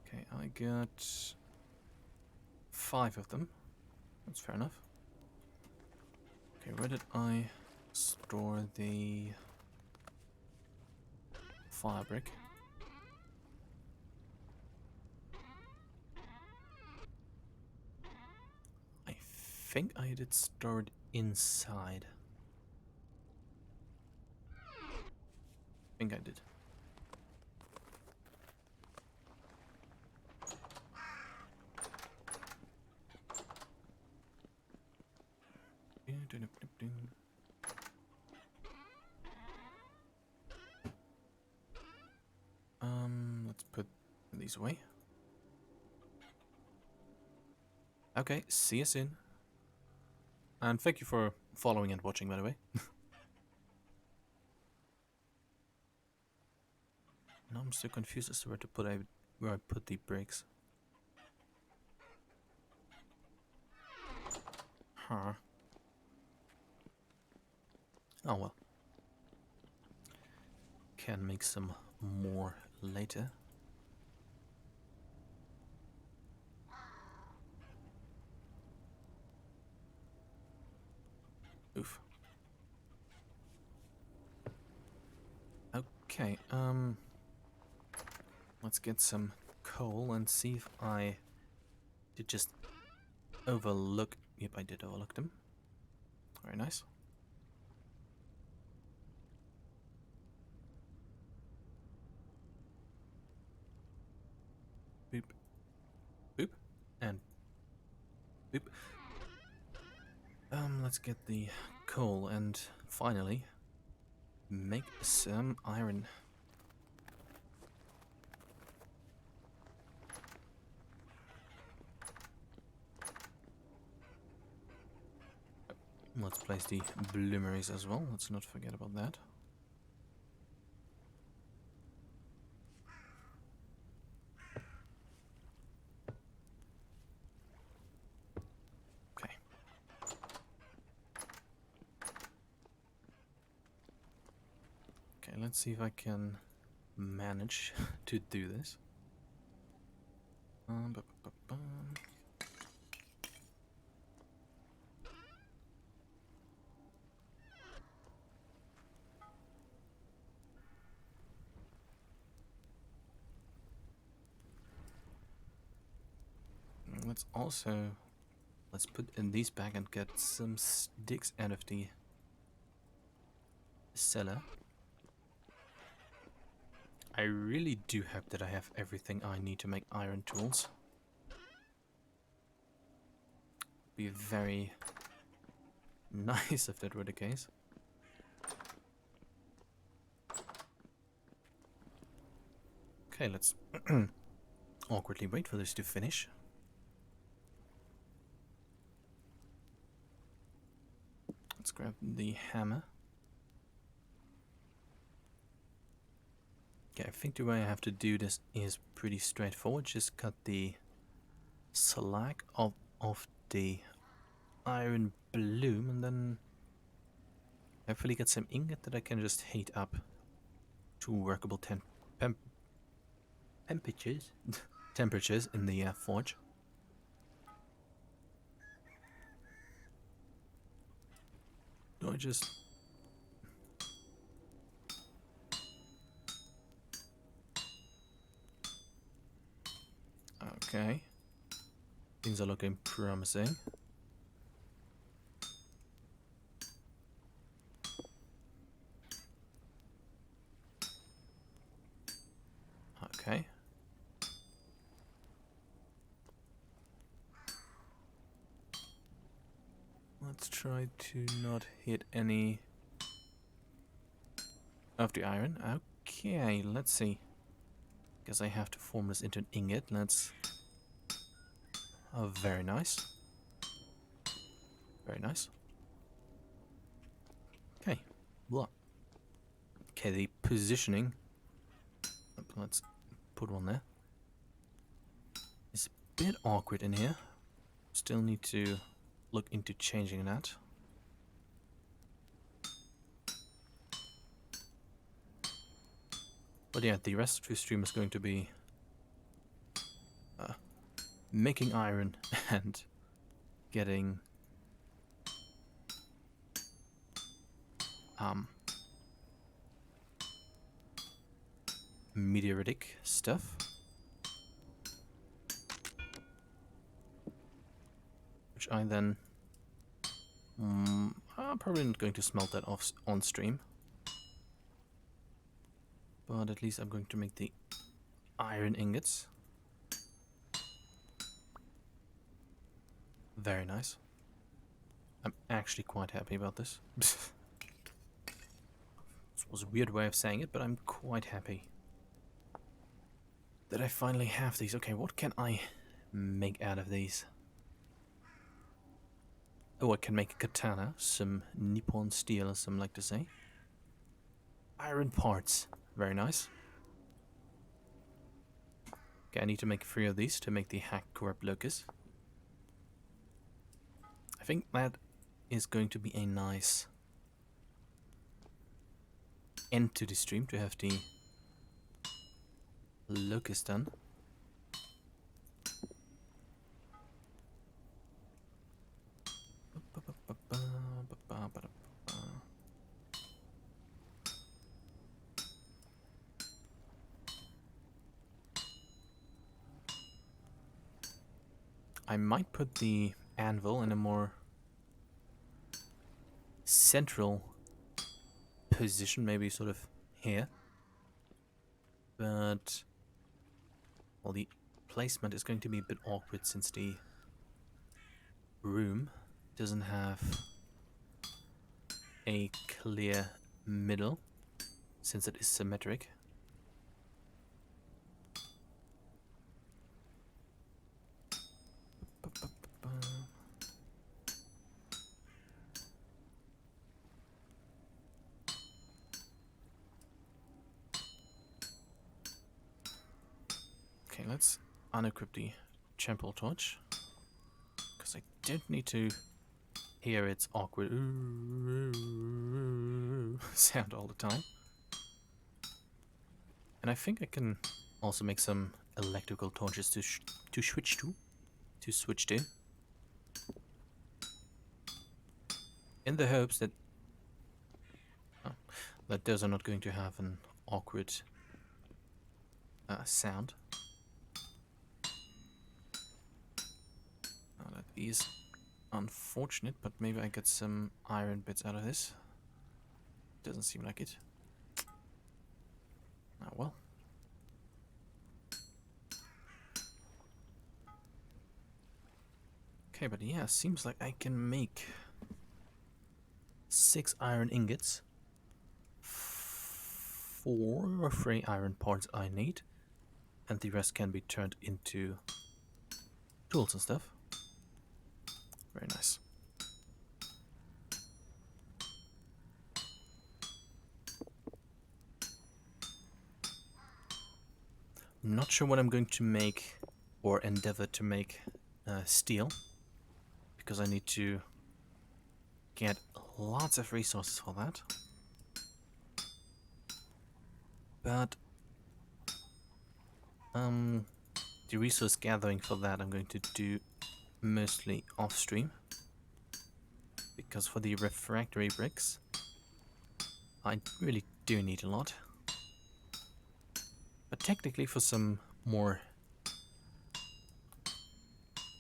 [SPEAKER 1] Okay, I got 5 of them. That's fair enough. Okay, where did I store the fire brick? I think I did store it inside. I think I did. Let's put these away. Okay, see you soon. And thank you for following and watching, by the way. Now I'm still confused as to where I put the bricks. Huh. Oh well. Can make some more later. Oof. Okay, let's get some coal and see if I did just overlook. Yep, I did overlook them. Very nice. Boop, boop, and boop. Let's get the coal and finally make some iron. Let's place the bloomeries as well. Let's not forget about that. Okay. Okay, let's see if I can manage to do this. Ba, ba, ba. Let's put in these back and get some sticks out of the cellar. I really do hope that I have everything I need to make iron tools. Be very nice if that were the case. Okay, let's awkwardly wait for this to finish. Let's grab the hammer. Okay, I think the way I have to do this is pretty straightforward. Just cut the slack of the iron bloom and then hopefully get some ingot that I can just heat up to workable temperatures temperatures in the forge. Do I just... Okay. Things are looking promising. Okay. Let's try to not hit any of the iron. Okay, let's see. Guess I have to form this into an ingot. Let's... Oh, very nice. Very nice. Okay. What? Okay, the positioning. Let's put one there. It's a bit awkward in here. Still need to look into changing that. But yeah, the rest of the stream is going to be making iron and getting meteoritic stuff, which I then I'm probably not going to smelt that off on stream, but at least I'm going to make the iron ingots. Very nice. I'm actually quite happy about this. This was a weird way of saying it, but I'm quite happy that I finally have these. Okay, what can I make out of these? Oh, I can make a katana, some Nippon steel, as some like to say. Iron parts. Very nice. Okay, I need to make 3 of these to make the hack corp locus. I think that is going to be a nice end to the stream, to have the locust done. I might put the anvil in a more central position, maybe sort of here. But, well, the placement is going to be a bit awkward since the room doesn't have a clear middle, since it is symmetric. Okay, let's unequip the temple torch, because I don't need to hear its awkward sound all the time. And I think I can also make some electrical torches to switch to, in the hopes that that those are not going to have an awkward sound. That is unfortunate, but maybe I get some iron bits out of this. Doesn't seem like it. Oh well. Okay, but yeah, seems like I can make 6 iron ingots, 4 or 3 iron parts I need, and the rest can be turned into tools and stuff. Very nice. I'm not sure what I'm going to make or endeavor to make steel, because I need to get lots of resources for that. But the resource gathering for that I'm going to do mostly off stream, because for the refractory bricks I really do need a lot. But technically for some more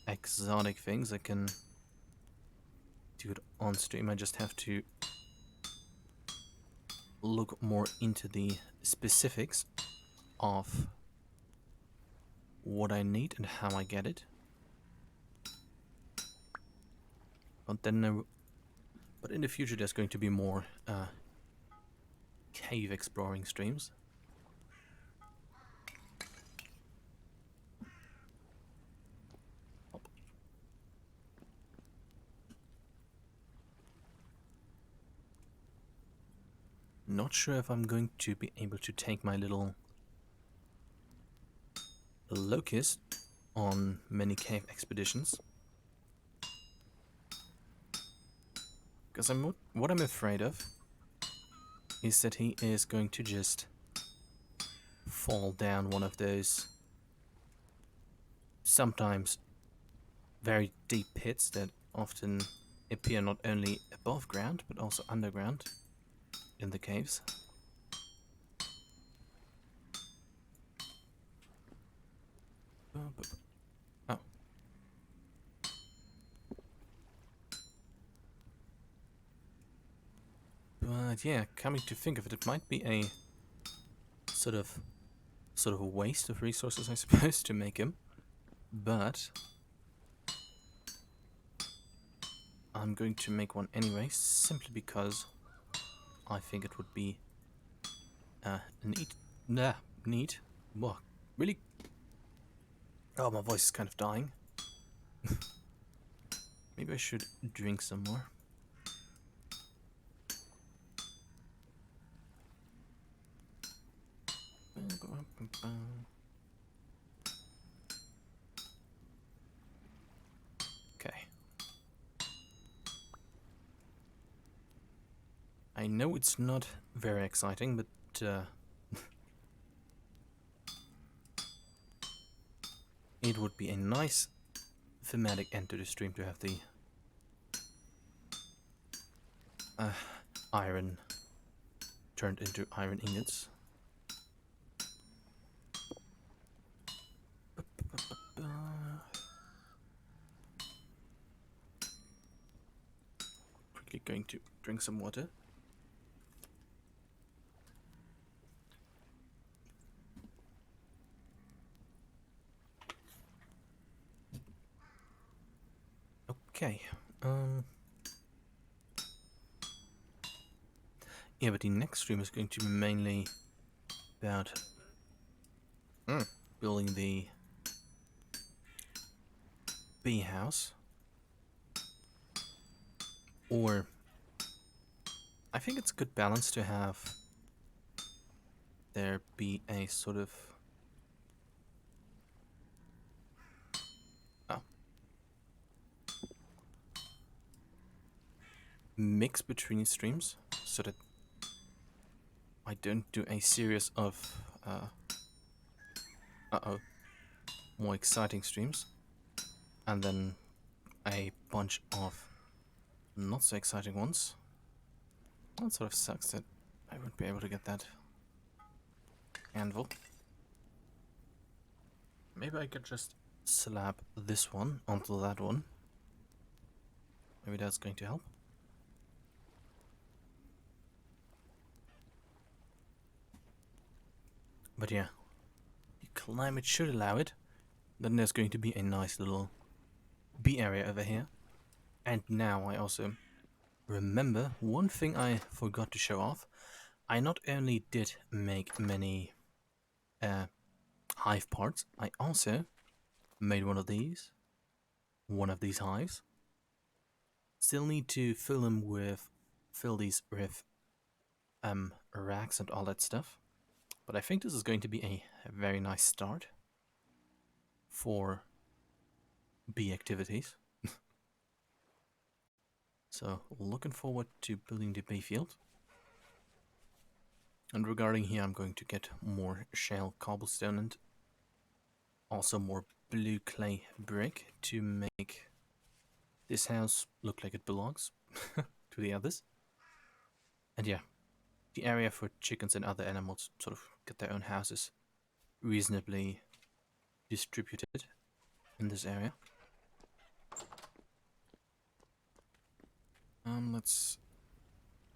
[SPEAKER 1] exotic things I can do it on stream. I just have to look more into the specifics of what I need and how I get it. But then, but in the future there's going to be more cave exploring streams. Not sure if I'm going to be able to take my little locust on many cave expeditions, because what I'm afraid of is that he is going to just fall down one of those sometimes very deep pits that often appear not only above ground but also underground in the caves. Oh. But yeah, coming to think of it, it might be a sort of a waste of resources, I suppose, to make him. But I'm going to make one anyway, simply because I think it would be neat. Whoa, really? Oh, my voice is kind of dying. Maybe I should drink some more. Okay. I know it's not very exciting, but it would be a nice thematic end to the stream to have the iron turned into iron ingots. Quickly going to drink some water. Okay. Yeah, but the next stream is going to be mainly about building the bee house. Or I think it's a good balance to have there be a sort of mix between streams, so that I don't do a series of more exciting streams and then a bunch of not so exciting ones. That sort of sucks that I won't be able to get that anvil. Maybe I could just slap this one onto that one. Maybe that's going to help. But yeah, the climate should allow it. Then there's going to be a nice little bee area over here. And now I also remember one thing I forgot to show off. I not only did make many hive parts, I also made one of these hives. Still need to fill these with racks and all that stuff. But I think this is going to be a very nice start for bee activities. So looking forward to building the bee field. And regarding here, I'm going to get more shale cobblestone and also more blue clay brick to make this house look like it belongs to the others. And yeah, the area for chickens and other animals sort of get their own houses reasonably distributed in this area. Let's...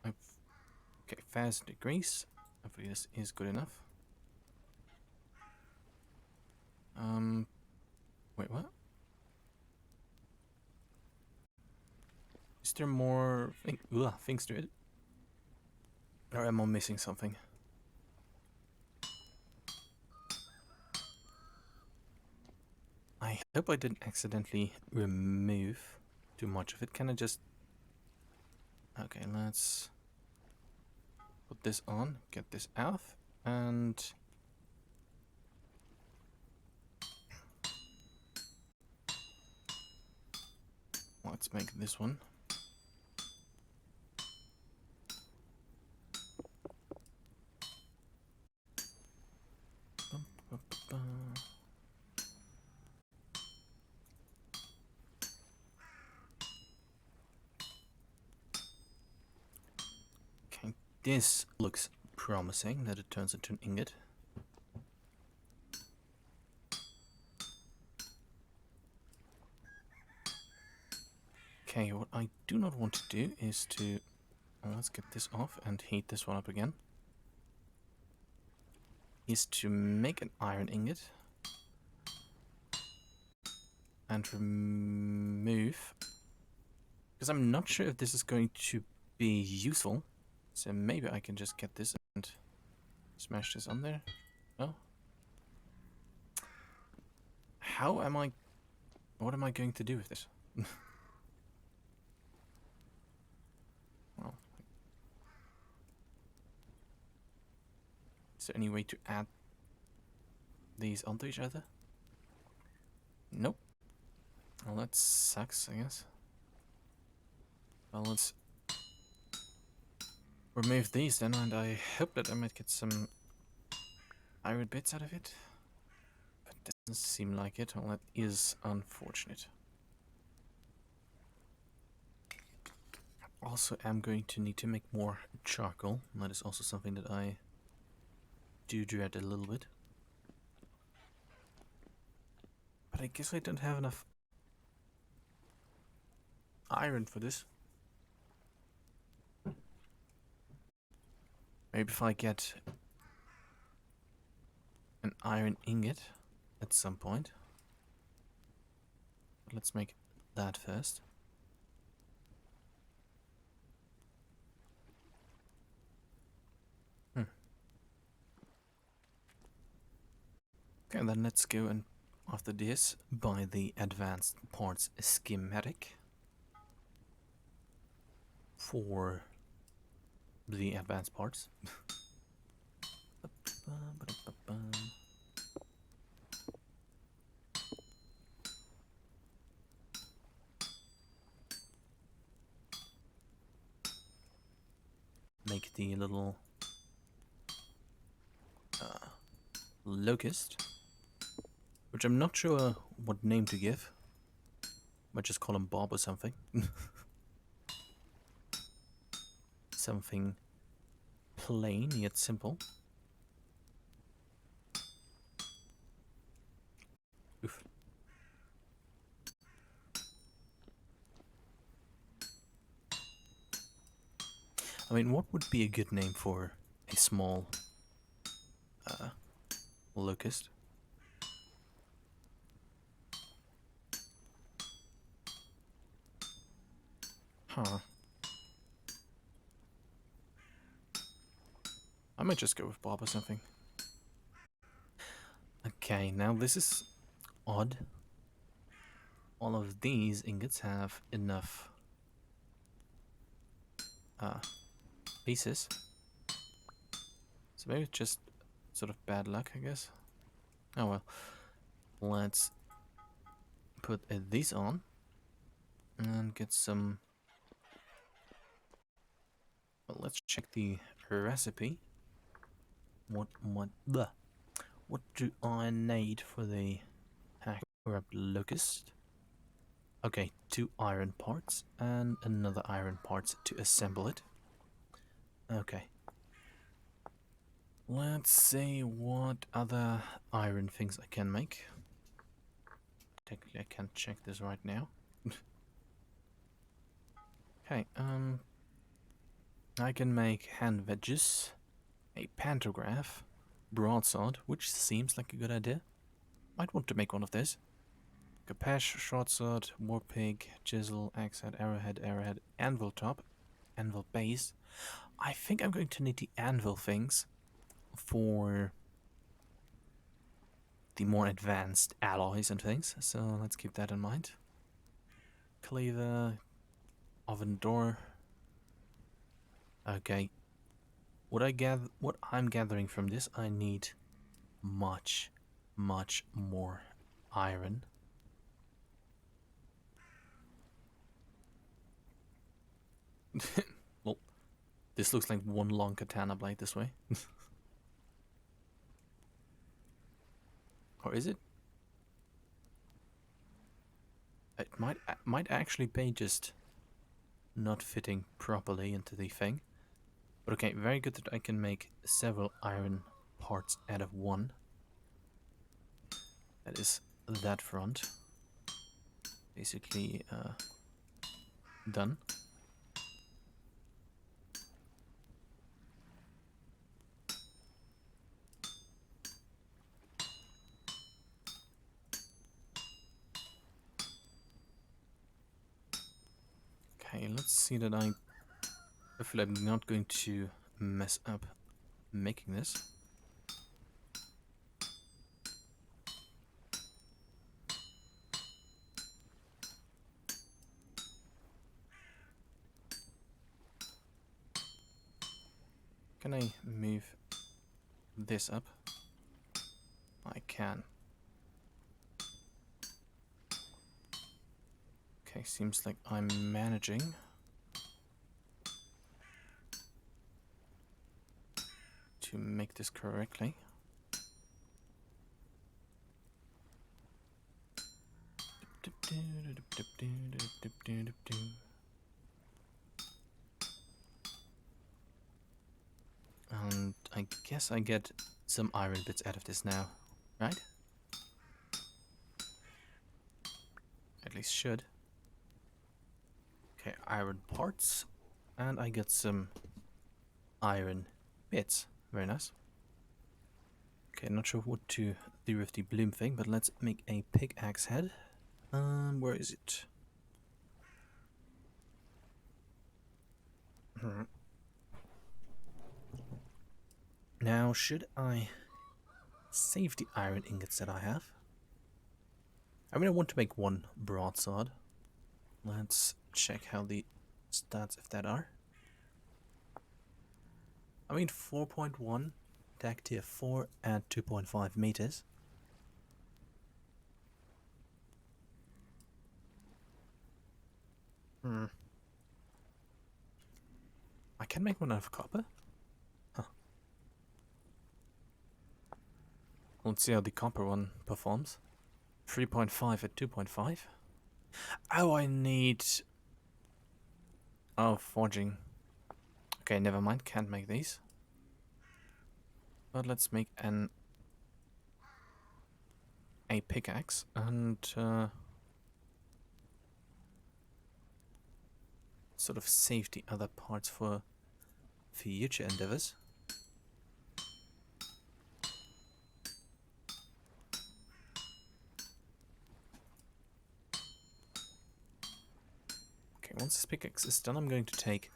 [SPEAKER 1] Okay, 1000 degrees. Hopefully this is good enough. Wait, what? Is there more things to it? Or am I missing something? I hope I didn't accidentally remove too much of it. Can I just... Okay, let's put this on, get this out, and... Let's make this one. Okay, this looks promising that it turns into an ingot. Okay, what I do not want to do is to... let's get this off and heat this one up again. Is to make an iron ingot. And remove... Because I'm not sure if this is going to be useful. So maybe I can just get this and smash this on there. Oh. How am I... What am I going to do with this? Well, is there any way to add these onto each other? Nope. Well, that sucks, I guess. Well, let's remove these then, and I hope that I might get some iron bits out of it. But this Doesn't seem like it. Well, that is unfortunate. Also, I'm going to need to make more charcoal. That is also something that I do dread a little bit. But I guess I don't have enough iron for this. Maybe if I get an iron ingot at some point. But let's make that first. Okay, then let's go and after this buy the advanced parts schematic for the advanced parts. Make the little locust, which I'm not sure what name to give. Might just call him Bob or something. Something plain yet simple. Oof. I mean, what would be a good name for a small locust? Huh. I might just go with Bob or something. Okay, now this is odd. All of these ingots have enough pieces. So maybe it's just sort of bad luck, I guess. Oh well. Let's put these on and get some. Well, let's check the recipe. What do I need for the hacker locust? Okay, 2 iron parts and another iron parts to assemble it. Okay. Let's see what other iron things I can make. Technically, I can't check this right now. Okay, I can make hand wedges, a pantograph, broadsword, which seems like a good idea. Might want to make one of those. Capash, short sword, war pig, chisel, axe head, arrowhead, anvil top, anvil base. I think I'm going to need the anvil things for the more advanced alloys and things, so let's keep that in mind. Cleaver, oven door. Okay, what I'm gathering from this, I need much more iron. Well, this looks like one long katana blade this way. Or is it? It might actually be just not fitting properly into the thing. But okay, very good that I can make several iron parts out of one. That is that front. Basically done. Okay, let's see that hopefully I'm not going to mess up making this. Can I move this up? I can. Okay, seems like I'm managing. To make this correctly. And I guess I get some iron bits out of this now, right? At least should. Okay, iron parts. And I get some iron bits. Very nice. Okay, not sure what to do with the bloom thing, but let's make a pickaxe head. Where is it? Now, should I save the iron ingots that I have? I mean, I want to make one broadsword. Let's check how the stats of that are. I mean, 4.1, attack tier 4 at 2.5 meters. I can make one out of copper. Huh. Let's see how the copper one performs. 3.5 at 2.5. Oh, I need... Oh, forging. Okay, never mind, can't make these. But let's make a pickaxe and sort of save the other parts for future endeavors. Okay, once this pickaxe is done, I'm going to take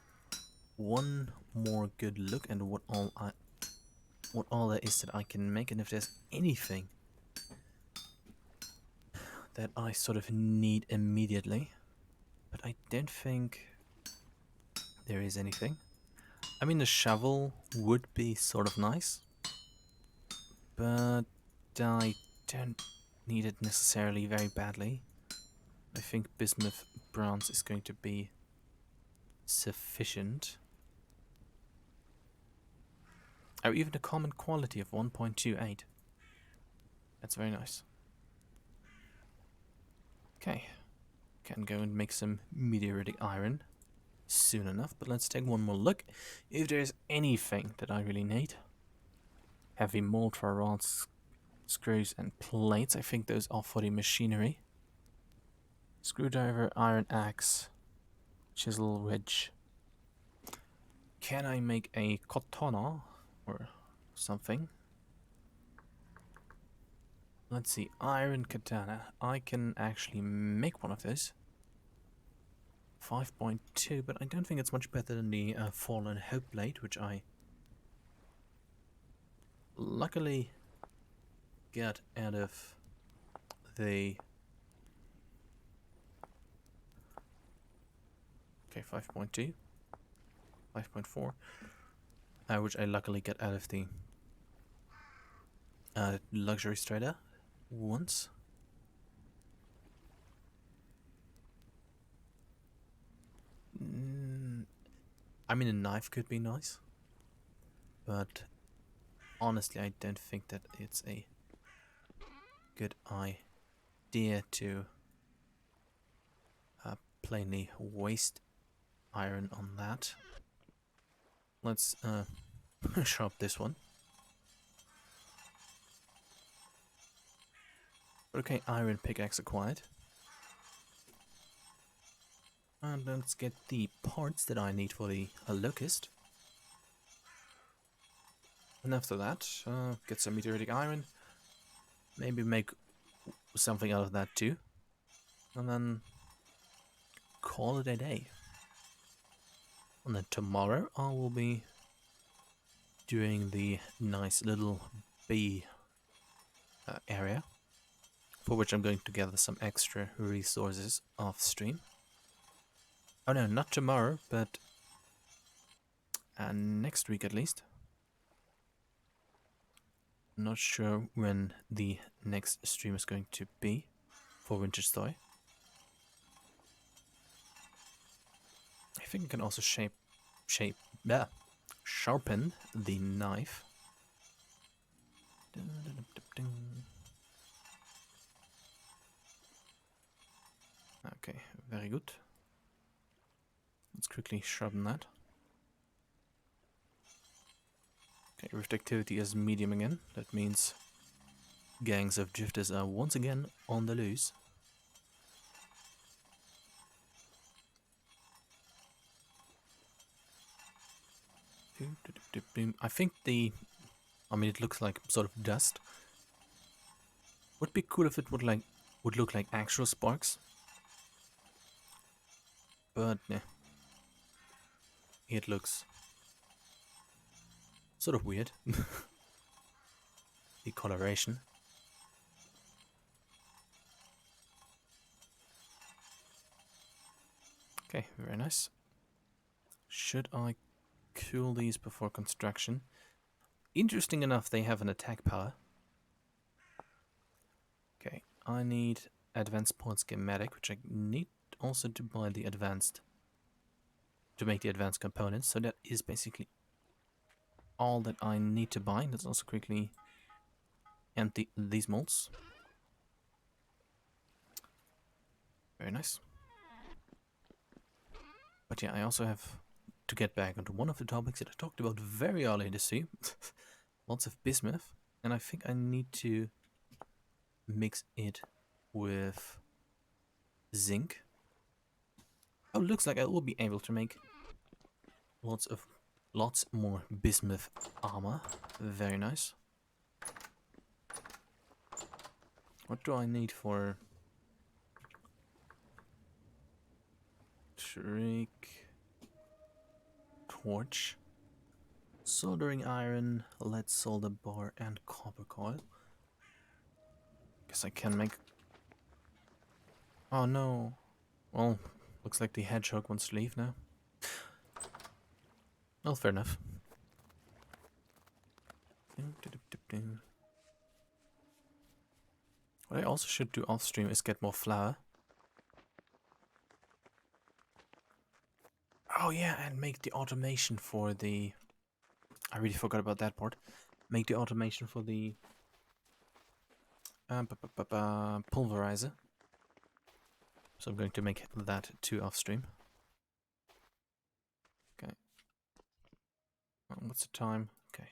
[SPEAKER 1] one more good look at what all there is that I can make, and if there's anything that I sort of need immediately. But I don't think there is anything. I mean, the shovel would be sort of nice, but I don't need it necessarily very badly. I think bismuth bronze is going to be sufficient. Oh, even a common quality of 1.28. That's very nice. Okay, can go and make some meteoritic iron soon enough, but let's take one more look if there's anything that I really need. Heavy mortar rods, screws and plates. I think those are for the machinery. Screwdriver, iron axe, chisel, wedge. Can I make a katana or something? Let's see, iron katana. I can actually make one of those. 5.2, but I don't think it's much better than the Fallen Hope blade, which I luckily get out of the... Okay, 5.2, 5.4, which I luckily get out of the luxury trader once. I mean, a knife could be nice, but honestly, I don't think that it's a good idea to plainly waste iron on that. Let's sharp this one. Okay, iron pickaxe acquired. And let's get the parts that I need for the locust. And after that, get some meteoritic iron. Maybe make something out of that too. And then call it a day. And then tomorrow I will be doing the nice little bee area, for which I'm going to gather some extra resources off stream. Oh no, not tomorrow, but next week at least. Not sure when the next stream is going to be for Winter's Toy. I think I can also sharpen the knife. Okay, very good. Let's quickly sharpen that. Okay, rift activity is medium again. That means gangs of drifters are once again on the loose. I think it looks like sort of dust. Would be cool if it would look like actual sparks. But yeah, it looks sort of weird. The coloration. Okay, very nice. Should I cool these before construction? Interesting enough, they have an attack power. Okay, I need advanced point schematic, which I need also to buy the advanced, to make the advanced components. So that is basically all that I need to buy. Let's also quickly empty these molds. Very nice. But yeah, I also have to get back onto one of the topics that I talked about very early this year. Lots of bismuth. And I think I need to mix it with zinc. Oh, looks like I will be able to make lots more bismuth armor. Very nice. What do I need for trick? Torch, soldering iron, lead solder bar, and copper coil. Guess I can make. Oh no. Well, looks like the hedgehog wants to leave now. Well, fair enough. What I also should do off stream is get more flour. Oh yeah, and make the automation for the... I really forgot about that part. Make the automation for the pulverizer. So I'm going to make that too off stream. Okay. What's the time? Okay.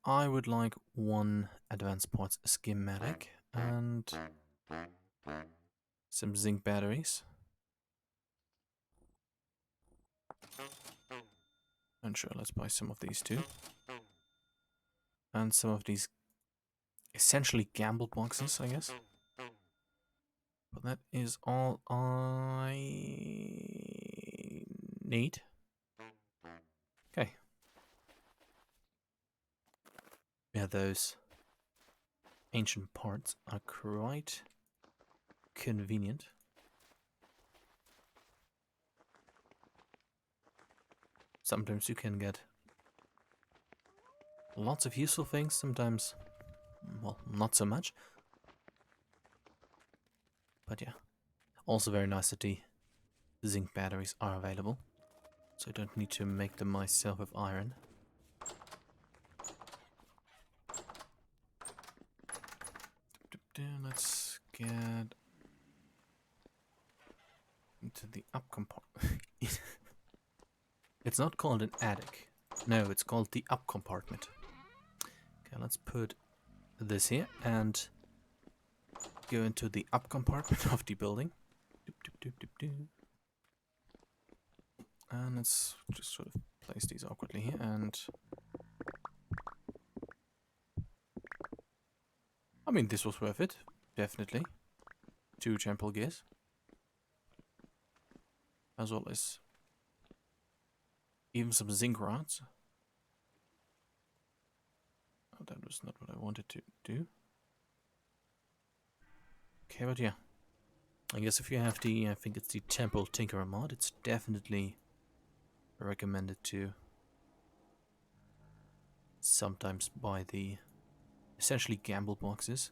[SPEAKER 1] I would like one advanced parts schematic and some zinc batteries. And sure, let's buy some of these too. And some of these essentially gamble boxes, I guess. But that is all I need. Okay. Yeah, those ancient parts are quite convenient. Sometimes you can get lots of useful things, sometimes, well, not so much. But yeah, also very nice that the zinc batteries are available. So I don't need to make them myself with iron. Let's get into the up compartment. It's not called an attic. No, it's called the up compartment. Okay, let's put this here and go into the up compartment of the building. And let's just sort of place these awkwardly here and... I mean, this was worth it, definitely. 2 temple gears. As well as even some zinc rods. Oh, that was not what I wanted to do. Okay, but yeah. I guess if you have the, I think it's the Temple Tinkerer mod, it's definitely recommended to sometimes buy the essentially gamble boxes.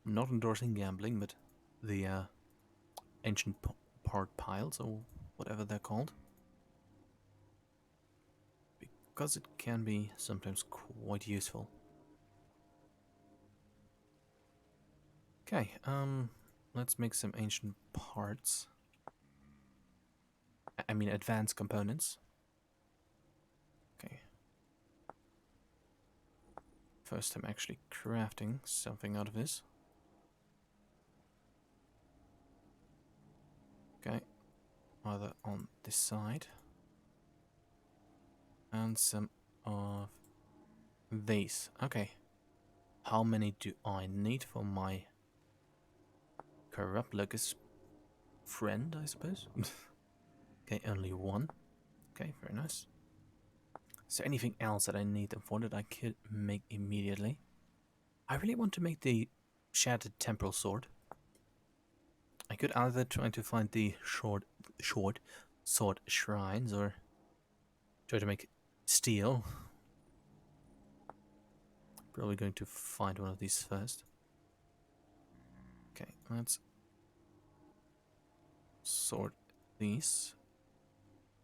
[SPEAKER 1] Not endorsing gambling, but the ancient part piles or whatever they're called. Because it can be sometimes quite useful. Okay, let's make some ancient parts. I mean advanced components. Okay. First I'm actually crafting something out of this. Okay. Either on this side. And some of these. Okay. How many do I need for my corrupt locust friend, I suppose? Okay, only one. Okay, very nice. Is there anything else that I need them for that I could make immediately? I really want to make the shattered temporal sword. I could either try to find the short sword shrines or try to make steel. Probably going to find one of these first. Okay, let's sort these.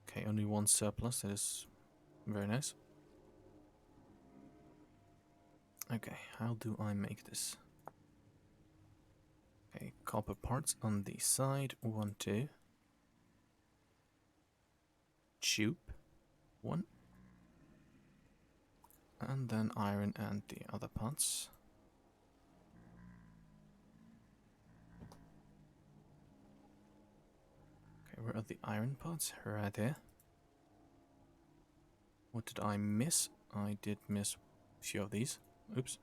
[SPEAKER 1] Okay, only one surplus. That is very nice. Okay, how do I make this? Okay, copper parts on the side. 1, 2. Tube. 1. And then iron and the other parts. Okay, where are the iron parts? Right there. What did I miss? I did miss a few of these. Oops.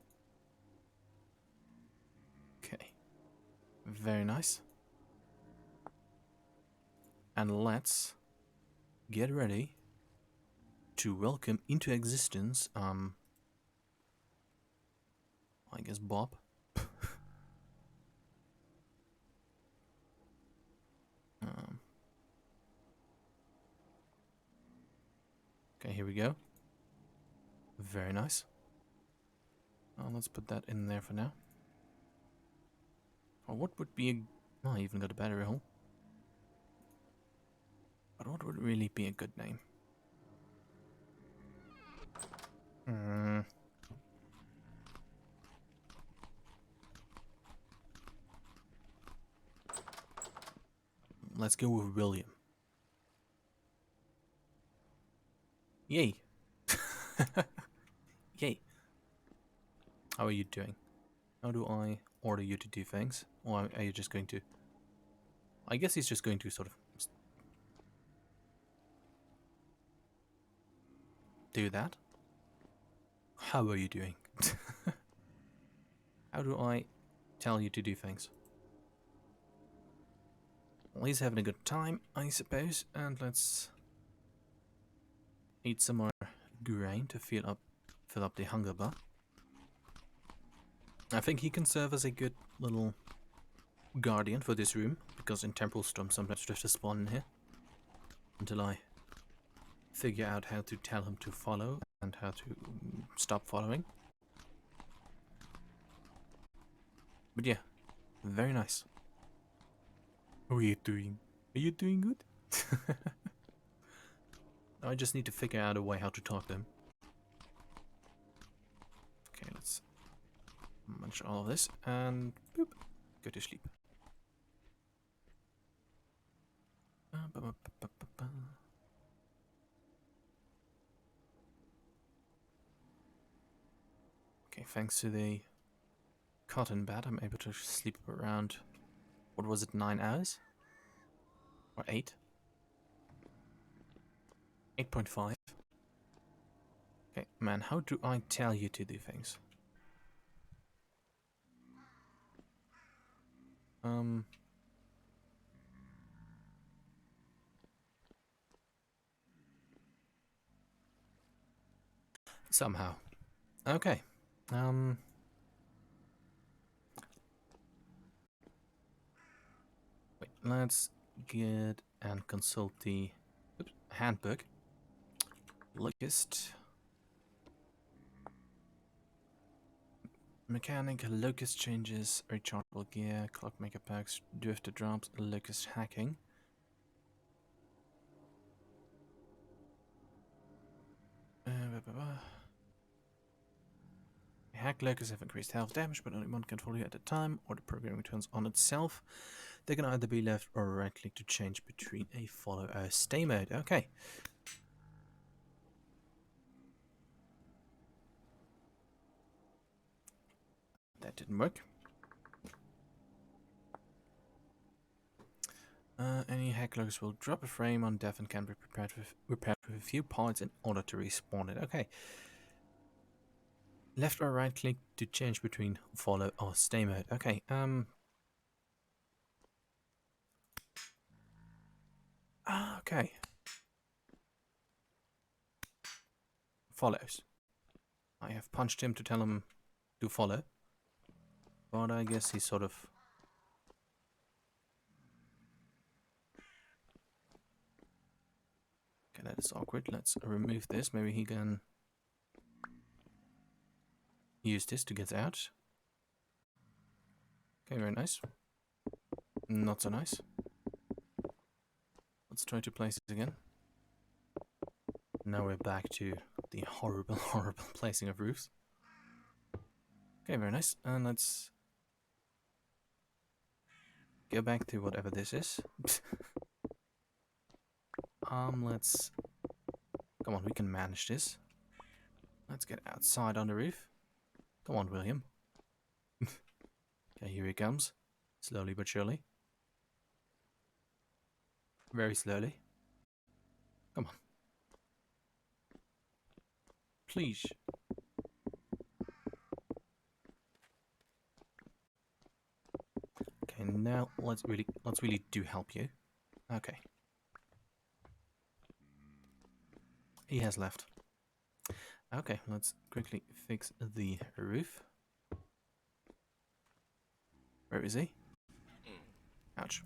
[SPEAKER 1] Okay. Very nice. And let's get ready to welcome into existence, I guess Bob. um, okay, here we go. Very nice. Let's put that in there for now. Or what would be a... Oh, I even got a battery hole. But what would really be a good name? Let's go with William. Yay! Yay! How are you doing? How do I order you to do things? Or are you just going to... I guess he's just going to sort of... do that. How are you doing? How do I tell you to do things? Well, he's having a good time, I suppose, and let's eat some more grain to fill up the hunger bar. I think he can serve as a good little guardian for this room, because in Temporal Storm sometimes drifters spawn in here. Until I figure out how to tell him to follow and how to stop following. But yeah, very nice. How are you doing? Are you doing good? I just need to figure out a way how to talk to him. Okay, let's munch all of this and boop, go to sleep. Okay, thanks to the cotton bed, I'm able to sleep around, what was it, 9 hours? Or 8? 8.5. Okay, man, how do I tell you to do things? Somehow. Okay. Wait, let's get and consult the handbook. Locust. Mechanic, locust changes, rechargeable gear, clockmaker packs, drifter drops, locust hacking. Hack hack locus have increased health damage, but only one can follow you at a time, or the program returns on itself. They can either be left or right click to change between a follow or stay mode. Okay. That didn't work. Any hack locus will drop a frame on death and can be repaired with a few parts in order to respawn it. Okay. Left or right click to change between follow or stay mode. Okay. Okay. Follows. I have punched him to tell him to follow. But I guess he's sort of... Okay, that is awkward. Let's remove this. Maybe he can use this to get out. Okay, very nice. Not so nice. Let's try to place it again. Now we're back to the horrible, horrible placing of roofs. Okay, very nice. And let's go back to whatever this is. Let's... Come on, we can manage this. Let's get outside on the roof. Come on, William. Okay, here he comes. Slowly but surely. Very slowly. Come on. Please. Okay, now let's really do help you. Okay. He has left. Okay, let's quickly fix the roof. Where is he? Ouch.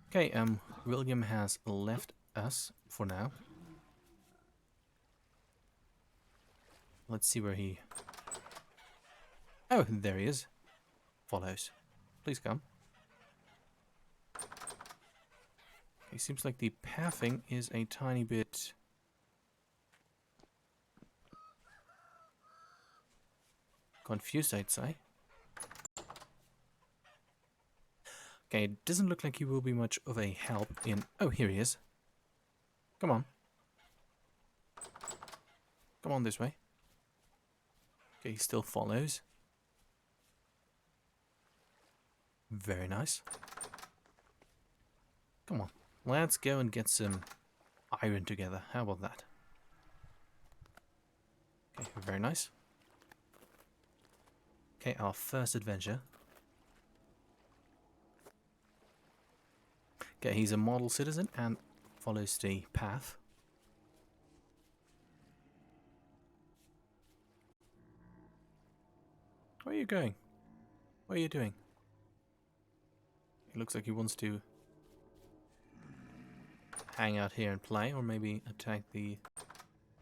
[SPEAKER 1] Okay, William has left us for now. Let's see where he... Oh, there he is. Follows. Please come. Okay, seems like the pathing is a tiny bit... confused, I'd say. Okay, it doesn't look like he will be much of a help in... Oh, here he is. Come on. Come on this way. Okay, he still follows. Very nice. Come on. Let's go and get some iron together. How about that? Okay, very nice. Okay, our first adventure. Okay, he's a model citizen and follows the path. Where are you going? What are you doing? It looks like he wants to hang out here and play, or maybe attack the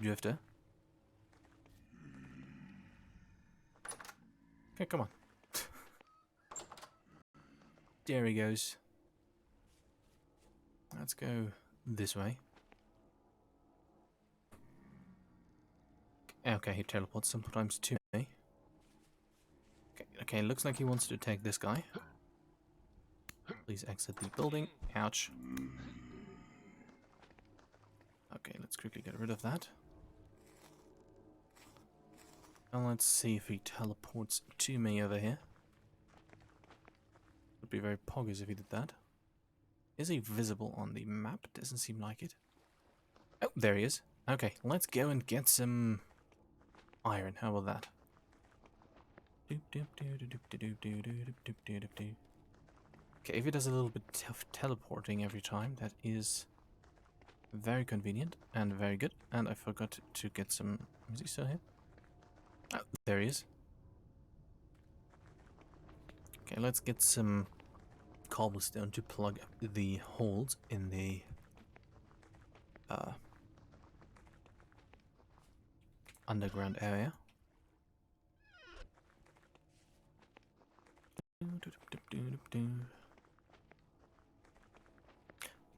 [SPEAKER 1] drifter. Okay, come on. There he goes. Let's go this way. Okay, he teleports sometimes to me. Okay, looks like he wants to attack this guy. Please exit the building. Ouch. Okay, let's quickly get rid of that. And let's see if he teleports to me over here. Would be very poggers if he did that. Is he visible on the map? Doesn't seem like it. Oh, there he is. Okay, let's go and get some iron. How about that? Okay, if he does a little bit of teleporting every time, that is very convenient and very good. And I forgot to get some... Is he still here? Oh, there he is. Okay, let's get some cobblestone to plug up the holes in the underground area.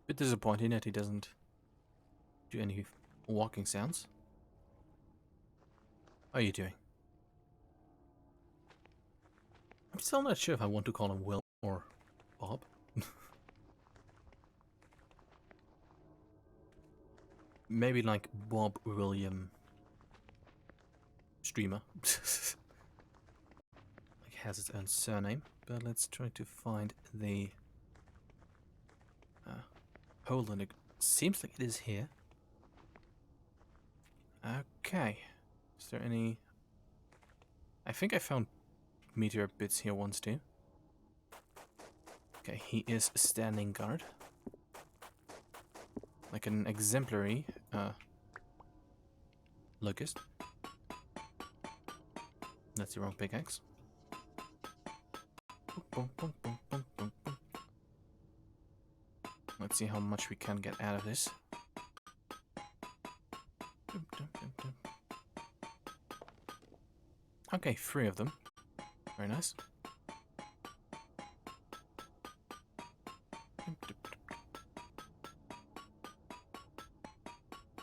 [SPEAKER 1] Bit disappointing that he doesn't do any walking sounds. What are you doing? I'm still not sure if I want to call him Will or Bob. Maybe like Bob William Streamer. Like has its own surname. But let's try to find the hole in it. Seems like it is here. Okay. Is there any... I think I found meteor bits here once too. Okay, he is standing guard. Like an exemplary locust. That's the wrong pickaxe. Let's see how much we can get out of this. Okay, 3 of them. Very nice.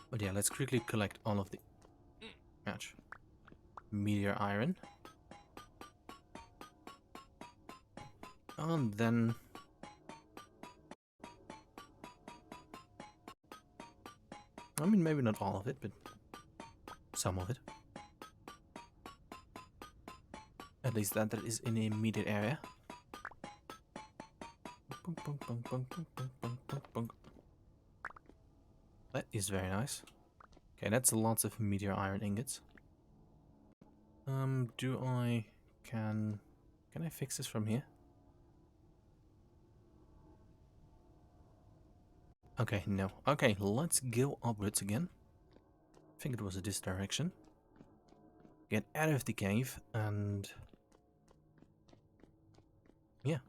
[SPEAKER 1] But yeah, let's quickly collect all of the meteor iron. And then I mean, maybe not all of it, but some of it. At least that is in a immediate area. That is very nice. Okay, that's lots of meteor iron ingots. Can I fix this from here? Okay, no. Okay, let's go upwards again. I think it was this direction. Get out of the cave and... yeah.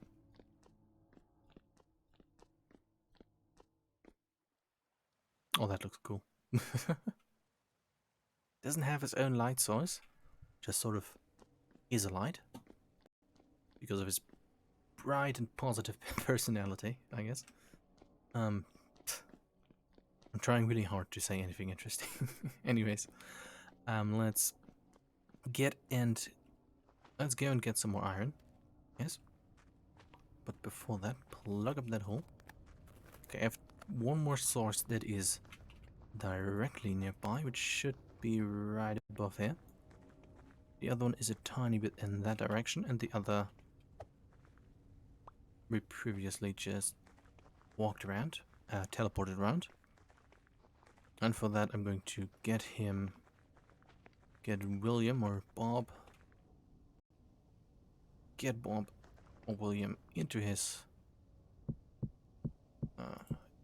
[SPEAKER 1] Oh, that looks cool. Doesn't have its own light source. Just sort of is a light. Because of his bright and positive personality, I guess. I'm trying really hard to say anything interesting. Anyways, let's go and get some more iron. Yes. But before that, plug up that hole. Okay, I have one more source that is directly nearby, which should be right above here. The other one is a tiny bit in that direction, and the other we previously just walked around, teleported around. And for that, I'm going to get William or Bob, get Bob or William into his,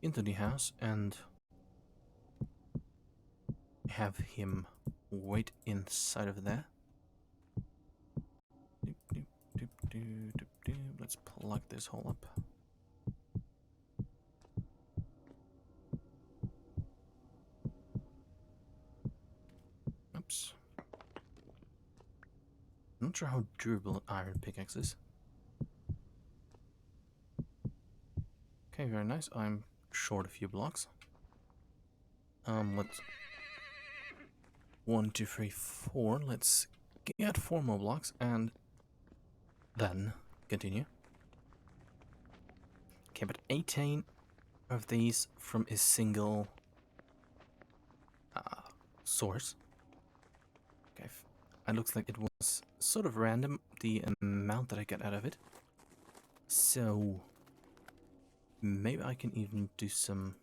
[SPEAKER 1] into the house and have him wait inside of there. Let's plug this hole up. Oops. Not sure how durable an iron pickaxe is. Okay, very nice. I'm short a few blocks. Let's 1, 2, 3, 4. Let's get 4 more blocks and then continue. Okay, but 18 of these from a single source. Okay, it looks like it was sort of random, the amount that I get out of it. So maybe I can even do some...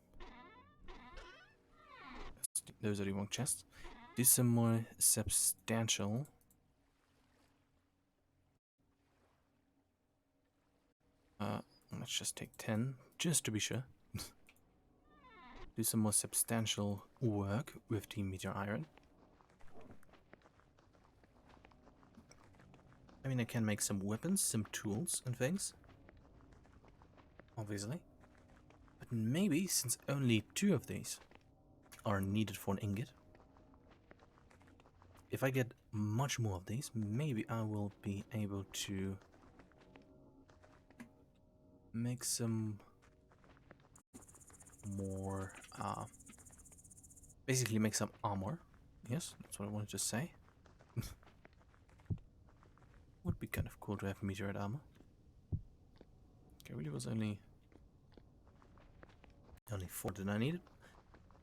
[SPEAKER 1] those are the wrong chests. Do some more substantial... let's just take 10, just to be sure. Do some more substantial work with the meteor iron. I mean, I can make some weapons, some tools and things. Obviously. But maybe, since only 2 of these are needed for an ingot, if I get much more of these, maybe I will be able to make some more, basically make some armor. Yes, that's what I wanted to say. Would be kind of cool to have meteorite armor. Okay, really was only 4 that I needed.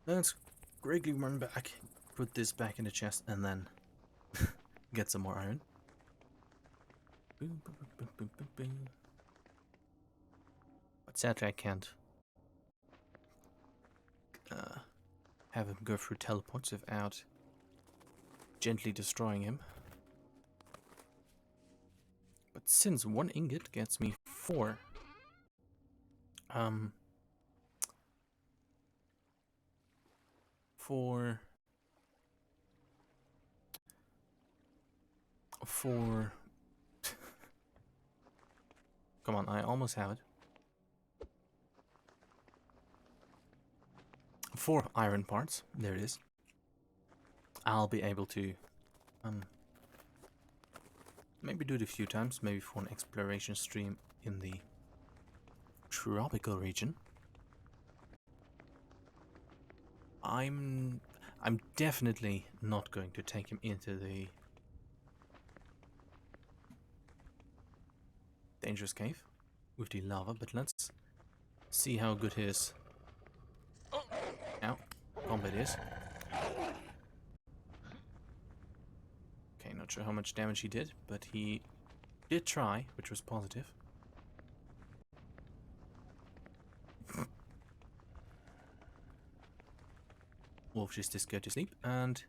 [SPEAKER 1] Let's quickly run back, put this back in the chest, and then get some more iron. Boom, boom, boom, boom, boom, boom. But sadly, I can't have him go through teleports without gently destroying him. But since 1 ingot gets me 4, for come on, I almost have it. 4 iron parts, there it is. I'll be able to maybe do it a few times, maybe for an exploration stream in the tropical region. I'm definitely not going to take him into the dangerous cave with the lava, but let's see how good his combat is. Okay, not sure how much damage he did, but he did try, which was positive. Wolf just go to sleep, and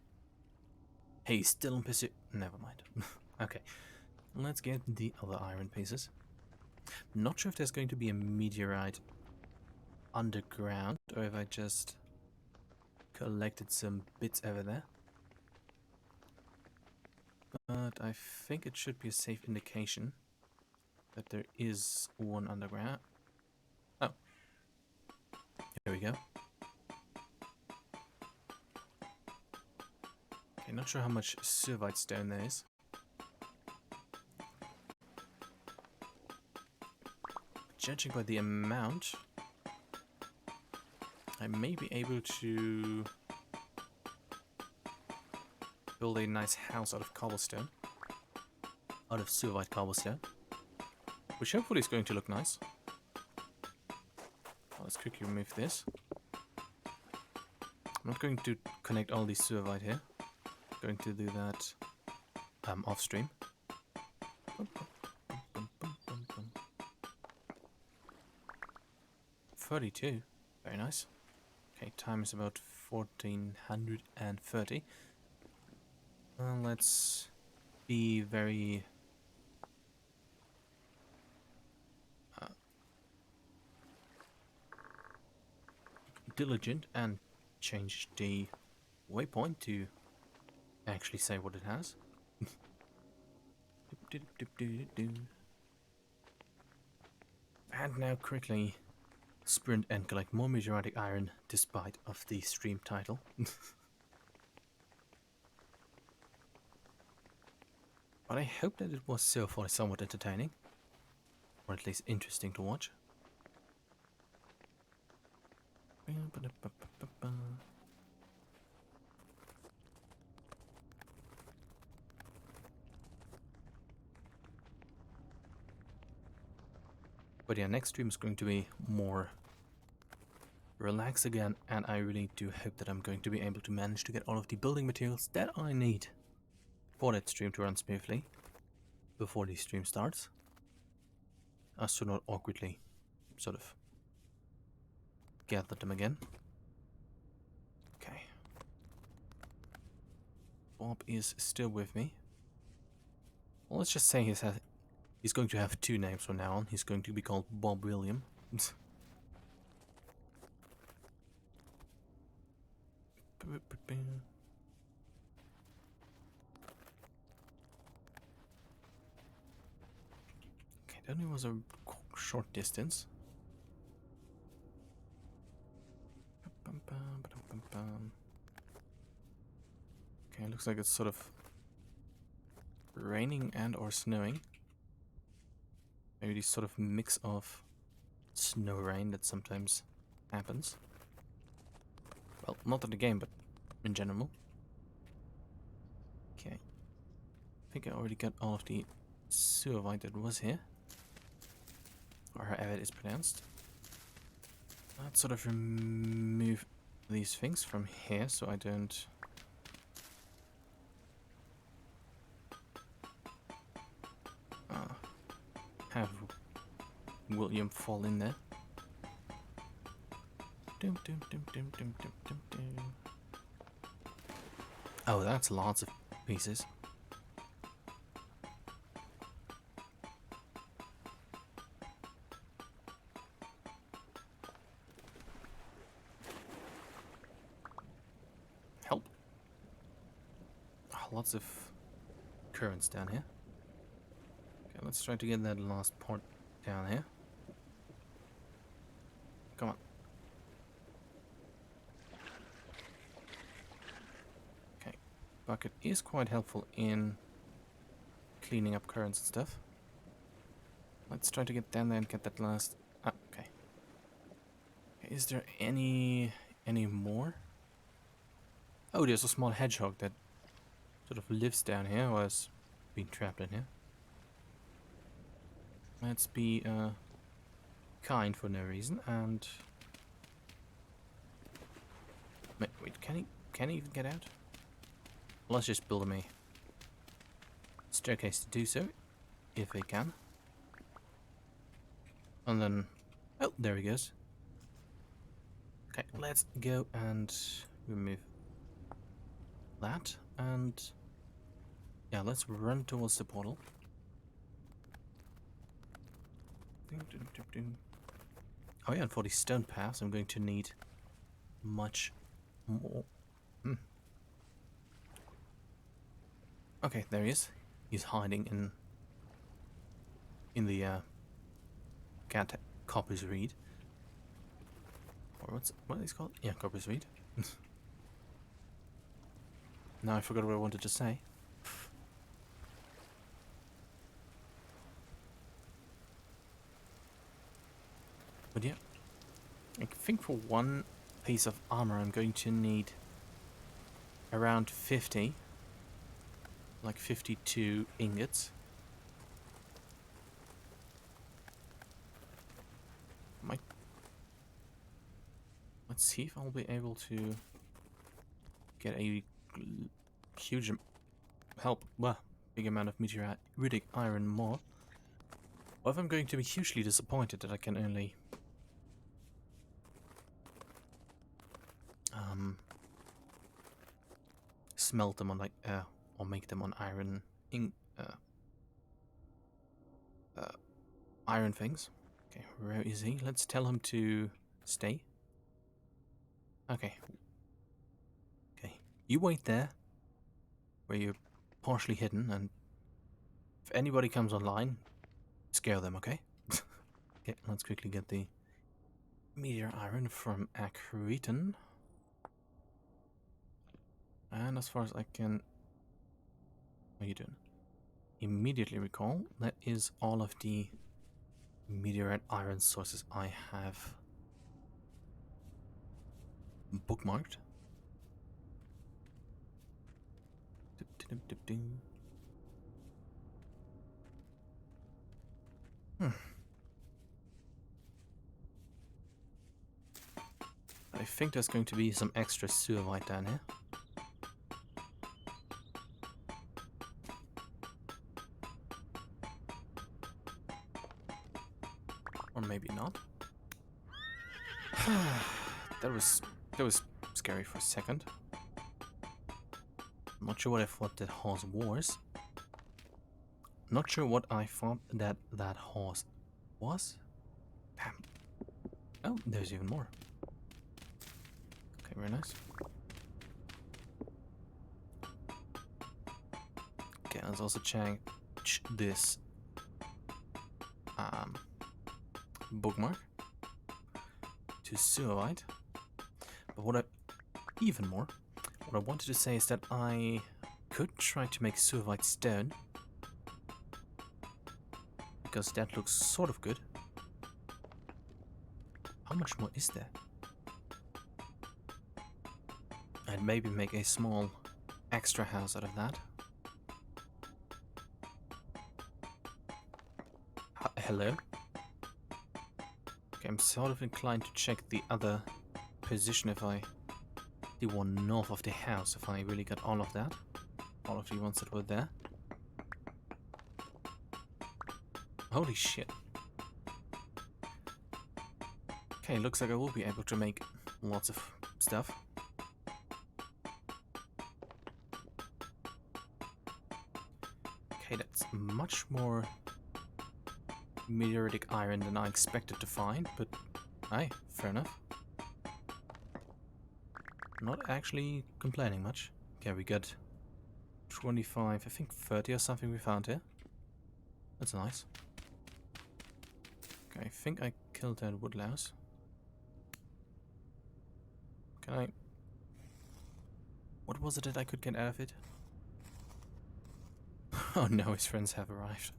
[SPEAKER 1] hey, he's still in pursuit. Never mind. Okay, let's get the other iron pieces. Not sure if there's going to be a meteorite underground, or if I just collected some bits over there. But I think it should be a safe indication that there is one underground. Oh, here we go. Okay, not sure how much Silvite stone there is. Judging by the amount, I may be able to build a nice house out of cobblestone. Out of Silvite cobblestone. Which hopefully is going to look nice. Let's quickly remove this. I'm not going to connect all these Silvite here. I'm going to do that off stream. 32. Very nice. Okay, time is about 1430. Let's be very diligent and change the waypoint to actually say what it has. And now quickly sprint and collect more meteoritic iron despite of the stream title. But I hope that it was so far somewhat entertaining, or at least interesting to watch. But yeah, next stream is going to be more relaxed again, and I really do hope that I'm going to be able to manage to get all of the building materials that I need for that stream to run smoothly before the stream starts. As to not awkwardly sort of gather them again. Okay. Bob is still with me. Well, let's just say he's going to have 2 names from now on. He's going to be called Bob William. Okay, that only was a short distance. Okay, looks like it's sort of raining and or snowing. Maybe this sort of mix of snow rain that sometimes happens. Well, not in the game, but in general. Okay. I think I already got all of the suavite that was here. Or however it is pronounced. Let's sort of remove these things from here so I don't... have William fall in there. Dum, dum, dum, dum, dum, dum, dum, dum. Oh, that's lots of pieces. Help. Oh, lots of currents down here. Okay, let's try to get that last part down here. Come on. Okay, bucket is quite helpful in cleaning up currents and stuff. Let's try to get down there and get that last... Ah, okay. Okay, is there any more? Oh, there's a small hedgehog that sort of lives down here, or has been trapped in here. Let's be kind for no reason, and... Wait, can he even get out? Let's just build him a staircase to do so, if he can. And then... Oh, there he goes. Okay, let's go and remove that, and... yeah, let's run towards the portal. Oh yeah, and for the stone paths I'm going to need much more. Okay, there he is. He's hiding in the cat copper's reed. Or what is it called? Yeah, copper's reed. Now I forgot what I wanted to say. But yeah, I think for one piece of armor I'm going to need around 50, like 52 ingots. Let's see if I'll be able to get a huge big amount of meteoritic iron more. Or if I'm going to be hugely disappointed that I can only smelt them on like or make them on iron things. Okay, where is he? Let's tell him to stay. Okay. Okay. You wait there where you're partially hidden, and if anybody comes online, scare them, okay? Okay, let's quickly get the meteor iron from Akriton. And as far as I can... what are you doing? Immediately recall, that is all of the meteorite iron sources I have bookmarked. I think there's going to be some extra suavite down here. Or maybe not. That was scary for a second. I'm not sure what I thought that horse was. Not sure what I thought that horse was. Damn. Oh, there's even more. Okay, very nice. Okay, let's also change this bookmark to suavite. But what I wanted to say is that I could try to make suavite stone, because that looks sort of good. How much more is there? I'd maybe make a small extra house out of that. hello. Okay, I'm sort of inclined to check the other position if I... the one north of the house, if I really got all of that. All of the ones that were there. Holy shit. Okay, looks like I will be able to make lots of stuff. Okay, that's much more meteoritic iron than I expected to find, but aye, fair enough. Not actually complaining much. Okay, we got 25, I think 30 or something we found here. That's nice. Okay, I think I killed that woodlouse. Can I... what was it that I could get out of it? Oh no, his friends have arrived.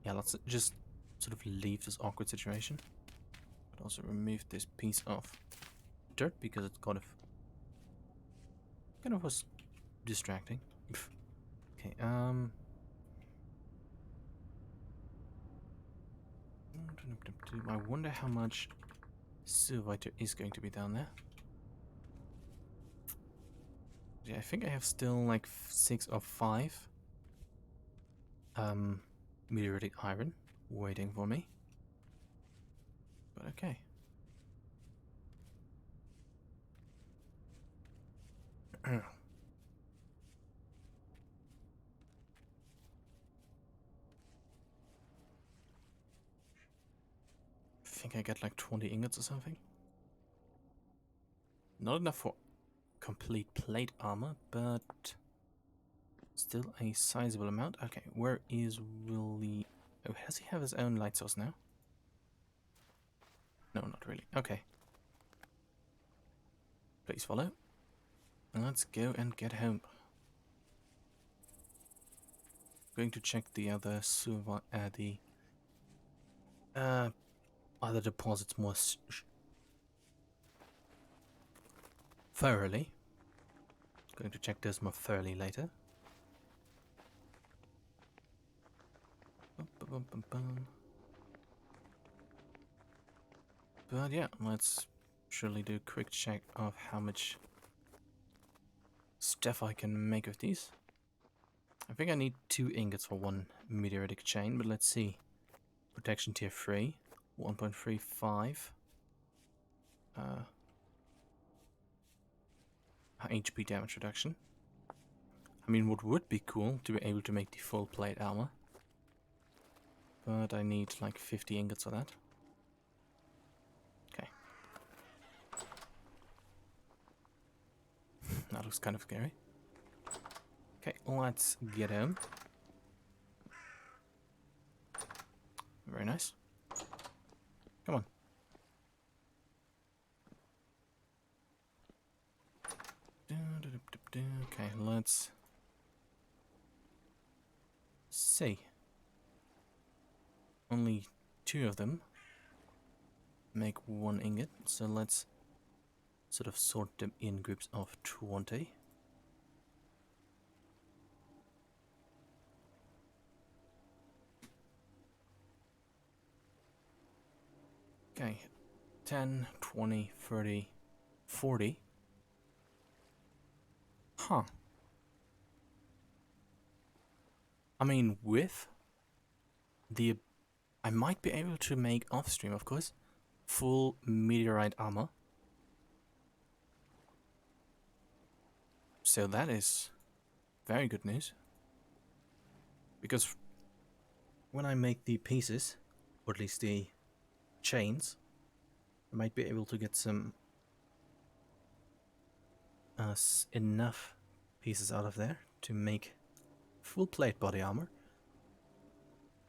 [SPEAKER 1] Yeah, let's just sort of leave this awkward situation. But also remove this piece of dirt because it kind of was distracting. Okay, I wonder how much silver there is going to be down there. Yeah, I think I have still like 6 or 5 meteoritic iron waiting for me. But okay. I think I get like 20 ingots or something. Not enough for complete plate armor, but still a sizable amount. Okay, where is Willie? Oh, does he have his own light source now? No, not really. Okay. Please follow. And let's go and get home. Going to check the other silver, the other deposits more thoroughly. Going to check those more thoroughly later. But yeah, let's surely do a quick check of how much stuff I can make of these. I think I need 2 ingots for 1 meteoritic chain, but let's see. Protection tier 3, 1.35. HP damage reduction. I mean, what would be cool to be able to make the full plate armor. But I need like 50 ingots for that. Okay. That looks kind of scary. Okay, let's get home. Very nice. Come on. Okay, let's see. Only 2 of them make 1 ingot, so let's sort of sort them in groups of 20. Okay, 10, 20, 30, 40. Huh. I mean, with the... I might be able to make off-stream, of course, full meteorite armor. So that is very good news. Because when I make the pieces, or at least the chains, I might be able to get some enough pieces out of there to make full plate body armor.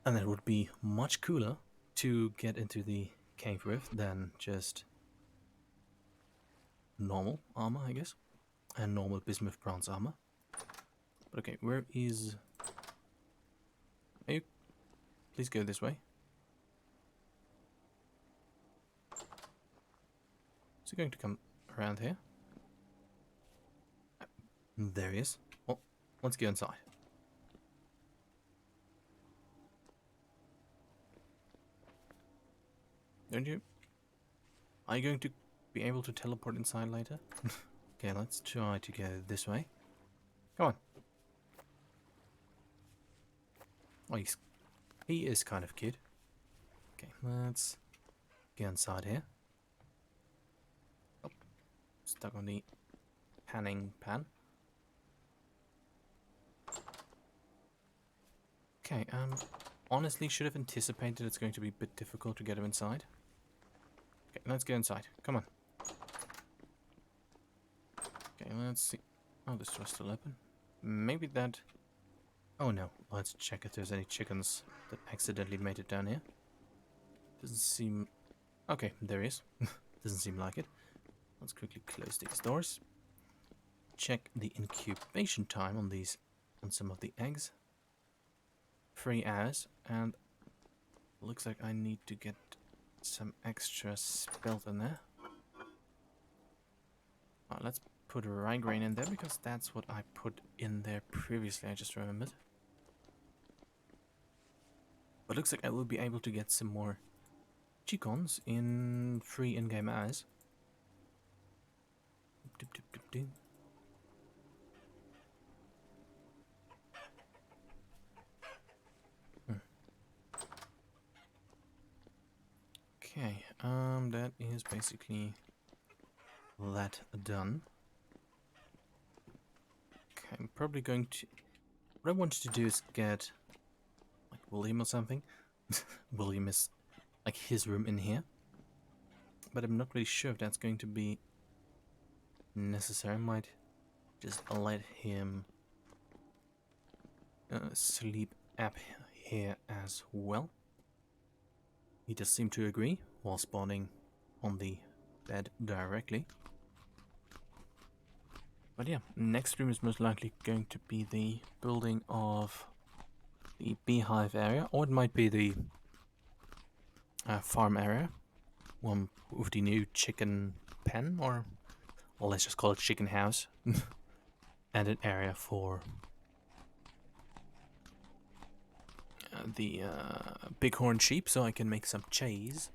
[SPEAKER 1] And that would be much cooler to get into the cave with than just normal armor, I guess. And normal bismuth bronze armor. But okay, where is... Are you... Please go this way. Is he going to come around here? There he is. Well, let's go inside. Don't you? Are you going to be able to teleport inside later? Okay, let's try to go this way. Come on. Oh, he is kind of cute. Okay, let's get inside here. Oh, stuck on the panning pan. Okay, honestly should have anticipated it's going to be a bit difficult to get him inside. Okay, let's go inside. Come on. Okay, let's see. Oh, this door's still open. Maybe that... Oh no, let's check if there's any chickens that accidentally made it down here. Doesn't seem... Okay, there is. Doesn't seem like it. Let's quickly close these doors. Check the incubation time on some of the eggs. 3 hours, and looks like I need to get some extra spelt in there. Let's put a rye grain in there because that's what I put in there previously, I just remembered. But looks like I will be able to get some more chickens in 3 in-game hours. Okay, that is basically that done. Okay, I'm probably going to... What I wanted to do is get, like, William or something. William is, like, his room in here. But I'm not really sure if that's going to be necessary. I might just let him sleep up here as well. He does seem to agree while spawning on the bed directly. But yeah, next stream is most likely going to be the building of the beehive area, or it might be the farm area, one with the new chicken pen, or let's just call it chicken house, and an area for the bighorn sheep, so I can make some cheese.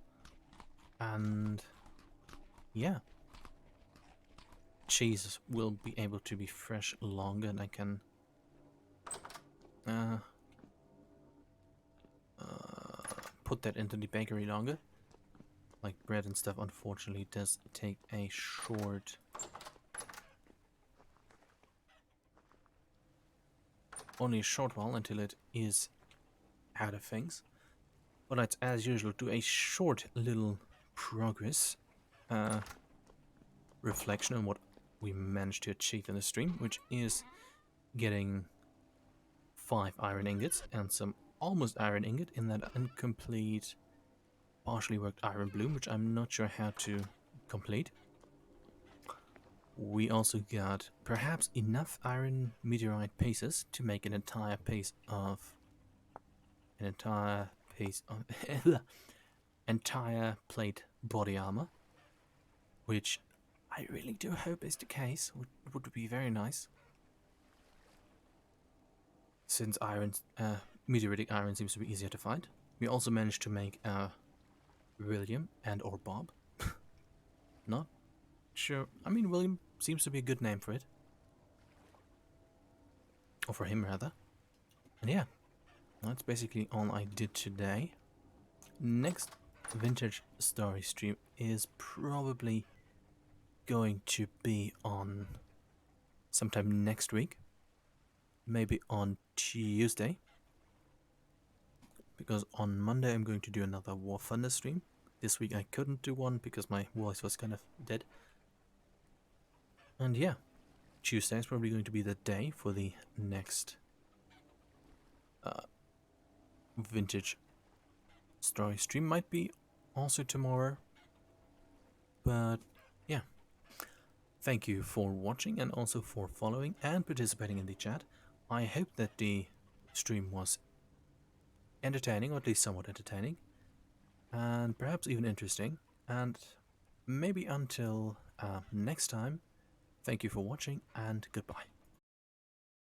[SPEAKER 1] And yeah, cheese will be able to be fresh longer, and I can put that into the bakery longer. Like bread and stuff, unfortunately, does take a short only a short while until it is out of things. But let's, as usual, do a short little progress reflection on what we managed to achieve in the stream, which is getting 5 iron ingots and some almost iron ingot in that incomplete partially worked iron bloom, which I'm not sure how to complete. We also got perhaps enough iron meteorite pieces to make an entire piece of entire plate body armor, which I really do hope is the case. Would be very nice, since meteoritic iron seems to be easier to find. We also managed to make William or Bob. Not sure. I mean, William seems to be a good name for it, or for him rather. And yeah, that's basically all I did today. Next vintage story stream is probably going to be on sometime next week, maybe on Tuesday, because on Monday I'm going to do another War Thunder stream. This week I couldn't do one because my voice was kind of dead. And yeah, Tuesday is probably going to be the day for the next vintage story stream. Might be also tomorrow, but yeah. Thank you for watching and also for following and participating in the chat. I hope that the stream was entertaining, or at least somewhat entertaining, and perhaps even interesting. And maybe until next time, thank you for watching and goodbye.